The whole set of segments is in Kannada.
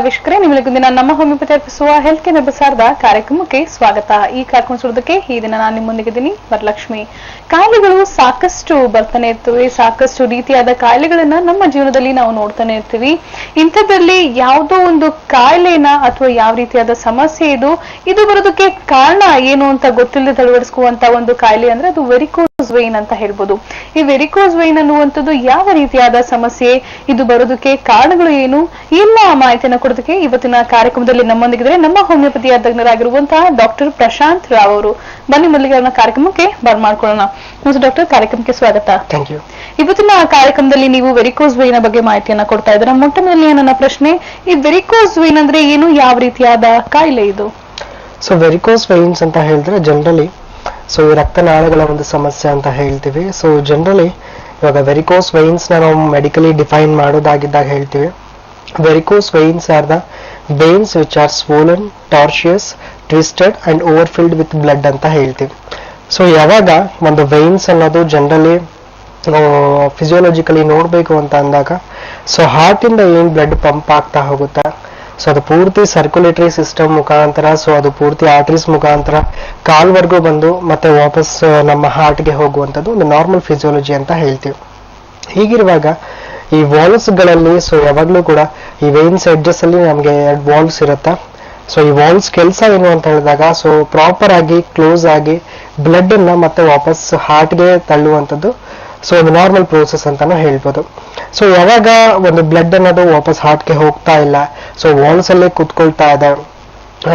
ವೀಕ್ಷಕರೇ, ನಿಮಗೆ ದಿನ ನಮ್ಮ ಹೋಮಿಯೋಪತಿ ಅರ್ಪಿಸುವ ಹೆಲ್ತ್ ಕೇರ್ ಪ್ರಸಾರದ ಕಾರ್ಯಕ್ರಮಕ್ಕೆ ಸ್ವಾಗತ. ಈ ಕಾರ್ಯಕ್ರಮ ಸುಡೋದಕ್ಕೆ ಈ ದಿನ ನಾನು ನಿಮ್ಮೊಂದಿಗಿದ್ದೀನಿ ವರಲಕ್ಷ್ಮಿ. ಕಾಯಿಲೆಗಳು ಸಾಕಷ್ಟು ಬರ್ತಾನೆ ಇರ್ತವೆ, ಸಾಕಷ್ಟು ರೀತಿಯಾದ ಕಾಯಿಲೆಗಳನ್ನ ನಮ್ಮ ಜೀವನದಲ್ಲಿ ನಾವು ನೋಡ್ತಾನೆ ಇರ್ತೀವಿ. ಇಂಥದ್ರಲ್ಲಿ ಯಾವುದೋ ಒಂದು ಕಾಯಿಲೆನ ಅಥವಾ ಯಾವ ರೀತಿಯಾದ ಸಮಸ್ಯೆ ಇದು ಬರೋದಕ್ಕೆ ಕಾರಣ ಏನು ಅಂತ ಗೊತ್ತಿಲ್ಲದೆ ತಳವಡಿಸುವಂತ ಒಂದು ಕಾಯಿಲೆ ಅಂದ್ರೆ ಅದು ವೆರಿಕೋಸ್ ವೇನ್ ಅಂತ ಹೇಳ್ಬೋದು. ಈ ವೆರಿಕೋಸ್ ವೇನ್ ಅನ್ನುವಂಥದ್ದು ಯಾವ ರೀತಿಯಾದ ಸಮಸ್ಯೆ, ಇದು ಬರೋದಕ್ಕೆ ಕಾರಣಗಳು ಏನು, ಎಲ್ಲ ಮಾಹಿತಿಯನ್ನು ಕೊಡೋದಕ್ಕೆ ಇವತ್ತಿನ ಕಾರ್ಯಕ್ರಮದಲ್ಲಿ ನಮ್ಮೊಂದಿಗಿದ್ರೆ ನಮ್ಮ ಹೋಮಿಯೋಪತಿಯ ತಜ್ಞರಾಗಿರುವಂತಹ ಡಾಕ್ಟರ್ ಪ್ರಶಾಂತ್ ರಾವ್ ಅವರು. ಬನ್ನಿ ಮೊದಲಿಗೆ ಅವರ ಕಾರ್ಯಕ್ರಮಕ್ಕೆ ಬರ್ಮಾಡ್ಕೊಳ್ಳೋಣ. ಡಾಕ್ಟರ್, ಕಾರ್ಯಕ್ರಮಕ್ಕೆ ಸ್ವಾಗತ. Thank you. ಇವತ್ತಿನ ಕಾರ್ಯಕ್ರಮದಲ್ಲಿ ನೀವು ವೆರಿಕೋಸ್ ವೇನ್ ಬಗ್ಗೆ ಮಾಹಿತಿಯನ್ನ ಕೊಡ್ತಾ ಇದ್ದೀರಾ. ಮೊಟ್ಟ ಮೊದಲನೇ ನನ್ನ ಪ್ರಶ್ನೆ, ಈ ವೆರಿಕೋಸ್ ವೇನ್ ಅಂದ್ರೆ ಏನು, ಯಾವ ರೀತಿಯಾದ ಕಾಯಿಲೆ ಇದು? ಸೊ ವೆರಿಕೋಸ್ ವೈನ್ಸ್ ಅಂತ ಹೇಳಿದ್ರೆ ಜನರಲಿ ಈ ರಕ್ತನಾಳಗಳ ಒಂದು ಸಮಸ್ಯೆ ಅಂತ ಹೇಳ್ತೀವಿ. ಸೊ ಜನರಲಿ ಇವಾಗ ವೆರಿಕೋಸ್ ವೈನ್ಸ್ ನಾವು ಮೆಡಿಕಲಿ ಡಿಫೈನ್ ಮಾಡೋದಾಗಿದ್ದಾಗ ಹೇಳ್ತೀವಿ, varicose veins are the veins which are swollen, tortuous, twisted and overfilled with blood ಅಂತ ಹೇಳ್ತೀವಿ. ಸೊ ಯಾವಾಗ ಒಂದು ವೈನ್ಸ್ ಅನ್ನೋದು ಜನರಲಿ ಫಿಸಿಯೋಲಜಿಕಲಿ ನೋಡ್ಬೇಕು ಅಂತ ಅಂದಾಗ, ಸೊ ಹಾರ್ಟ್ ಇಂದ ಏನ್ ಬ್ಲಡ್ ಪಂಪ್ ಆಗ್ತಾ ಹೋಗುತ್ತೆ, ಸೊ ಅದು ಪೂರ್ತಿ ಸರ್ಕ್ಯುಲೇಟರಿ ಸಿಸ್ಟಮ್ ಮುಖಾಂತರ, ಸೊ ಅದು ಪೂರ್ತಿ ಆರ್ಟರೀಸ್ ಮುಖಾಂತರ ಕಾಲ್ವರೆಗೂ ಬಂದು ಮತ್ತೆ ವಾಪಸ್ ನಮ್ಮ ಹಾರ್ಟ್ಗೆ ಹೋಗುವಂಥದ್ದು ಒಂದು ನಾರ್ಮಲ್ ಫಿಸಿಯೋಲಜಿ ಅಂತ ಹೇಳ್ತೀವಿ. ಹೀಗಿರುವಾಗ ಈ ವಾಲ್ವ್ಸ್ ಗಳಲ್ಲಿ ಸೊ ಯಾವಾಗ್ಲೂ ಕೂಡ ಈ ವೇನ್ಸ್ ಎಡ್ಜಸ್ ಅಲ್ಲಿ ನಮಗೆ 2 ವಾಲ್ವ್ಸ್ ಇರುತ್ತೆ. ಸೊ ಈ ವಾಲ್ವ್ಸ್ ಕೆಲಸ ಏನು ಅಂತ ಹೇಳಿದಾಗ, ಸೊ ಪ್ರಾಪರ್ ಆಗಿ ಕ್ಲೋಸ್ ಆಗಿ ಬ್ಲಡ್ ಅನ್ನ ಮತ್ತೆ ವಾಪಸ್ ಹಾರ್ಟ್ಗೆ ತಳ್ಳುವಂಥದ್ದು ಸೊ ಒಂದು ನಾರ್ಮಲ್ ಪ್ರೋಸೆಸ್ ಅಂತಾನು ಹೇಳ್ಬೋದು. ಸೊ ಯಾವಾಗ ಒಂದು ಬ್ಲಡ್ ಅನ್ನೋದು ವಾಪಸ್ ಹಾರ್ಟ್ಗೆ ಹೋಗ್ತಾ ಇಲ್ಲ, ಸೊ ವಾಲ್ವ್ಸ್ ಅಲ್ಲೇ ಕುತ್ಕೊಳ್ತಾ ಇದೆ,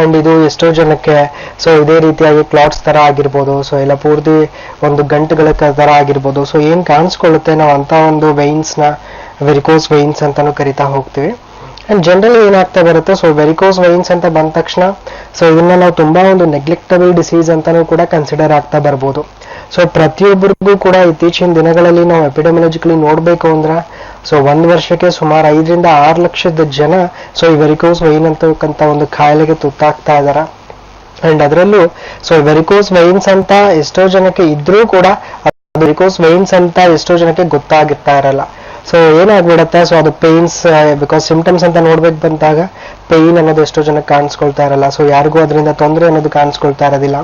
ಅಂಡ್ ಇದು ಎಷ್ಟೋ ಜನಕ್ಕೆ ಸೊ ಇದೇ ರೀತಿಯಾಗಿ ಕ್ಲಾಟ್ಸ್ ತರ ಆಗಿರ್ಬೋದು, ಸೊ ಎಲ್ಲ ಪೂರ್ತಿ ಒಂದು ಗಂಟುಗಳ ತರ ಆಗಿರ್ಬೋದು. ಸೊ ಏನ್ ಕಾಣಿಸ್ಕೊಳ್ಳುತ್ತೆ, ನಾವು ಅಂತ ಒಂದು ವೈನ್ಸ್ ನ ವೆರಿಕೋಸ್ ವೈನ್ಸ್ ಅಂತಾನು ಕರಿತಾ ಹೋಗ್ತೀವಿ. ಅಂಡ್ ಜನರಲಿ ಏನಾಗ್ತಾ ಬರುತ್ತೆ, ಸೊ ವೆರಿಕೋಸ್ ವೈನ್ಸ್ ಅಂತ ಬಂದ ತಕ್ಷಣ ಸೊ ಇದನ್ನ ನಾವು ತುಂಬಾ ಒಂದು ನೆಗ್ಲೆಕ್ಟಬಲ್ ಡಿಸೀಸ್ ಅಂತಾನು ಕೂಡ ಕನ್ಸಿಡರ್ ಆಗ್ತಾ ಬರ್ಬೋದು. ಸೊ ಪ್ರತಿಯೊಬ್ಬರಿಗೂ ಕೂಡ ಇತ್ತೀಚಿನ ದಿನಗಳಲ್ಲಿ ನಾವು ಎಪಿಡೆಮಿಯಾಲಜಿಕಲಿ ನೋಡ್ಬೇಕು ಅಂದ್ರೆ, ಸೊ 1 ವರ್ಷಕ್ಕೆ ಸುಮಾರು 5 ರಿಂದ 6 ಲಕ್ಷದ ಜನ ಸೊ ಈ ವೆರಿಕೋಸ್ ವೈನ್ ಅಂತಕ್ಕಂತ ಒಂದು ಕಾಯಿಲೆಗೆ ತುತ್ತಾಗ್ತಾ ಇದಾರೆ. ಅಂಡ್ ಅದರಲ್ಲೂ ಸೊ ವೆರಿಕೋಸ್ ವೈನ್ಸ್ ಅಂತ ಎಷ್ಟೋ ಜನಕ್ಕೆ ಇದ್ರೂ ಕೂಡ ವೆರಿಕೋಸ್ ವೈನ್ಸ್ ಅಂತ ಎಷ್ಟೋ ಜನಕ್ಕೆ ಗೊತ್ತಾಗಿರ್ತಾ ಇರಲ್ಲ. ಸೊ ಏನಾಗ್ಬಿಡತ್ತೆ, ಸೊ ಅದು ಪೇನ್ಸ್, ಬಿಕಾಸ್ ಸಿಂಪ್ಟಮ್ಸ್ ಅಂತ ನೋಡ್ಬೇಕು ಬಂದಾಗ ಪೇನ್ ಅನ್ನೋದು ಎಷ್ಟೋ ಜನಕ್ಕೆ ಕಾಣಿಸ್ಕೊಳ್ತಾ ಇರಲ್ಲ. ಸೊ ಯಾರಿಗೂ ಅದರಿಂದ ತೊಂದರೆ ಅನ್ನೋದು ಕಾಣಿಸ್ಕೊಳ್ತಾ ಇರೋದಿಲ್ಲ.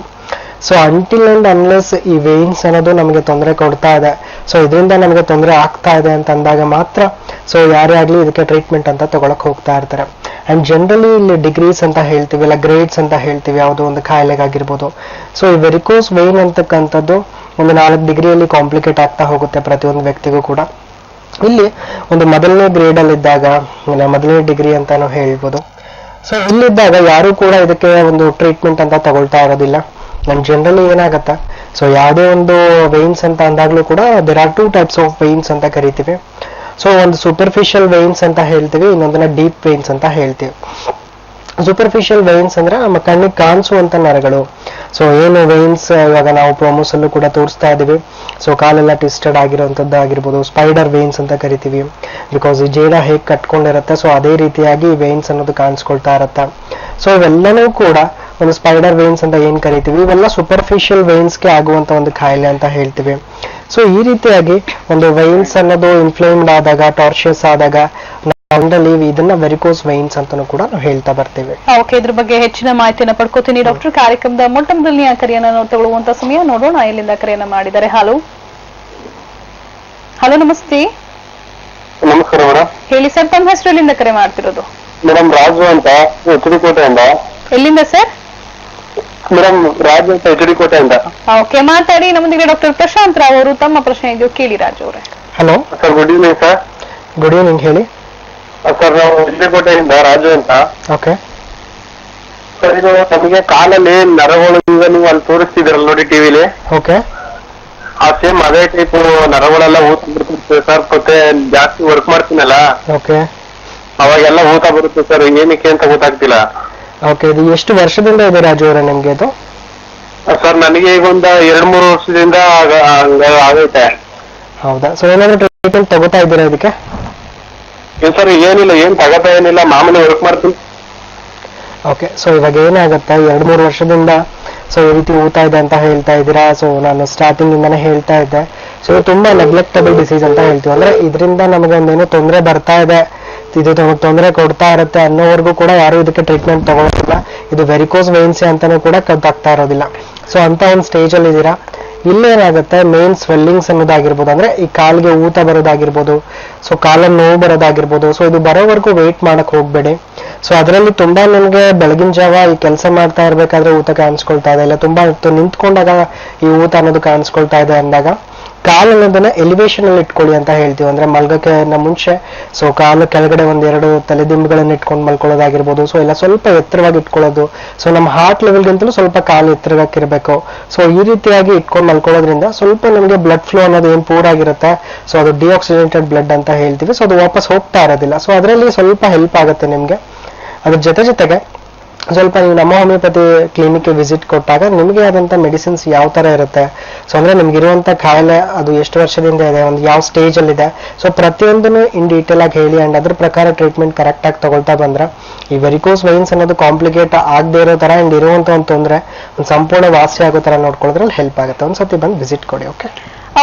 ಸೊ ಅಂಟಿಲ್ ಅಂಡ್ ಅನ್ಲೆಸ್ ಈ ವೇನ್ಸ್ ಅನ್ನೋದು ನಮಗೆ ತೊಂದರೆ ಕೊಡ್ತಾ ಇದೆ, ಸೊ ಇದರಿಂದ ನಮಗೆ ತೊಂದರೆ ಆಗ್ತಾ ಇದೆ ಅಂತ ಅಂದಾಗ ಮಾತ್ರ ಸೊ ಯಾರೇ ಆಗ್ಲಿ ಇದಕ್ಕೆ ಟ್ರೀಟ್ಮೆಂಟ್ ಅಂತ ತಗೊಳಕ್ ಹೋಗ್ತಾ ಇರ್ತಾರೆ. ಅಂಡ್ ಜನರಲಿ ಇಲ್ಲಿ ಡಿಗ್ರೀಸ್ ಅಂತ ಹೇಳ್ತೀವಿ, ಇಲ್ಲ ಗ್ರೇಡ್ಸ್ ಅಂತ ಹೇಳ್ತೀವಿ ಯಾವುದೋ ಒಂದು ಕಾಯಿಲೆಗಾಗಿರ್ಬೋದು. ಸೊ ಈ ವೆರಿಕೋಸ್ ವೈನ್ ಅಂತಕ್ಕಂಥದ್ದು ಒಂದು 4 ಡಿಗ್ರಿಯಲ್ಲಿ ಕಾಂಪ್ಲಿಕೇಟ್ ಆಗ್ತಾ ಹೋಗುತ್ತೆ ಪ್ರತಿಯೊಂದು ವ್ಯಕ್ತಿಗೂ ಕೂಡ. ಇಲ್ಲಿ ಒಂದು ಮೊದಲನೇ ಗ್ರೇಡ್ ಅಲ್ಲಿ ಇದ್ದಾಗ, ಮೊದಲನೇ ಡಿಗ್ರಿ ಅಂತಾನು ಹೇಳ್ಬೋದು. ಸೊ ಇಲ್ಲಿದ್ದಾಗ ಯಾರು ಕೂಡ ಇದಕ್ಕೆ ಒಂದು ಟ್ರೀಟ್ಮೆಂಟ್ ಅಂತ ತಗೊಳ್ತಾ ಇರೋದಿಲ್ಲ. ನಮ್ ಜನರಲಿ ಏನಾಗತ್ತ, ಸೊ ಯಾವುದೇ ಒಂದು ವೈನ್ಸ್ ಅಂತ ಅಂದಾಗ್ಲೂ ಕೂಡ there are 2 types of wines ಅಂತ ಕರಿತೀವಿ. ಸೊ ಒಂದು ಸೂಪರ್ಫಿಷಿಯಲ್ ವೈನ್ಸ್ ಅಂತ ಹೇಳ್ತೀವಿ, ಇನ್ನೊಂದನ್ನ ಡೀಪ್ ವೈನ್ಸ್ ಅಂತ ಹೇಳ್ತೀವಿ. ಸೂಪರ್ಫಿಷಿಯಲ್ ವೈನ್ಸ್ ಅಂದ್ರೆ ನಮ್ಮ ಕಣ್ಣಿಗೆ ಕಾಣಿಸುವಂತ ನರಗಳು. ಸೊ ಏನು ವೈನ್ಸ್ ಇವಾಗ ನಾವು ಪ್ರೊಮೋಸ್ ಅಲ್ಲೂ ಕೂಡ ತೋರಿಸ್ತಾ ಇದೀವಿ, ಸೊ ಕಾಲೆಲ್ಲ ಟ್ವಿಸ್ಟೆಡ್ ಆಗಿರುವಂತದ್ದು ಆಗಿರ್ಬೋದು, ಸ್ಪೈಡರ್ ವೈನ್ಸ್ ಅಂತ ಕರಿತೀವಿ. ಬಿಕಾಸ್ ಈ ಜೇಡ ಹೇಗ್ ಕಟ್ಕೊಂಡಿರತ್ತೆ, ಸೊ ಅದೇ ರೀತಿಯಾಗಿ ವೈನ್ಸ್ ಅನ್ನೋದು ಕಾಣಿಸ್ಕೊಳ್ತಾ ಇರತ್ತೆ. ಸೊ ಇವೆಲ್ಲನೂ ಕೂಡ ಒಂದು ಸ್ಪೈಡರ್ ವೈನ್ಸ್ ಅಂತ ಏನ್ ಕರಿತೀವಿ, ಇವೆಲ್ಲ ಸೂಪರ್ಫಿಷಿಯಲ್ ವೈನ್ಸ್ಗೆ ಆಗುವಂತ ಒಂದು ಕಾಯಿಲೆ ಅಂತ ಹೇಳ್ತೀವಿ. ಸೊ ಈ ರೀತಿಯಾಗಿ ಒಂದು ವೈನ್ಸ್ ಅನ್ನೋದು ಇನ್ಫ್ಲೇಮ್ಡ್ ಆದಾಗ, ಟಾರ್ಷಿಯಸ್ ಆದಾಗ ಇದನ್ನ ವೆರಿಕೋಸ್ ವೈನ್ಸ್ ಅಂತಾನು ಕೂಡ ನಾವು ಹೇಳ್ತಾ ಬರ್ತೇವೆ. ಓಕೆ, ಇದ್ರ ಬಗ್ಗೆ ಹೆಚ್ಚಿನ ಮಾಹಿತಿಯನ್ನ ಪಡ್ಕೋತೀನಿ ಡಾಕ್ಟರ್. ಕಾರ್ಯಕ್ರಮದ ಮೊಟ್ಟ ಮೊದಲನೆಯ ಕರೆಯನ್ನ ನಾವು ತಗೊಳ್ಳುವಂತ ಸಮಯ ನೋಡೋಣ. ಎಲ್ಲಿಂದ ಕರೆಯನ್ನ ಮಾಡಿದ್ದಾರೆ? ಹಲೋ ಹಲೋ, ನಮಸ್ತೆ. ನಮಸ್ಕಾರ ಮೇಡಮ್. ಹೇಳಿ ಸರ್, ತಮ್ಮ ಹೆಸರು, ಎಲ್ಲಿಂದ ಕರೆ ಮಾಡ್ತಿರೋದು? ಮೇಡಮ್ ರಾಜು ಅಂತ ಎಚಡಿಕೋಟೆಯಿಂದ. ಎಲ್ಲಿಂದ ಸರ್? ಮೇಡಮ್ ರಾಜು ಅಂತ ಎಚಡಿಕೋಟೆಯಿಂದ. ಓಕೆ, ಮಾತಾಡಿ. ನಮ್ಮೊಂದಿಗೆ ಡಾಕ್ಟರ್ ಪ್ರಶಾಂತ್ ರಾವ್ ಅವರು, ತಮ್ಮ ಪ್ರಶ್ನೆ ಇದೆಯೋ ಕೇಳಿ ರಾಜು ಅವರೇ. Hello sir, good evening sir. Good evening, ಹೇಳಿ ಸರ್. ನಾವು ಎಚಡಿಕೋಟೆಯಿಂದ ರಾಜು ಅಂತ. ಓಕೆ ಸರ್, ಇದು ನಮಗೆ ಕಾಲಲ್ಲಿ ನರಗಳು ಈಗ ನೀವು ಅಲ್ಲಿ ತೋರಿಸ್ತಿದ್ದೀರಲ್ಲ ನೋಡಿ ಟಿವಿಲಿ, ಓಕೆ, ಆ ಸೇಮ್ ಅದೇ ಟೈಪ್ ನರಗಳೆಲ್ಲ ಊತ ಬರುತ್ತೆ ಸರ್. ಮತ್ತೆ ಜಾಸ್ತಿ ವರ್ಕ್ ಮಾಡ್ತೀನಲ್ಲ, ಓಕೆ, ಅವಾಗೆಲ್ಲ ಊತ ಬರುತ್ತೆ ಸರ್. ಏನಕ್ಕೆ ಅಂತ ಗೊತ್ತಾಗ್ತಿಲ್ಲ. ಓಕೆ. ಇದು ಎಷ್ಟು ವರ್ಷದಿಂದ ಇದೆ ರಾಜು ಅವರೇ ನಿಮ್ಗೆ ಇದು? ಸರ್, ನನಗೆ ಈಗ ಒಂದು 2-3 ವರ್ಷದಿಂದ ಆಗೈತೆ. ಹೌದಾ? ಸೊ ಏನಾದ್ರು ಟ್ರೀಟ್ಮೆಂಟ್ ತಗೋತಾ ಇದ್ದೀರಾ ಇದಕ್ಕೆ? ಸರ್ ಏನಿಲ್ಲ, ಏನ್ ತಗೋತಾ ಏನಿಲ್ಲ, ಮಾಮೂಲಿ ವರ್ಕ್ ಮಾಡ್ತೀನಿ. ಓಕೆ. ಸೊ ಇವಾಗ ಏನಾಗತ್ತೆ, 2-3 ವರ್ಷದಿಂದ ಸೊ ಈ ರೀತಿ ಊತ ಇದೆ ಅಂತ ಹೇಳ್ತಾ ಇದ್ದೀರಾ. ಸೊ ನಾನು ಸ್ಟಾರ್ಟಿಂಗ್ ಇಂದಾನೆ ಹೇಳ್ತಾ ಇದ್ದೆ, ಸೊ ತುಂಬಾ ನೆಗ್ಲೆಕ್ಟಬಲ್ ಡಿಸೀಸ್ ಅಂತ ಹೇಳ್ತೀವಿ. ಅಂದ್ರೆ ಇದರಿಂದ ನಮಗೆ ಒಂದೇನೋ ತೊಂದರೆ ಬರ್ತಾ ಇದೆ, ಇದು ತೊಂದರೆ ಕೊಡ್ತಾ ಇರುತ್ತೆ ಅನ್ನೋವರೆಗೂ ಕೂಡ ಯಾರು ಇದಕ್ಕೆ ಟ್ರೀಟ್ಮೆಂಟ್ ತಗೊಳ್ಳೋದಿಲ್ಲ. ಇದು ವೆರಿಕೋಸ್ ವೇನ್ಸ್ ಅಂತಾನೂ ಕೂಡ ಗೊತ್ತಾಗ್ತಾ ಇರೋದಿಲ್ಲ. ಸೊ ಅಂತ ಒಂದು ಸ್ಟೇಜ್ ಅಲ್ಲಿ ಇದ್ದೀರಾ. ಇಲ್ಲೇನಾಗುತ್ತೆ, ಮೇನ್ ಸ್ವೆಲ್ಲಿಂಗ್ಸ್ ಅನ್ನೋದಾಗಿರ್ಬೋದು, ಅಂದ್ರೆ ಈ ಕಾಲಿಗೆ ಊತ ಬರೋದಾಗಿರ್ಬೋದು, ಸೊ ಕಾಲಲ್ಲಿ ನೋವು ಬರೋದಾಗಿರ್ಬೋದು. ಸೊ ಇದು ಬರೋವರೆಗೂ ವೆಯ್ಟ್ ಮಾಡಕ್ ಹೋಗ್ಬೇಡಿ. ಸೊ ಅದರಲ್ಲಿ ತುಂಬಾ ನಿಮ್ಗೆ ಬೆಳಗಿನ ಜಾವ ಈ ಕೆಲಸ ಮಾಡ್ತಾ ಇರ್ಬೇಕಾದ್ರೆ ಊತ ಕಾಣಿಸ್ಕೊಳ್ತಾ ಇದೆ, ಇಲ್ಲ ತುಂಬಾ ಹೊತ್ತು ನಿಂತ್ಕೊಂಡಾಗ ಈ ಊತ ಅನ್ನೋದು ಕಾಣಿಸ್ಕೊಳ್ತಾ ಇದೆ ಅಂದಾಗ ಕಾಲು ಅನ್ನೋದನ್ನ ಎಲಿವೇಶನ್ ಅಲ್ಲಿ ಇಟ್ಕೊಳ್ಳಿ ಅಂತ ಹೇಳ್ತೀವಿ. ಅಂದ್ರೆ ಮಲ್ಗಕ್ಕೆ ಮುಂಚೆ ಸೊ ಕಾಲು ಕೆಳಗಡೆ ಒಂದೆರಡು ತಲೆದಿಂಬುಗಳನ್ನ ಇಟ್ಕೊಂಡು ಮಲ್ಕೊಳ್ಳೋದಾಗಿರ್ಬೋದು. ಸೊ ಇಲ್ಲ ಸ್ವಲ್ಪ ಎತ್ತರವಾಗಿ ಇಟ್ಕೊಳ್ಳೋದು. ಸೊ ನಮ್ಮ ಹಾರ್ಟ್ ಲೆವೆಲ್ಗಿಂತಲೂ ಸ್ವಲ್ಪ ಕಾಲು ಎತ್ತರವಾಗಿರ್ಬೇಕು. ಸೊ ಈ ರೀತಿಯಾಗಿ ಇಟ್ಕೊಂಡು ಮಲ್ಕೊಳ್ಳೋದ್ರಿಂದ ಸ್ವಲ್ಪ ನಮಗೆ ಬ್ಲಡ್ ಫ್ಲೋ ಅನ್ನೋದು ಏನ್ ಪೂರ್ ಆಗಿರುತ್ತೆ, ಸೊ ಅದು ಡಿಆಕ್ಸಿಜನೇಟೆಡ್ ಬ್ಲಡ್ ಅಂತ ಹೇಳ್ತೀವಿ. ಸೊ ಅದು ವಾಪಸ್ ಹೋಗ್ತಾ ಇರೋದಿಲ್ಲ. ಸೊ ಅದರಲ್ಲಿ ಸ್ವಲ್ಪ ಹೆಲ್ಪ್ ಆಗುತ್ತೆ ನಿಮ್ಗೆ. ಅದ್ರ ಜೊತೆಗೆ ಸ್ವಲ್ಪ ನೀವು ನಮ್ಮ ಹೋಮಿಯೋಪತಿ ಕ್ಲಿನಿಕ್ ವಿಸಿಟ್ ಕೊಟ್ಟಾಗ ನಿಮಗೆ ಆದಂತ ಮೆಡಿಸಿನ್ಸ್ ಯಾವ ತರ ಇರುತ್ತೆ, ಸೊ ಅಂದ್ರೆ ನಿಮ್ಗೆ ಇರುವಂತ ಕಾಯಿಲೆ ಅದು ಎಷ್ಟು ವರ್ಷದಿಂದ ಇದೆ, ಒಂದು ಯಾವ ಸ್ಟೇಜ್ ಅಲ್ಲಿ ಇದೆ, ಸೊ ಪ್ರತಿಯೊಂದನ್ನು ಇನ್ ಡೀಟೇಲ್ ಆಗಿ ಹೇಳಿ ಅಂಡ್ ಅದ್ರ ಪ್ರಕಾರ ಟ್ರೀಟ್ಮೆಂಟ್ ಕರೆಕ್ಟ್ ಆಗಿ ತಗೊಳ್ತಾ ಬಂದ್ರೆ ಈ ವೆರಿಕೋಸ್ ವೈನ್ಸ್ ಅನ್ನೋದು ಕಾಂಪ್ಲಿಕೇಟ್ ಆಗದೆ ಇರೋ ತರ ಅಂಡ್ ಇರುವಂತ ಒಂದು ತೊಂದರೆ ಒಂದು ಸಂಪೂರ್ಣ ವಾಸಿ ಆಗೋ ತರ ನೋಡ್ಕೊಳ್ಳೋದ್ರಲ್ಲಿ ಹೆಲ್ಪ್ ಆಗುತ್ತೆ. ಒಂದ್ಸತಿ ಬಂದು ವಿಸಿಟ್ ಕೊಡಿ.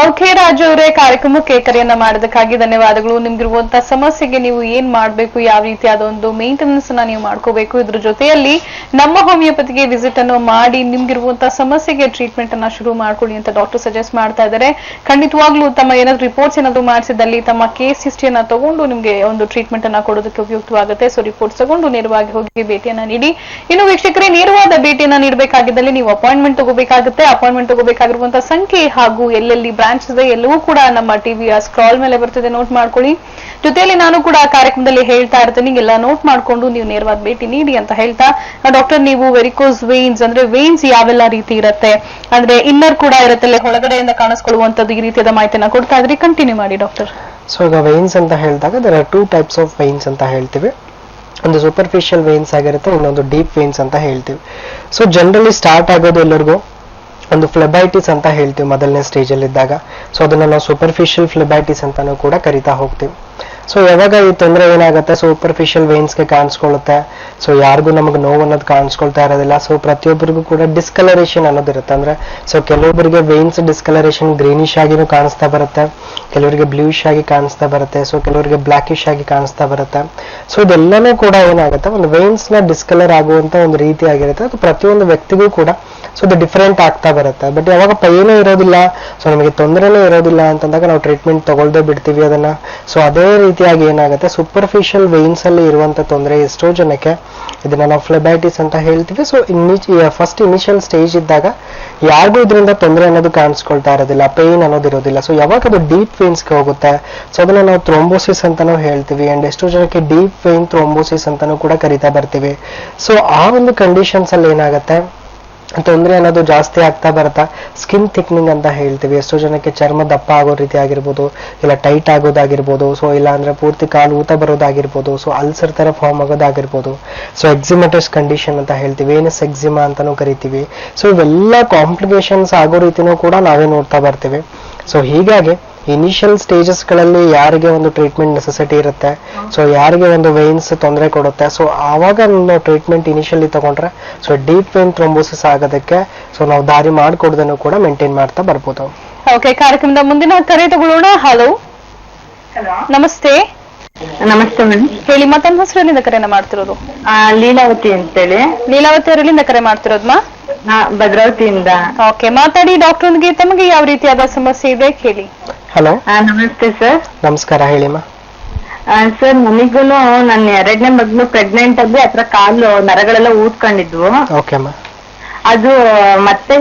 ಓಕೆ ರಾಜು ಅವರೇ, ಕಾರ್ಯಕ್ರಮಕ್ಕೆ ಕರೆಯನ್ನ ಮಾಡೋದಕ್ಕಾಗಿ ಧನ್ಯವಾದಗಳು. ನಿಮ್ಗಿರುವಂತ ಸಮಸ್ಯೆಗೆ ನೀವು ಏನ್ ಮಾಡ್ಬೇಕು, ಯಾವ ರೀತಿಯಾದ ಒಂದು ಮೇಂಟೆನೆನ್ಸ್ ಅನ್ನ ನೀವು ಮಾಡ್ಕೋಬೇಕು, ಇದ್ರ ಜೊತೆಯಲ್ಲಿ ನಮ್ಮ ಹೋಮಿಯೋಪತಿಗೆ ವಿಸಿಟ್ ಅನ್ನು ಮಾಡಿ ನಿಮ್ಗಿರುವಂತ ಸಮಸ್ಯೆಗೆ ಟ್ರೀಟ್ಮೆಂಟ್ ಅನ್ನ ಶುರು ಮಾಡ್ಕೊಳ್ಳಿ ಅಂತ ಡಾಕ್ಟರ್ ಸಜೆಸ್ಟ್ ಮಾಡ್ತಾ ಇದ್ದಾರೆ. ಖಂಡಿತವಾಗ್ಲೂ ತಮ್ಮ ಏನಾದ್ರು ರಿಪೋರ್ಟ್ಸ್ ಏನಾದ್ರು ಮಾಡಿಸಿದಲ್ಲಿ ತಮ್ಮ ಕೇಸ್ ಹಿಸ್ಟ್ರಿಯನ್ನ ತಗೊಂಡು ನಿಮ್ಗೆ ಒಂದು ಟ್ರೀಟ್ಮೆಂಟ್ ಅನ್ನ ಕೊಡೋದಕ್ಕೆ ಉಪಯುಕ್ತವಾಗುತ್ತೆ. ಸೊ ರಿಪೋರ್ಟ್ಸ್ ತಗೊಂಡು ನೇರವಾಗಿ ಹೋಗಿ ಭೇಟಿಯನ್ನ ನೀಡಿ. ಇನ್ನು ವೀಕ್ಷಕರೇ, ನೇರವಾದ ಭೇಟಿಯನ್ನ ನೀಡಬೇಕಾಗಿದ್ದಲ್ಲಿ ನೀವು ಅಪಾಯಿಂಟ್ಮೆಂಟ್ ತಗೋಬೇಕಾಗುತ್ತೆ. ಅಪಾಯಿಂಟ್ಮೆಂಟ್ ತಗೋಬೇಕಾಗಿರುವಂತಹ ಸಂಖ್ಯೆ ಹಾಗೂ ಎಲ್ಲೆಲ್ಲಿ ಬ್ರಾಂಚ್ ಇದೆ ಎಲ್ಲವೂ ಕೂಡ ನಮ್ಮ ಟಿವಿಯ ಸ್ಕ್ರಾಲ್ ಮೇಲೆ ಬರ್ತದೆ, ನೋಟ್ ಮಾಡ್ಕೊಳ್ಳಿ. ಜೊತೆಯಲ್ಲಿ ನಾನು ಕೂಡ ಕಾರ್ಯಕ್ರಮದಲ್ಲಿ ಹೇಳ್ತಾ ಇರ್ತೀನಿ, ಎಲ್ಲ ನೋಟ್ ಮಾಡ್ಕೊಂಡು ನೀವು ನೇರವಾದ ಭೇಟಿ ನೀಡಿ ಅಂತ ಹೇಳ್ತಾ, ಡಾಕ್ಟರ್ ನೀವು ವೆರಿಕೋಸ್ ವೇನ್ಸ್ ಅಂದ್ರೆ ವೇನ್ಸ್ ಯಾವೆಲ್ಲ ರೀತಿ ಇರುತ್ತೆ, ಅಂದ್ರೆ ಇನ್ನರ್ ಕೂಡ ಇರುತ್ತೆ, ಹೊಳಗಡೆಯಿಂದ ಕಾಣಿಸ್ಕೊಳ್ಳುವಂತದ್ದು, ಈ ರೀತಿಯಾದ ಮಾಹಿತಿಯನ್ನ ಕೊಡ್ತಾ ಇದ್ರಿ. ಕಂಟಿನ್ಯೂ ಮಾಡಿ ಡಾಕ್ಟರ್. ಸೊ ಈಗ ವೈನ್ಸ್ ಅಂತ ಹೇಳಿದಾಗ there are 2 types of wines ಅಂತ ಹೇಳ್ತೀವಿ. ಒಂದು ಸೂಪರ್ಫಿಷಿಯಲ್ ವೈನ್ಸ್ ಆಗಿರುತ್ತೆ, ಇನ್ನೊಂದು ಡೀಪ್ ವೈನ್ಸ್ ಅಂತ ಹೇಳ್ತೀವಿ. ಸೊ ಜನರಲಿ ಸ್ಟಾರ್ಟ್ ಆಗೋದು ಎಲ್ಲರಿಗೂ ಒಂದು ಫ್ಲೆಬೈಟಿಸ್ ಅಂತ ಹೇಳ್ತೀವಿ ಮೊದಲನೇ ಸ್ಟೇಜ್ ಅಲ್ಲಿ ಇದ್ದಾಗ. ಸೊ ಅದನ್ನ ನಾವು ಸೂಪರ್ಫಿಷಿಯಲ್ ಫ್ಲೆಬೈಟಿಸ್ ಅಂತಾನೂ ಕೂಡ ಕರಿತಾ ಹೋಗ್ತೀವಿ. ಸೊ ಯಾವಾಗ ಈ ತೊಂದರೆ ಏನಾಗುತ್ತೆ, ಸೂಪರ್ಫಿಷಿಯಲ್ ವೇನ್ಸ್ಗೆ ಕಾಣಿಸ್ಕೊಳ್ಳುತ್ತೆ. ಸೊ ಯಾರಿಗೂ ನಮಗೆ ನೋವು ಅನ್ನೋದು ಕಾಣಿಸ್ಕೊಳ್ತಾ ಇರೋದಿಲ್ಲ. ಸೊ ಪ್ರತಿಯೊಬ್ಬರಿಗೂ ಕೂಡ ಡಿಸ್ಕಲರೇಷನ್ ಅನ್ನೋದಿರುತ್ತೆ. ಅಂದ್ರೆ ಸೊ ಕೆಲವೊಬ್ಬರಿಗೆ ವೇನ್ಸ್ ಡಿಸ್ಕಲರೇಷನ್ ಗ್ರೀನಿಶ್ ಆಗಿನೂ ಕಾಣಿಸ್ತಾ ಬರುತ್ತೆ, ಕೆಲವರಿಗೆ ಬ್ಲೂಯಿಶ್ ಆಗಿ ಕಾಣಿಸ್ತಾ ಬರುತ್ತೆ, ಸೊ ಕೆಲವರಿಗೆ ಬ್ಲಾಕಿಶ್ ಆಗಿ ಕಾಣಿಸ್ತಾ ಬರುತ್ತೆ. ಸೊ ಇದೆಲ್ಲನೂ ಕೂಡ ಏನಾಗುತ್ತೆ, ಒಂದು ವೇನ್ಸ್ ನ ಡಿಸ್ಕಲರ್ ಆಗುವಂತ ಒಂದು ರೀತಿ ಆಗಿರುತ್ತೆ. ಅದು ಪ್ರತಿಯೊಂದು ವ್ಯಕ್ತಿಗೂ ಕೂಡ ಸೊ ಅದು ಡಿಫರೆಂಟ್ ಆಗ್ತಾ ಬರುತ್ತೆ. ಬಟ್ ಯಾವಾಗ ಪೈನೂ ಇರೋದಿಲ್ಲ, ಸೊ ನಮಗೆ ತೊಂದರೆನೂ ಇರೋದಿಲ್ಲ ಅಂತಂದಾಗ ನಾವು ಟ್ರೀಟ್ಮೆಂಟ್ ತಗೊಳ್ದೇ ಬಿಡ್ತೀವಿ ಅದನ್ನ. ಸೊ ಅದೇ ರೀತಿಯಾಗಿ ಏನಾಗುತ್ತೆ, ಸೂಪರ್ಫಿಷಿಯಲ್ ವೇನ್ಸ್ ಅಲ್ಲಿ ಇರುವಂತ ತೊಂದರೆ ಎಷ್ಟೋ ಜನಕ್ಕೆ ಇದನ್ನ ನಾವು ಫ್ಲೆಬೈಟಿಸ್ ಅಂತ ಹೇಳ್ತೀವಿ. ಸೊ ಫಸ್ಟ್ ಇನಿಷಿಯಲ್ ಸ್ಟೇಜ್ ಇದ್ದಾಗ ಯಾರಿಗೂ ಇದರಿಂದ ತೊಂದರೆ ಅನ್ನೋದು ಕಾಣಿಸ್ಕೊಳ್ತಾ ಇರೋದಿಲ್ಲ, ಪೇನ್ ಅನ್ನೋದು ಇರೋದಿಲ್ಲ. ಸೊ ಯಾವಾಗ ಅದು ಡೀಪ್ ವೇನ್ಸ್ಗೆ ಹೋಗುತ್ತೆ, ಸೊ ಅದನ್ನ ನಾವು ಥ್ರೋಂಬೋಸಿಸ್ ಅಂತಾನೂ ಹೇಳ್ತೀವಿ. ಅಂಡ್ ಎಷ್ಟೋ ಜನಕ್ಕೆ ಡೀಪ್ ವೇನ್ ಥ್ರೋಂಬೋಸಿಸ್ ಅಂತಾನೂ ಕೂಡ ಕರಿತಾ ಬರ್ತೀವಿ. ಸೊ ಆ ಒಂದು ಕಂಡೀಷನ್ಸ್ ಅಲ್ಲಿ ಏನಾಗುತ್ತೆ, ತೊಂದರೆ ಅನ್ನೋದು ಜಾಸ್ತಿ ಆಗ್ತಾ ಬರುತ್ತಾ ಸ್ಕಿನ್ ಥಿಕ್ನಿಂಗ್ ಅಂತ ಹೇಳ್ತೀವಿ. ಎಷ್ಟೋ ಜನಕ್ಕೆ ಚರ್ಮ ದಪ್ಪ ಆಗೋ ರೀತಿ ಆಗಿರ್ಬೋದು, ಇಲ್ಲ ಟೈಟ್ ಆಗೋದಾಗಿರ್ಬೋದು, ಸೊ ಇಲ್ಲ ಅಂದ್ರೆ ಪೂರ್ತಿ ಕಾಲು ಊತ ಬರೋದಾಗಿರ್ಬೋದು, ಸೊ ಅಲ್ಸರ್ ತರ ಫಾರ್ಮ್ ಆಗೋದಾಗಿರ್ಬೋದು, ಸೊ ಎಕ್ಸಿಮೆಟಸ್ ಕಂಡೀಷನ್ ಅಂತ ಹೇಳ್ತೀವಿ, ವೇನಸ್ ಎಕ್ಸಿಮಾ ಅಂತಾನೂ ಕರಿತೀವಿ. ಸೊ ಇವೆಲ್ಲ ಕಾಂಪ್ಲಿಕೇಶನ್ಸ್ ಆಗೋ ರೀತಿನೂ ಕೂಡ ನಾವೇ ನೋಡ್ತಾ ಬರ್ತೀವಿ. ಸೊ ಹೀಗಾಗಿ ಇನಿಷಿಯಲ್ ಸ್ಟೇಜಸ್ ಗಳಲ್ಲಿ ಯಾರಿಗೆ ಒಂದು ಟ್ರೀಟ್ಮೆಂಟ್ ನೆಸೆಸಿಟಿ ಇರುತ್ತೆ, ಸೊ ಯಾರಿಗೆ ಒಂದು ವೈನ್ಸ್ ತೊಂದರೆ ಕೊಡುತ್ತೆ, ಸೊ ಆವಾಗ ನಾವು ಟ್ರೀಟ್ಮೆಂಟ್ ಇನಿಷಿಯಲಿ ತಗೊಂಡ್ರೆ ಸೊ ಡೀಪ್ ವೈನ್ ಥ್ರೋಂಬೋಸಿಸ್ ಆಗೋದಕ್ಕೆ ಸೊ ನಾವು ದಾರಿ ಮಾಡಿಕೊಡೋದನ್ನು ಕೂಡ ಮೇಂಟೈನ್ ಮಾಡ್ತಾ ಬರ್ಬೋದು. ಓಕೆ, ಕಾರ್ಯಕ್ರಮದ ಮುಂದಿನ ಕರೆ ತಗೊಳ್ಳೋಣ. ಹಲೋ, ನಮಸ್ತೆ. ನಮಸ್ತೆ ಮೇಡಮ್. ಹೇಳಿ, ಮತ್ತೊಂದು ಹೆಸರಲ್ಲಿಂದ ಕರೆನ ಮಾಡ್ತಿರೋದು? ಲೀಲಾವತಿ ಅಂತೇಳಿ. ಲೀಲಾವತಿ ಅವರಲ್ಲಿಂದ ಕರೆ ಮಾಡ್ತಿರೋದ್ಮಾ? ಭದ್ರಾವತಿಯಿಂದ. ಓಕೆ, ಮಾತಾಡಿ. ಡಾಕ್ಟರ್ಗೆ ತಮಗೆ ಯಾವ ರೀತಿಯಾದ ಸಮಸ್ಯೆ ಇದೆ ಕೇಳಿ. ಹಲೋ, ನಮಸ್ತೆ ಸರ್. ನಮಸ್ಕಾರ, ಹೇಳಿಮ್ಮ. ಸರ್, ನಮಿಗೂ ನನ್ನ 2ನೇ ಮಗಳು ಪ್ರೆಗ್ನೆಂಟ್ ಆಗಿ ಹತ್ರ ಕಾಲು ನರಗಳೆಲ್ಲ ಊದ್ಕೊಂಡಿದ್ವು. ಓಕೆ ಅಮ್ಮ. ಅದು ಮತ್ತೆ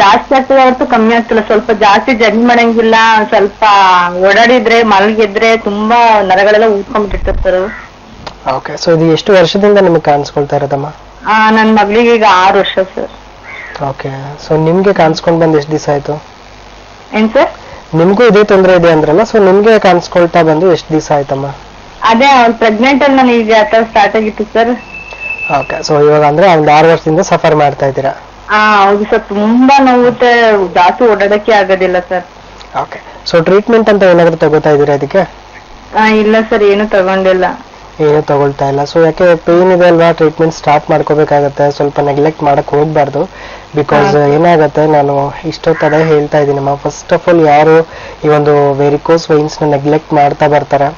ಜಾಸ್ತಿ ಆಗ್ತದೆ ಹೊರತು ಕಮ್ಮಿ ಆಗ್ತಿಲ್ಲ. ಸ್ವಲ್ಪ ಜಾಸ್ತಿ ಜರ್ನಿ ಮಾಡಂಗಿಲ್ಲ, ಸ್ವಲ್ಪ ಓಡಾಡಿದ್ರೆ ಮಲಗಿದ್ರೆ ತುಂಬಾ ನರಗಳೆಲ್ಲ ಊದ್ಕೊಂಡ್ಬಿಟ್ಟಿರ್ತದೆ ಸರ್. ಓಕೆ, ಸೊ ಇದು ಎಷ್ಟು ವರ್ಷದಿಂದ ನಿಮಗೆ ಕಾಣಿಸ್ಕೊಳ್ತಾ ಇರೋದಮ್ಮ? ನನ್ನ ಮಗಳಿಗೆ ಈಗ 6 ವರ್ಷ ಸರ್. ಓಕೆ, ಸೊ ನಿಮ್ಗೆ ಕಾಣಿಸ್ಕೊಂಡ್ ಬಂದ್ ಎಷ್ಟು ದಿವಸ ಆಯ್ತು? ಏನ್ ಸರ್? ನಿಮ್ಗೂ ಇದೇ ತೊಂದರೆ ಇದೆ ಅಂದ್ರಲ್ಲ, ಸೊ ನಿಮ್ಗೆ ಕಾಣಿಸ್ಕೊಳ್ತಾ ಬಂದು ಎಷ್ಟು ದಿವಸ ಆಯ್ತಮ್ಮ? ಅದೇ ಅವ್ಳು ಪ್ರೆಗ್ನೆಂಟ್ ಅಲ್ಲಿ ನನಗೆ ಈಗ ಸ್ಟಾರ್ಟ್ ಆಗಿತ್ತು ಸರ್. ಓಕೆ, ಸೊ ಇವಾಗ ಅಂದ್ರೆ ಒಂದು 6 ವರ್ಷದಿಂದ ಸಫರ್ ಮಾಡ್ತಾ ಇದ್ದೀರಾ? ಹೌದು ಸರ್, ತುಂಬಾ ನೋವುತ್ತೆ, ಜಾಸ್ತಿ ಓಡಾಡಕ್ಕೆ ಆಗೋದಿಲ್ಲ ಸರ್. ಓಕೆ, ಸೊ ಟ್ರೀಟ್ಮೆಂಟ್ ಅಂತ ಏನಾದ್ರು ತಗೋತಾ ಇದೀರಾ ಅದಕ್ಕೆ? ಇಲ್ಲ ಸರ್, ಏನು ತಗೊಂಡಿಲ್ಲ. ಏನು ತಗೊಳ್ತಾ ಇಲ್ಲ. ಸೊ ಯಾಕೆ ಪೇನ್ ಇದೆ ಅಲ್ವಾ, ಟ್ರೀಟ್ಮೆಂಟ್ ಸ್ಟಾರ್ಟ್ ಮಾಡ್ಕೋಬೇಕಾಗತ್ತೆ. ಸ್ವಲ್ಪ ನೆಗ್ಲೆಕ್ಟ್ ಮಾಡಕ್ ಹೋಗ್ಬಾರ್ದು. ಬಿಕಾಸ್ ಏನಾಗತ್ತೆ, ನಾನು ಇಷ್ಟೊತ್ತದೇ ಹೇಳ್ತಾ ಇದ್ದೀನಮ್ಮ, ಫಸ್ಟ್ ಆಫ್ ಆಲ್ ಯಾರು ಈ ಒಂದು ವೆರಿಕೋಸ್ ವೈನ್ಸ್ ನ ನೆಗ್ಲೆಕ್ಟ್ ಮಾಡ್ತಾ ಬರ್ತಾರೆ,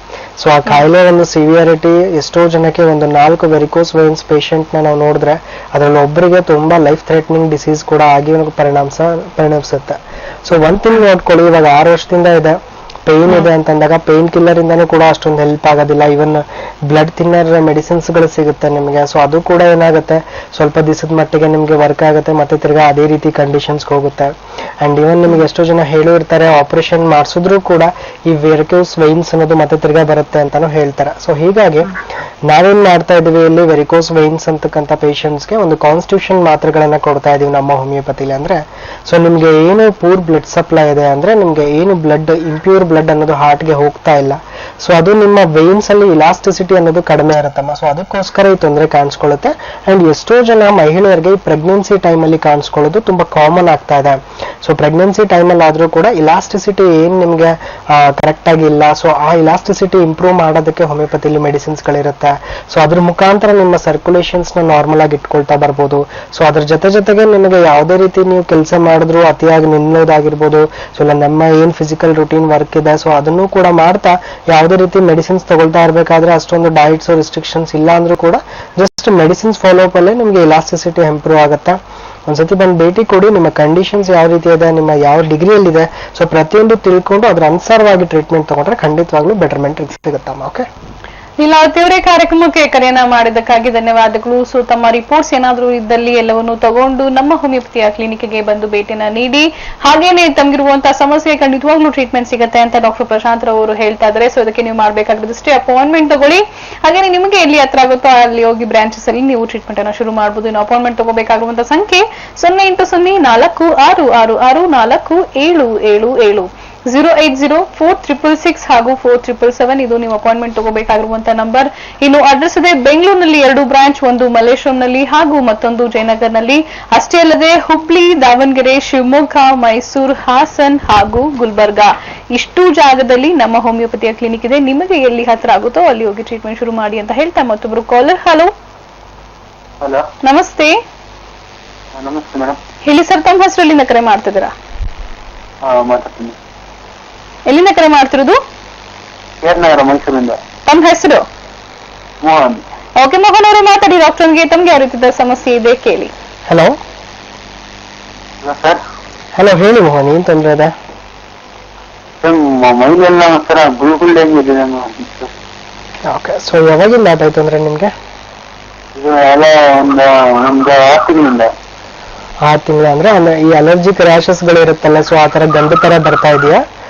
ಸೊ ಆ ಕಾಯಿಲೆ ಒಂದು ಸಿವಿಯಾರಿಟಿ ಎಷ್ಟೋ ಜನಕ್ಕೆ ಒಂದು 4 ವೆರಿಕೋಸ್ ವೈನ್ಸ್ ಪೇಷಂಟ್ ನಾವು ನೋಡಿದ್ರೆ ಅದ್ರಲ್ಲಿ ಒಬ್ಬರಿಗೆ ತುಂಬಾ ಲೈಫ್ ಥ್ರೆಟ್ನಿಂಗ್ ಡಿಸೀಸ್ ಕೂಡ ಆಗಿ ಪರಿಣಮಿಸುತ್ತೆ. ಸೊ ಒಂದ್ ತಿಂಗ್ ನೋಡ್ಕೊಳ್ಳಿ, ಇವಾಗ 6 ವರ್ಷದಿಂದ ಇದೆ, ಪೇನ್ ಇದೆ ಅಂತಂದಾಗ ಪೇನ್ ಕಿಲ್ಲರ್ ಇಂದಾನು ಕೂಡ ಅಷ್ಟೊಂದು ಹೆಲ್ಪ್ ಆಗೋದಿಲ್ಲ. ಇವನ್ ಬ್ಲಡ್ ಥಿನ್ನರ್ ಮೆಡಿಸಿನ್ಸ್ ಗಳು ಸಿಗುತ್ತೆ ನಿಮಗೆ. ಸೊ ಅದು ಕೂಡ ಏನಾಗುತ್ತೆ, ಸ್ವಲ್ಪ ದಿವಸದ ಮಟ್ಟಿಗೆ ನಿಮ್ಗೆ ವರ್ಕ್ ಆಗುತ್ತೆ, ಮತ್ತೆ ತಿರ್ಗಾ ಅದೇ ರೀತಿ ಕಂಡೀಷನ್ಸ್ ಹೋಗುತ್ತೆ. ಅಂಡ್ ಇವನ್ ನಿಮ್ಗೆ ಎಷ್ಟೋ ಜನ ಹೇಳಿರ್ತಾರೆ ಆಪರೇಷನ್ ಮಾಡಿಸಿದ್ರು ಕೂಡ ಈ ವೆರಿಕೋಸ್ ವೈನ್ಸ್ ಅನ್ನೋದು ಮತ್ತೆ ತಿರ್ಗಾ ಬರುತ್ತೆ ಅಂತಾನು ಹೇಳ್ತಾರೆ. ಸೊ ಹೀಗಾಗಿ ನಾವೇನ್ ಮಾಡ್ತಾ ಇದೀವಿ, ಇಲ್ಲಿ ವೆರಿಕೋಸ್ ವೈನ್ಸ್ ಅಂತಕ್ಕಂಥ ಪೇಷಂಟ್ಸ್ಗೆ ಒಂದು ಕಾನ್ಸ್ಟಿಟ್ಯೂಷನ್ ಮಾತ್ರೆಗಳನ್ನ ಕೊಡ್ತಾ ಇದೀವಿ ನಮ್ಮ ಹೋಮಿಯೋಪತಿಲಿ. ಅಂದ್ರೆ ಸೊ ನಿಮ್ಗೆ ಏನು ಪೂರ್ ಬ್ಲಡ್ ಸಪ್ಲೈ ಇದೆ, ಅಂದ್ರೆ ನಿಮ್ಗೆ ಏನು ಬ್ಲಡ್ ಇಂಪ್ಯೂರ್ ಬ್ಲಡ್ ಅನ್ನೋದು ಹಾರ್ಟ್ಗೆ ಹೋಗ್ತಾ ಇಲ್ಲ, ಸೊ ಅದು ನಿಮ್ಮ ವೈನ್ಸ್ ಅಲ್ಲಿ ಇಲಾಸ್ಟಿಸಿಟಿ ಅನ್ನೋದು ಕಡಿಮೆ ಇರುತ್ತಮ್ಮ. ಸೊ ಅದಕ್ಕೋಸ್ಕರ ಈ ತೊಂದರೆ ಕಾಣಿಸ್ಕೊಳ್ಳುತ್ತೆ. ಅಂಡ್ ಎಷ್ಟೋ ಜನ ಮಹಿಳೆಯರಿಗೆ ಈ ಪ್ರೆಗ್ನೆನ್ಸಿ ಟೈಮ್ ಅಲ್ಲಿ ಕಾಣಿಸ್ಕೊಳ್ಳೋದು ತುಂಬಾ ಕಾಮನ್ ಆಗ್ತಾ ಇದೆ. ಸೊ ಪ್ರೆಗ್ನೆನ್ಸಿ ಟೈಮ್ ಅಲ್ಲಿ ಆದ್ರೂ ಕೂಡ ಇಲಾಸ್ಟಿಸಿಟಿ ಏನ್ ನಿಮ್ಗೆ ಕರೆಕ್ಟ್ ಆಗಿ ಇಲ್ಲ. ಸೊ ಆ ಇಲಾಸ್ಟಿಸಿಟಿ ಇಂಪ್ರೂವ್ ಮಾಡೋದಕ್ಕೆ ಹೋಮಿಯೋಪತಿಲಿ ಮೆಡಿಸಿನ್ಸ್ ಗಳಿರುತ್ತೆ. ಸೊ ಅದ್ರ ಮುಖಾಂತರ ನಿಮ್ಮ ಸರ್ಕ್ಯುಲೇಷನ್ಸ್ ನ ನಾರ್ಮಲ್ ಆಗಿ ಇಟ್ಕೊಳ್ತಾ ಬರ್ಬೋದು. ಸೊ ಅದ್ರ ಜೊತೆಗೆ ನಿಮಗೆ ಯಾವುದೇ ರೀತಿ ನೀವು ಕೆಲಸ ಮಾಡಿದ್ರು ಅತಿಯಾಗಿ ನಿಲ್ಲೋದಾಗಿರ್ಬೋದು, ಸೊ ಇಲ್ಲ ನಮ್ಮ ಏನ್ ಫಿಸಿಕಲ್ ರುಟೀನ್ ವರ್ಕ್ ಇದೆ, ಸೊ ಅದನ್ನು ಕೂಡ ಮಾಡ್ತಾ ಯಾವುದೇ ರೀತಿ ಮೆಡಿಸಿನ್ಸ್ ತಗೊಳ್ತಾ ಇರ್ಬೇಕಾದ್ರೆ ಅಷ್ಟೊಂದು ಡಯಟ್ಸ್ ರಿಸ್ಟ್ರಿಕ್ಷನ್ಸ್ ಇಲ್ಲ ಅಂದ್ರೂ ಕೂಡ ಜಸ್ಟ್ ಮೆಡಿಸಿನ್ಸ್ ಫಾಲೋ ಅಪ್ ಅಲ್ಲೇ ನಿಮ್ಗೆ ಇಲಾಸ್ಟಿಸಿಟಿ ಇಂಪ್ರೂವ್ ಆಗುತ್ತೆ. ಒಂದ್ಸತಿ ಬಂದು ಭೇಟಿ ಕೊಡಿ, ನಿಮ್ಮ ಕಂಡೀಷನ್ಸ್ ಯಾವ ರೀತಿ ಇದೆ, ನಿಮ್ಮ ಯಾವ ಡಿಗ್ರಿಯಲ್ಲಿ ಇದೆ, ಸೊ ಪ್ರತಿಯೊಂದು ತಿಳ್ಕೊಂಡು ಅದ್ರ ಅನುಸಾರವಾಗಿ ಟ್ರೀಟ್ಮೆಂಟ್ ತಗೊಂಡ್ರೆ ಖಂಡಿತವಾಗ್ಲೂ ಬೆಟರ್ಮೆಂಟ್ ಸಿಗುತ್ತಮ್ಮ. ಓಕೆ, ಲೀಲಾವತಿ ಅವರೇ, ಕಾರ್ಯಕ್ರಮಕ್ಕೆ ಕರೆಯನ್ನ ಮಾಡಿದ್ದಕ್ಕಾಗಿ ಧನ್ಯವಾದಗಳು. ಸೊ ತಮ್ಮ ರಿಪೋರ್ಟ್ಸ್ ಏನಾದರೂ ಇದ್ದಲ್ಲಿ ಎಲ್ಲವನ್ನು ತಗೊಂಡು ನಮ್ಮ ಹೋಮಿಯೋಪತಿಯ ಕ್ಲಿನಿಕ್ಗೆ ಬಂದು ಭೇಟಿನ ನೀಡಿ, ಹಾಗೇನೆ ತಮಗಿರುವಂತಹ ಸಮಸ್ಯೆ ಖಂಡಿತವಾಗ್ಲೂ ಟ್ರೀಟ್ಮೆಂಟ್ ಸಿಗುತ್ತೆ ಅಂತ ಡಾಕ್ಟರ್ ಪ್ರಶಾಂತ್ ರಾವ್ ಅವರು ಹೇಳ್ತಾ ಇದ್ದಾರೆ. ಸೊ ಅದಕ್ಕೆ ನೀವು ಮಾಡಬೇಕಾಗಿರೋದಷ್ಟೇ ಅಪಾಯಿಂಟ್ಮೆಂಟ್ ತಗೊಳ್ಳಿ. ಹಾಗೇನೆ ನಿಮಗೆ ಎಲ್ಲಿ ಹತ್ರ ಆಗುತ್ತೋ ಅಲ್ಲಿ ಹೋಗಿ ಬ್ರಾಂಚಸ್ ಅಲ್ಲಿ ನೀವು ಟ್ರೀಟ್ಮೆಂಟ್ ಅನ್ನು ಶುರು ಮಾಡಬಹುದು. ಇನ್ನು ಅಪಾಯಿಂಟ್ಮೆಂಟ್ ತಗೋಬೇಕಾಗುವಂತಹ ಸಂಖ್ಯೆ 080466647777 0804666 ಹಾಗೂ 4777 ಇದು ನೀವು ಅಪಾಯಿಂಟ್ಮೆಂಟ್ ತಗೋಬೇಕಾಗಿರುವಂತಹ ನಂಬರ್. ಇನ್ನು ಅಡ್ರೆಸ್ ಇದೆ ಬೆಂಗಳೂರಿನಲ್ಲಿ 2 ಬ್ರಾಂಚ್, ಒಂದು ಮಲ್ಲೇಶ್ವರಂನಲ್ಲಿ ಹಾಗೂ ಮತ್ತೊಂದು ಜಯನಗರ್ನಲ್ಲಿ. ಅಷ್ಟೇ ಅಲ್ಲದೆ ಹುಬ್ಳಿ, ದಾವಣಗೆರೆ, ಶಿವಮೊಗ್ಗ, ಮೈಸೂರು, ಹಾಸನ್ ಹಾಗೂ ಗುಲ್ಬರ್ಗಾ ಇಷ್ಟು ಜಾಗದಲ್ಲಿ ನಮ್ಮ ಹೋಮಿಯೋಪತಿಯ ಕ್ಲಿನಿಕ್ ಇದೆ. ನಿಮಗೆ ಎಲ್ಲಿ ಹತ್ರ ಆಗುತ್ತೋ ಅಲ್ಲಿ ಹೋಗಿ ಟ್ರೀಟ್ಮೆಂಟ್ ಶುರು ಮಾಡಿ ಅಂತ ಹೇಳ್ತಾ ಮತ್ತೊಬ್ರು ಕಾಲರ್. ಹಲೋ, ನಮಸ್ತೆ. ನಮಸ್ತೆ ಮೇಡಮ್. ಹೇಳಿ ಸರ್, ತಮ್ಮ ಹೆಸರು ಎಲ್ಲಿಂದ ಕರೆ ಮಾಡ್ತಿದ್ದೀರಾ? ಎಲ್ಲಿಂದ ಕರೆ ಮಾಡ್ತಿರೋದು? ಮೈಸೂರಿಂದ. ತಮ್ಮ ಹೆಸರು? ಮೋಹನ್. ಓಕೆ ಮೋಹನ್ ಅವರು ಮಾತಾಡಿ. ಡಾಕ್ಟರ್ಗೆ ತಮ್ಗೆ ಯಾವ ರೀತಿಯ ಸಮಸ್ಯೆ ಇದೆ ಕೇಳಿ. Hello sir. ಹಲೋ, ಹೇಳಿ ಮೋಹನ್, ಏನ್ ತೊಂದ್ರೆ ಇದೆ? ಮೈಲೆಲ್ಲ ಒಂಥರ ಗುಳ್ಗುಳ್ಳಿದೆ. ಓಕೆ, ಸೊ ಯಾವಾಗಿಂದ ಆಯ್ತು ಅಂದ್ರೆ ನಿಮ್ಗೆ? ಇದು ಎಲ್ಲ ಒಂದು 6 ತಿಂಗಳಿಂದ. 6 ತಿಂಗಳ ಅಂದ್ರೆ ಈ ಅಲರ್ಜಿಕ್ ರ್ಯಾಷಸ್ ಗಳು ಇರುತ್ತಲ್ಲ, ಸೊ ಆ ತರ ಗಂಡು ತರ ಬರ್ತಾ ಇದೆಯಾ?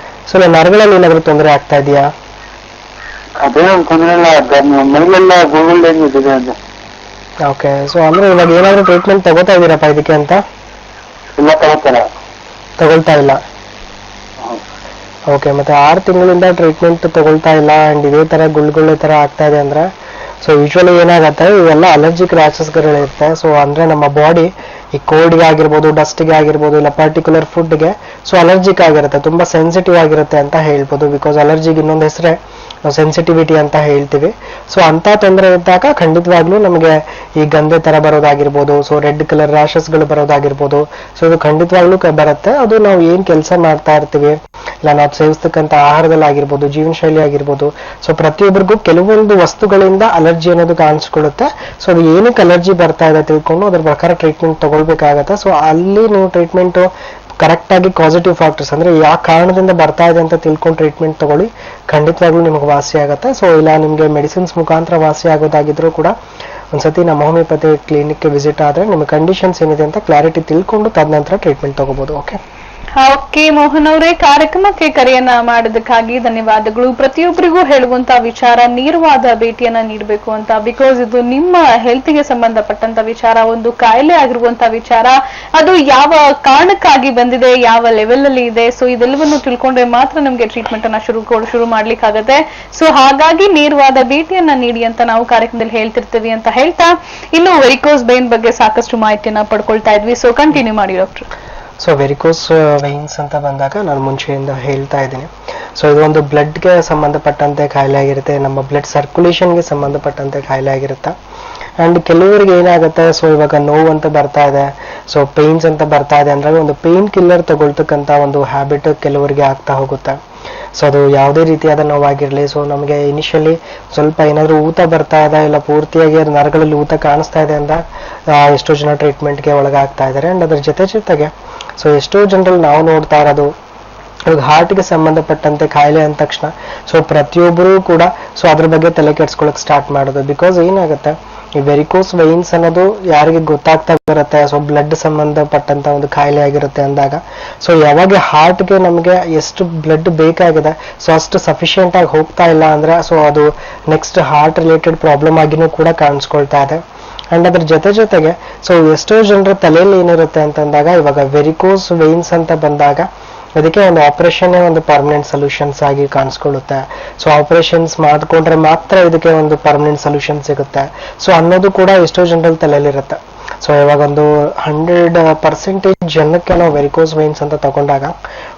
ಸೊ ನರಗಳಲ್ಲಿ ಏನಾದ್ರು ತೊಂದರೆ ಆಗ್ತಾ ಇದೆಯಾ? ಅದೇನು ತೊಂದರೆ ಇಲ್ಲ, ಮೈಲೆಲ್ಲ ಗುಳ್ಗುಳ್ಳಿದೆ ಅಂತ. ಓಕೆ, ಸೊ ಅಂದ್ರೆ ಇವಾಗ ಏನಾದ್ರು ಟ್ರೀಟ್ಮೆಂಟ್ ತಗೋತಾ ಇದೀರಪ್ಪ ಇದಕ್ಕೆ ಅಂತ? ಇಲ್ಲ, ತಗೊಳ್ತಾ ಇಲ್ಲ. ಓಕೆ, ಮತ್ತೆ 6 ತಿಂಗಳಿಂದ ಟ್ರೀಟ್ಮೆಂಟ್ ತಗೊಳ್ತಾ ಇಲ್ಲ ಅಂಡ್ ಇದೇ ತರ ಗುಳ್ಗುಳ್ಳೆ ತರ ಆಗ್ತಾ ಇದೆ ಅಂದ್ರೆ ಸೊ ಯೂಶುವಲಿ ಏನಾಗತ್ತೆ, ಇವೆಲ್ಲ ಅಲರ್ಜಿಕ್ ರ್ಯಾಷಸ್ಗಳಿರುತ್ತೆ. ಸೊ ಅಂದ್ರೆ ನಮ್ಮ ಬಾಡಿ ಈ ಕೋಲ್ಡ್ಗೆ ಆಗಿರ್ಬೋದು, ಡಸ್ಟ್ಗೆ ಆಗಿರ್ಬೋದು, ಇಲ್ಲ ಪರ್ಟಿಕ್ಯುಲರ್ ಫುಡ್ಗೆ ಸೊ ಅಲರ್ಜಿಕ್ ಆಗಿರುತ್ತೆ, ತುಂಬಾ ಸೆನ್ಸಿಟಿವ್ ಆಗಿರುತ್ತೆ ಅಂತ ಹೇಳ್ಬೋದು. ಬಿಕಾಸ್ ಅಲರ್ಜಿಗೆ ಇನ್ನೊಂದು ಹೆಸರೇ ಸೆನ್ಸಿಟಿವಿಟಿ ಅಂತ ಹೇಳ್ತೀವಿ. ಸೊ ಅಂತ ತೊಂದರೆ ಇದ್ದಾಗ ಖಂಡಿತವಾಗ್ಲೂ ನಮಗೆ ಈ ಗಂಧೆ ತರ ಬರೋದಾಗಿರ್ಬೋದು, ಸೊ ರೆಡ್ ಕಲರ್ ರ್ಯಾಷಸ್ಗಳು ಬರೋದಾಗಿರ್ಬೋದು, ಸೊ ಇದು ಖಂಡಿತವಾಗ್ಲೂ ಬರುತ್ತೆ. ಅದು ನಾವು ಏನ್ ಕೆಲಸ ಮಾಡ್ತಾ ಇರ್ತೀವಿ, ಇಲ್ಲ ನಾವು ಸೇವಿಸ್ತಕ್ಕಂಥ ಆಹಾರದಲ್ಲಿ ಆಗಿರ್ಬೋದು, ಜೀವನ ಶೈಲಿ ಆಗಿರ್ಬೋದು, ಸೊ ಪ್ರತಿಯೊಬ್ಬರಿಗೂ ಕೆಲವೊಂದು ವಸ್ತುಗಳಿಂದ ಅಲರ್ಜಿ ಅನ್ನೋದು ಕಾಣಿಸ್ಕೊಳ್ಳುತ್ತೆ. ಸೊ ಅದು ಏನಕ್ಕೆ ಅಲರ್ಜಿ ಬರ್ತಾ ಇದೆ ತಿಳ್ಕೊಂಡು ಅದ್ರ ಪ್ರಕಾರ ಟ್ರೀಟ್ಮೆಂಟ್ ತಗೊಳ್ಬೇಕಾಗತ್ತೆ. ಸೊ ಅಲ್ಲಿ ನೀವು ಟ್ರೀಟ್ಮೆಂಟ್ ಕರೆಕ್ಟ್ ಆಗಿ ಪಾಸಿಟಿವ್ ಫ್ಯಾಕ್ಟರ್ಸ್ ಅಂದ್ರೆ ಯಾವ ಕಾರಣದಿಂದ ಬರ್ತಾ ಇದೆ ಅಂತ ತಿಳ್ಕೊಂಡು ಟ್ರೀಟ್ಮೆಂಟ್ ತಗೊಳ್ಳಿ, ಖಂಡಿತವಾಗ್ಲೂ ನಿಮಗೆ ವಾಸಿ ಆಗುತ್ತೆ. ಸೊ ಇಲ್ಲ ನಿಮ್ಗೆ ಮೆಡಿಸಿನ್ಸ್ ಮುಖಾಂತರ ವಾಸಿ ಆಗೋದಾಗಿದ್ರು ಕೂಡ ಒಂದ್ಸತಿ ನಮ್ಮ ಹೋಮಿಯೋಪತಿ ಕ್ಲಿನಿಕ್ಗೆ ವಿಸಿಟ್ ಆದ್ರೆ ನಿಮ್ಮ ಕಂಡೀಷನ್ಸ್ ಏನಿದೆ ಅಂತ ಕ್ಲಾರಿಟಿ ತಿಳ್ಕೊಂಡು ತದನಂತರ ಟ್ರೀಟ್ಮೆಂಟ್ ತಗೋಬಹುದು. ಓಕೆ ಓಕೆ ಮೋಹನ್ ಅವರೇ, ಕಾರ್ಯಕ್ರಮಕ್ಕೆ ಕರೆಯನ್ನ ಮಾಡೋದಕ್ಕಾಗಿ ಧನ್ಯವಾದಗಳು. ಪ್ರತಿಯೊಬ್ಬರಿಗೂ ಹೇಳುವಂತ ವಿಚಾರ ನೇರವಾದ ಭೇಟಿಯನ್ನ ನೀಡಬೇಕು ಅಂತ. ಬಿಕಾಸ್ ಇದು ನಿಮ್ಮ ಹೆಲ್ತ್ಗೆ ಸಂಬಂಧಪಟ್ಟಂತ ವಿಚಾರ, ಒಂದು ಕಾಯಿಲೆ ಆಗಿರುವಂತ ವಿಚಾರ, ಅದು ಯಾವ ಕಾರಣಕ್ಕಾಗಿ ಬಂದಿದೆ, ಯಾವ ಲೆವೆಲ್ ಅಲ್ಲಿ ಇದೆ, ಸೊ ಇದೆಲ್ಲವನ್ನು ತಿಳ್ಕೊಂಡ್ರೆ ಮಾತ್ರ ನಮ್ಗೆ ಟ್ರೀಟ್ಮೆಂಟ್ ಅನ್ನ ಶುರು ಮಾಡ್ಲಿಕ್ಕಾಗತ್ತೆ. ಸೊ ಹಾಗಾಗಿ ನೇರವಾದ ಭೇಟಿಯನ್ನ ನೀಡಿ ಅಂತ ನಾವು ಕಾರ್ಯಕ್ರಮದಲ್ಲಿ ಹೇಳ್ತಿರ್ತೀವಿ ಅಂತ ಹೇಳ್ತಾ, ಇನ್ನು ವೆರಿಕೋಸ್ ವೈನ್ ಬಗ್ಗೆ ಸಾಕಷ್ಟು ಮಾಹಿತಿಯನ್ನ ಪಡ್ಕೊಳ್ತಾ ಇದ್ವಿ. ಸೊ ಕಂಟಿನ್ಯೂ ಮಾಡಿ ಡಾಕ್ಟರ್. ಸೊ ವೆರಿಕೋಸ್ ವೈನ್ಸ್ ಅಂತ ಬಂದಾಗ ನಾನು ಮುಂಚೆಯಿಂದ ಹೇಳ್ತಾ ಇದ್ದೀನಿ, ಸೊ ಇದು ಒಂದು ಬ್ಲಡ್ಗೆ ಸಂಬಂಧಪಟ್ಟಂತೆ ಕಾಯಿಲೆ ಆಗಿರುತ್ತೆ, ನಮ್ಮ ಬ್ಲಡ್ ಸರ್ಕ್ಯುಲೇಷನ್ಗೆ ಸಂಬಂಧಪಟ್ಟಂತೆ ಕಾಯಿಲೆ ಆಗಿರುತ್ತೆ. ಅಂಡ್ ಕೆಲವರಿಗೆ ಏನಾಗುತ್ತೆ, ಸೊ ಇವಾಗ ನೋವು ಅಂತ ಬರ್ತಾ ಇದೆ, ಸೊ ಪೇನ್ಸ್ ಅಂತ ಬರ್ತಾ ಇದೆ ಅಂದ್ರೆ ಒಂದು ಪೇನ್ ಕಿಲ್ಲರ್ ತಗೊಳ್ತಕ್ಕಂಥ ಒಂದು ಹ್ಯಾಬಿಟ್ ಕೆಲವರಿಗೆ ಆಗ್ತಾ ಹೋಗುತ್ತೆ. ಸೊ ಅದು ಯಾವುದೇ ರೀತಿಯಾದ ನೋವಾಗಿರ್ಲಿ, ಸೊ ನಮಗೆ ಇನಿಷಿಯಲಿ ಸ್ವಲ್ಪ ಏನಾದರೂ ಊತ ಬರ್ತಾ ಇದೆ, ಇಲ್ಲ ಪೂರ್ತಿಯಾಗಿ ನರಗಳಲ್ಲಿ ಊತ ಕಾಣಿಸ್ತಾ ಇದೆ ಅಂತ ಎಷ್ಟೋ ಜನ ಟ್ರೀಟ್ಮೆಂಟ್ಗೆ ಒಳಗಾಗ್ತಾ ಇದ್ದಾರೆ. ಅಂಡ್ ಅದ್ರ ಜೊತೆಗೆ ಸೊ ಎಷ್ಟೋ ಜನರಲ್ಲಿ ನಾವು ನೋಡ್ತಾ ಇರೋದು, ಇವಾಗ ಹಾರ್ಟ್ಗೆ ಸಂಬಂಧಪಟ್ಟಂತೆ ಕಾಯಿಲೆ ಅಂದ ತಕ್ಷಣ ಸೊ ಪ್ರತಿಯೊಬ್ಬರೂ ಕೂಡ ಸೊ ಅದ್ರ ಬಗ್ಗೆ ತಲೆ ಕೆಡ್ಸ್ಕೊಳಕ್ ಸ್ಟಾರ್ಟ್ ಮಾಡೋದು. ಬಿಕಾಸ್ ಏನಾಗುತ್ತೆ, ಈ ವೆರಿಕೋಸ್ ವೈನ್ಸ್ ಅನ್ನೋದು ಯಾರಿಗೆ ಗೊತ್ತಾಗ್ತಾ ಬರುತ್ತೆ, ಸೊ ಬ್ಲಡ್ ಸಂಬಂಧಪಟ್ಟಂತ ಒಂದು ಕಾಯಿಲೆ ಆಗಿರುತ್ತೆ ಅಂದಾಗ, ಸೊ ಯಾವಾಗ ಹಾರ್ಟ್ಗೆ ನಮಗೆ ಎಷ್ಟು ಬ್ಲಡ್ ಬೇಕಾಗಿದೆ ಸೊ ಅಷ್ಟು ಸಫಿಶಿಯೆಂಟ್ ಆಗಿ ಹೋಗ್ತಾ ಇಲ್ಲ ಅಂದ್ರೆ ಸೊ ಅದು ನೆಕ್ಸ್ಟ್ ಹಾರ್ಟ್ ರಿಲೇಟೆಡ್ ಪ್ರಾಬ್ಲಮ್ ಆಗಿನೂ ಕೂಡ ಕಾಣಿಸ್ಕೊಳ್ತಾ ಇದೆ. ಅಂಡ್ ಅದ್ರ ಜೊತೆಗೆ ಸೊ ಎಷ್ಟೋ ಜನರ ತಲೆಯಲ್ಲಿ ಏನಿರುತ್ತೆ ಅಂತಂದಾಗ, ಇವಾಗ ವೆರಿಕೋಸ್ ವೈನ್ಸ್ ಅಂತ ಬಂದಾಗ ಅದಕ್ಕೆ ಒಂದು ಆಪರೇಷನ್ ಒಂದು ಪರ್ಮನೆಂಟ್ ಸೊಲ್ಯೂಷನ್ಸ್ ಆಗಿ ಕಾಣಿಸ್ಕೊಳ್ಳುತ್ತೆ. ಸೊ ಆಪರೇಷನ್ಸ್ ಮಾಡ್ಕೊಂಡ್ರೆ ಮಾತ್ರ ಇದಕ್ಕೆ ಒಂದು ಪರ್ಮನೆಂಟ್ ಸೊಲ್ಯೂಷನ್ ಸಿಗುತ್ತೆ ಸೊ ಅನ್ನೋದು ಕೂಡ ಎಷ್ಟೋ ಜನರಲ್ಲಿ ತಲೆಯಲ್ಲಿರುತ್ತೆ. ಸೊ ಇವಾಗ ಒಂದು 100% ಜನಕ್ಕೆ ನಾವು ವೆರಿಕೋಸ್ ವೈನ್ಸ್ ಅಂತ ತಗೊಂಡಾಗ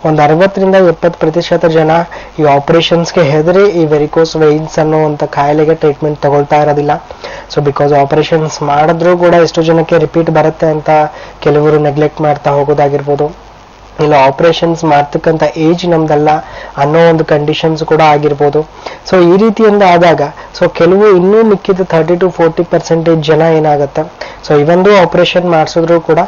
ಒಂದು 60-70% ಜನ ಈ ಆಪರೇಷನ್ಸ್ಗೆ ಹೆದರಿ ಈ ವೆರಿಕೋಸ್ ವೈನ್ಸ್ ಅನ್ನೋ ಕಾಯಿಲೆಗೆ ಟ್ರೀಟ್ಮೆಂಟ್ ತಗೊಳ್ತಾ ಇರೋದಿಲ್ಲ. ಸೊ ಬಿಕಾಸ್ ಆಪರೇಷನ್ಸ್ ಮಾಡಿದ್ರೂ ಕೂಡ ಎಷ್ಟೋ ಜನಕ್ಕೆ ರಿಪೀಟ್ ಬರುತ್ತೆ ಅಂತ ಕೆಲವರು ನೆಗ್ಲೆಕ್ಟ್ ಮಾಡ್ತಾ ಹೋಗೋದಾಗಿರ್ಬೋದು, ಇಲ್ಲ ಆಪರೇಷನ್ಸ್ ಮಾಡ್ತಕ್ಕಂಥ ಏಜ್ ನಮ್ದಲ್ಲ ಅನ್ನೋ ಒಂದು ಕಂಡೀಷನ್ಸ್ ಕೂಡ ಆಗಿರ್ಬೋದು. ಸೊ ಈ ರೀತಿಯಿಂದ ಆದಾಗ ಸೊ ಕೆಲವು ಇನ್ನೂ ಮಿಕ್ಕಿದ 30-40% ಜನ ಏನಾಗುತ್ತೆ, ಸೊ ಇವೊಂದು ಆಪರೇಷನ್ ಮಾಡಿಸಿದ್ರು ಕೂಡ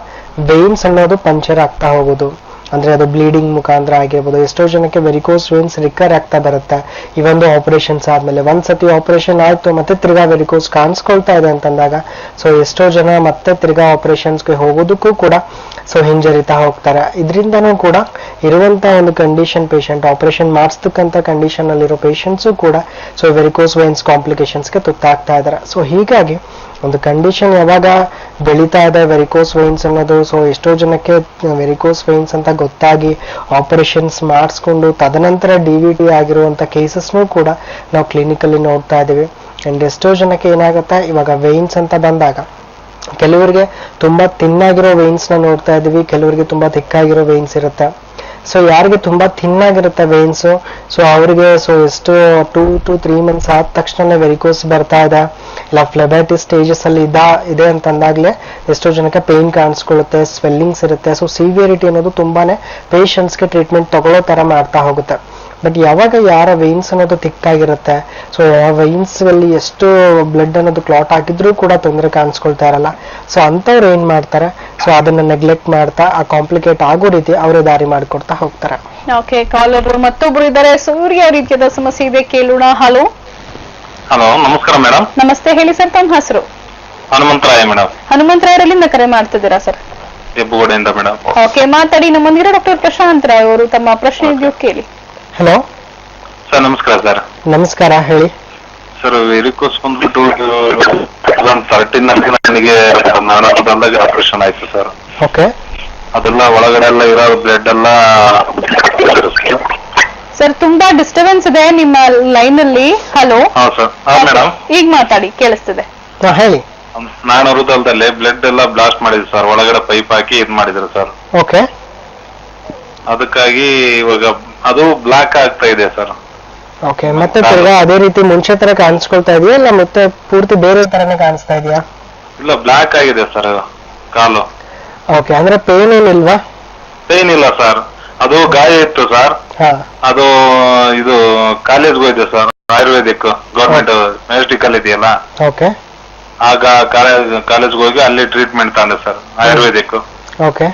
ವೇನ್ಸ್ ಅನ್ನೋದು ಪಂಚರ್ ಆಗ್ತಾ ಹೋಗೋದು, ಅಂದ್ರೆ ಅದು ಬ್ಲೀಡಿಂಗ್ ಮುಖಾಂತರ ಆಗಿರ್ಬೋದು. ಎಷ್ಟೋ ಜನಕ್ಕೆ ವೆರಿಕೋಸ್ ವೇನ್ಸ್ ರಿಕರ್ ಆಗ್ತಾ ಬರುತ್ತೆ ಇವೊಂದು ಆಪರೇಷನ್ಸ್ ಆದ್ಮೇಲೆ. ಒಂದ್ಸತಿ ಆಪರೇಷನ್ ಆಯ್ತು ಮತ್ತೆ ತಿರ್ಗಾ ವೆರಿಕೋಸ್ ಕಾಣಿಸ್ಕೊಳ್ತಾ ಇದೆ ಅಂತಂದಾಗ ಸೊ ಎಷ್ಟೋ ಜನ ಮತ್ತೆ ತಿರ್ಗಾ ಆಪರೇಷನ್ಸ್ಗೆ ಹೋಗೋದಕ್ಕೂ ಕೂಡ ಸೊ ಹಿಂಜರಿತಾ ಹೋಗ್ತಾರೆ. ಇದರಿಂದನೂ ಕೂಡ ಇರುವಂತ ಒಂದು ಕಂಡೀಷನ್ ಪೇಷಂಟ್ ಆಪರೇಷನ್ ಮಾಡಿಸ್ತಕ್ಕಂಥ ಕಂಡೀಷನ್ ಅಲ್ಲಿರೋ ಪೇಷಂಟ್ಸು ಕೂಡ ಸೊ ವೆರಿಕೋಸ್ ವೈನ್ಸ್ ಕಾಂಪ್ಲಿಕೇಶನ್ಸ್ಗೆ ತುತ್ತಾಗ್ತಾ ಇದ್ದಾರೆ. ಸೊ ಹೀಗಾಗಿ ಒಂದು ಕಂಡೀಷನ್ ಯಾವಾಗ ಬೆಳೀತಾ ಇದೆ ವೆರಿಕೋಸ್ ವೈನ್ಸ್ ಅನ್ನೋದು, ಸೊ ಎಷ್ಟೋ ಜನಕ್ಕೆ ವೆರಿಕೋಸ್ ವೈನ್ಸ್ ಅಂತ ಗೊತ್ತಾಗಿ ಆಪರೇಷನ್ಸ್ ಮಾಡಿಸ್ಕೊಂಡು ತದನಂತರ DVT ಆಗಿರುವಂತ ಕೇಸಸ್ನೂ ಕೂಡ ನಾವು ಕ್ಲಿನಿಕಲ್ಲಿ ನೋಡ್ತಾ ಇದೀವಿ. ಅಂಡ್ ಎಷ್ಟೋ ಜನಕ್ಕೆ ಏನಾಗುತ್ತೆ, ಇವಾಗ ವೈನ್ಸ್ ಅಂತ ಬಂದಾಗ ಕೆಲವರಿಗೆ ತುಂಬಾ ತಿನ್ನಾಗಿರೋ ವೈನ್ಸ್ ನ ನೋಡ್ತಾ ಇದೀವಿ, ಕೆಲವರಿಗೆ ತುಂಬಾ ತಿಕ್ಕಾಗಿರೋ ವೈನ್ಸ್ ಇರುತ್ತೆ. ಸೊ ಯಾರಿಗೆ ತುಂಬಾ ತಿನ್ನಾಗಿರುತ್ತೆ ವೈನ್ಸ್, ಸೊ ಅವರಿಗೆ ಸೊ ಎಷ್ಟು 2 to 3 months ಆದ ತಕ್ಷಣ ವೆರಿಕೋಸ್ ಬರ್ತಾ ಇದೆ, ಇಲ್ಲ ಫ್ಲೆಬೈಟಿಸ್ ಸ್ಟೇಜಸ್ ಅಲ್ಲಿ ಇದೆ ಅಂತಂದಾಗ್ಲೇ ಎಷ್ಟೋ ಜನಕ್ಕೆ ಪೇನ್ ಕಾಣಿಸ್ಕೊಳ್ಳುತ್ತೆ, ಸ್ವೆಲ್ಲಿಂಗ್ಸ್ ಇರುತ್ತೆ. ಸೊ ಸಿವಿಯರಿಟಿ ಅನ್ನೋದು ತುಂಬಾನೇ ಪೇಷಂಟ್ಸ್ಗೆ ಟ್ರೀಟ್ಮೆಂಟ್ ತಗೊಳ್ಳೋ ತರ ಮಾಡ್ತಾ ಹೋಗುತ್ತೆ. ಬಟ್ ಯಾವಾಗ ಯಾರ ವೈನ್ಸ್ ಅನ್ನೋದು ತಿಕ್ಕಾಗಿರುತ್ತೆ, ಸೊ ಯಾವ ವೈನ್ಸ್ ಅಲ್ಲಿ ಎಷ್ಟು ಬ್ಲಡ್ ಅನ್ನೋದು ಕ್ಲಾಟ್ ಆಗಿದ್ರೂ ಕೂಡ ತೊಂದರೆ ಕಾಣಿಸ್ಕೊಳ್ತಾ ಇರಲ್ಲ, ಸೊ ಅಂತವ್ರು ಏನ್ ಮಾಡ್ತಾರೆ, ಸೊ ಅದನ್ನ ನೆಗ್ಲೆಕ್ಟ್ ಮಾಡ್ತಾ ಆ ಕಾಂಪ್ಲಿಕೇಟ್ ಆಗೋ ರೀತಿ ಅವರೇ ದಾರಿ ಮಾಡ್ಕೊಡ್ತಾ ಹೋಗ್ತಾರೆ. ಓಕೆ, ಕಾಲರ್ ಮತ್ತೊಬ್ರು ಇದ್ದಾರೆ. ಸೂರ್ಯ ರೀತಿಯಾದ ಸಮಸ್ಯೆ ಇದೆ, ಕೇಳೋಣ. ಹಲೋ ಹಲೋ, ನಮಸ್ಕಾರ ಮೇಡಮ್. ನಮಸ್ತೆ, ಹೇಳಿ ಸರ್, ತಮ್ಮ ಹೆಸರು? ಹನುಮಂತರಾಯ ಮೇಡಮ್. ಹನುಮಂತರಾಯರಲ್ಲಿಂದ ಕರೆ ಮಾಡ್ತಿದ್ದೀರಾ ಸರ್? ಹೆಬ್ಬಗೋಡೆಯಿಂದ ಮೇಡಮ್. ಓಕೆ, ಮಾತಾಡಿ. ನಮ್ಮೊಂದಿಗೆ ಡಾಕ್ಟರ್ ಪ್ರಶಾಂತ್ ರಾವ್ ಅವರು, ತಮ್ಮ ಪ್ರಶ್ನೆ ಇದೆಯೋ ಕೇಳಿ. ಹಲೋ ಸರ್, ನಮಸ್ಕಾರ ಸರ್. ನಮಸ್ಕಾರ, ಹೇಳಿ ಸರ್. ವೆರಿಕೋಸ್ ಬಂದ್ಬಿಟ್ಟು 2013 ನನಗೆ ನಾಡದಾಗ ಆಪರೇಷನ್ ಆಯ್ತು ಸರ್. ಓಕೆ, ಅದೆಲ್ಲ ಒಳಗಡೆ ಎಲ್ಲ ಇರೋ ಬ್ಲಡ್ ಎಲ್ಲ ಸರ್ ತುಂಬಾ ಡಿಸ್ಟರ್ಬೆನ್ಸ್ ಇದೆ ನಿಮ್ಮ ಲೈನ್ ಅಲ್ಲಿ. ಹಲೋ. ಹಾ ಸರ್. ಹಾ ಮೇಡಮ್, ಈಗ ಮಾತಾಡಿ, ಕೇಳಿಸ್ತಿದೆ. ಹೇಳಿ. ನಾನು ಹೃದಯದಲ್ಲಿ ಬ್ಲಡ್ ಎಲ್ಲ ಬ್ಲಾಸ್ಟ್ ಮಾಡಿದ್ರು ಸರ್, ಒಳಗಡೆ ಪೈಪ್ ಹಾಕಿ ಇದ್ ಮಾಡಿದ್ರು ಸರ್. ಓಕೆ, ಅದಕ್ಕಾಗಿ ಇವಾಗ ಅದು ಬ್ಲಾಕ್ ಆಗ್ತಾ ಇದೆ ಸರ್. ಓಕೆ, ಮತ್ತೆ ತಿರ್ಗಾ ಅದೇ ರೀತಿ ಮುಂಚೆ ತರ ಕಾಣಿಸ್ಕೊಳ್ತಾ ಇದೆಯಾ, ಇಲ್ಲ ಮತ್ತೆ ಪೂರ್ತಿ ಬೇರೆ ತರನೇ ಕಾಣಿಸ್ತಾ ಇದೆಯಾ? ಇಲ್ಲ, ಬ್ಲಾಕ್ ಆಗಿದೆ ಸರ್ ಕಾಲು. ಓಕೆ, ಅಂದ್ರೆ ಪೇನ್ ಏನಿಲ್ವಾ? ಪೇನ್ ಇಲ್ಲ ಸರ್, ಅದು ಗಾಯ ಇತ್ತು ಸರ್. ಅದು ಇದು ಕಾಲೇಜ್ಗೆ ಹೋಯ್ದೆ ಸರ್, ಆಯುರ್ವೇದಿಕ್ ಗೌರ್ಮೆಂಟ್ ಮೆಡಿಕಲ್ ಇದೆಯಲ್ಲ, ಓಕೆ, ಆಗ ಕಾಲೇಜ್ಗೆ ಹೋಗಿ ಅಲ್ಲಿ ಟ್ರೀಟ್ಮೆಂಟ್ ತಂದೆ ಸರ್, ಆಯುರ್ವೇದಿಕ್. ಓಕೆ,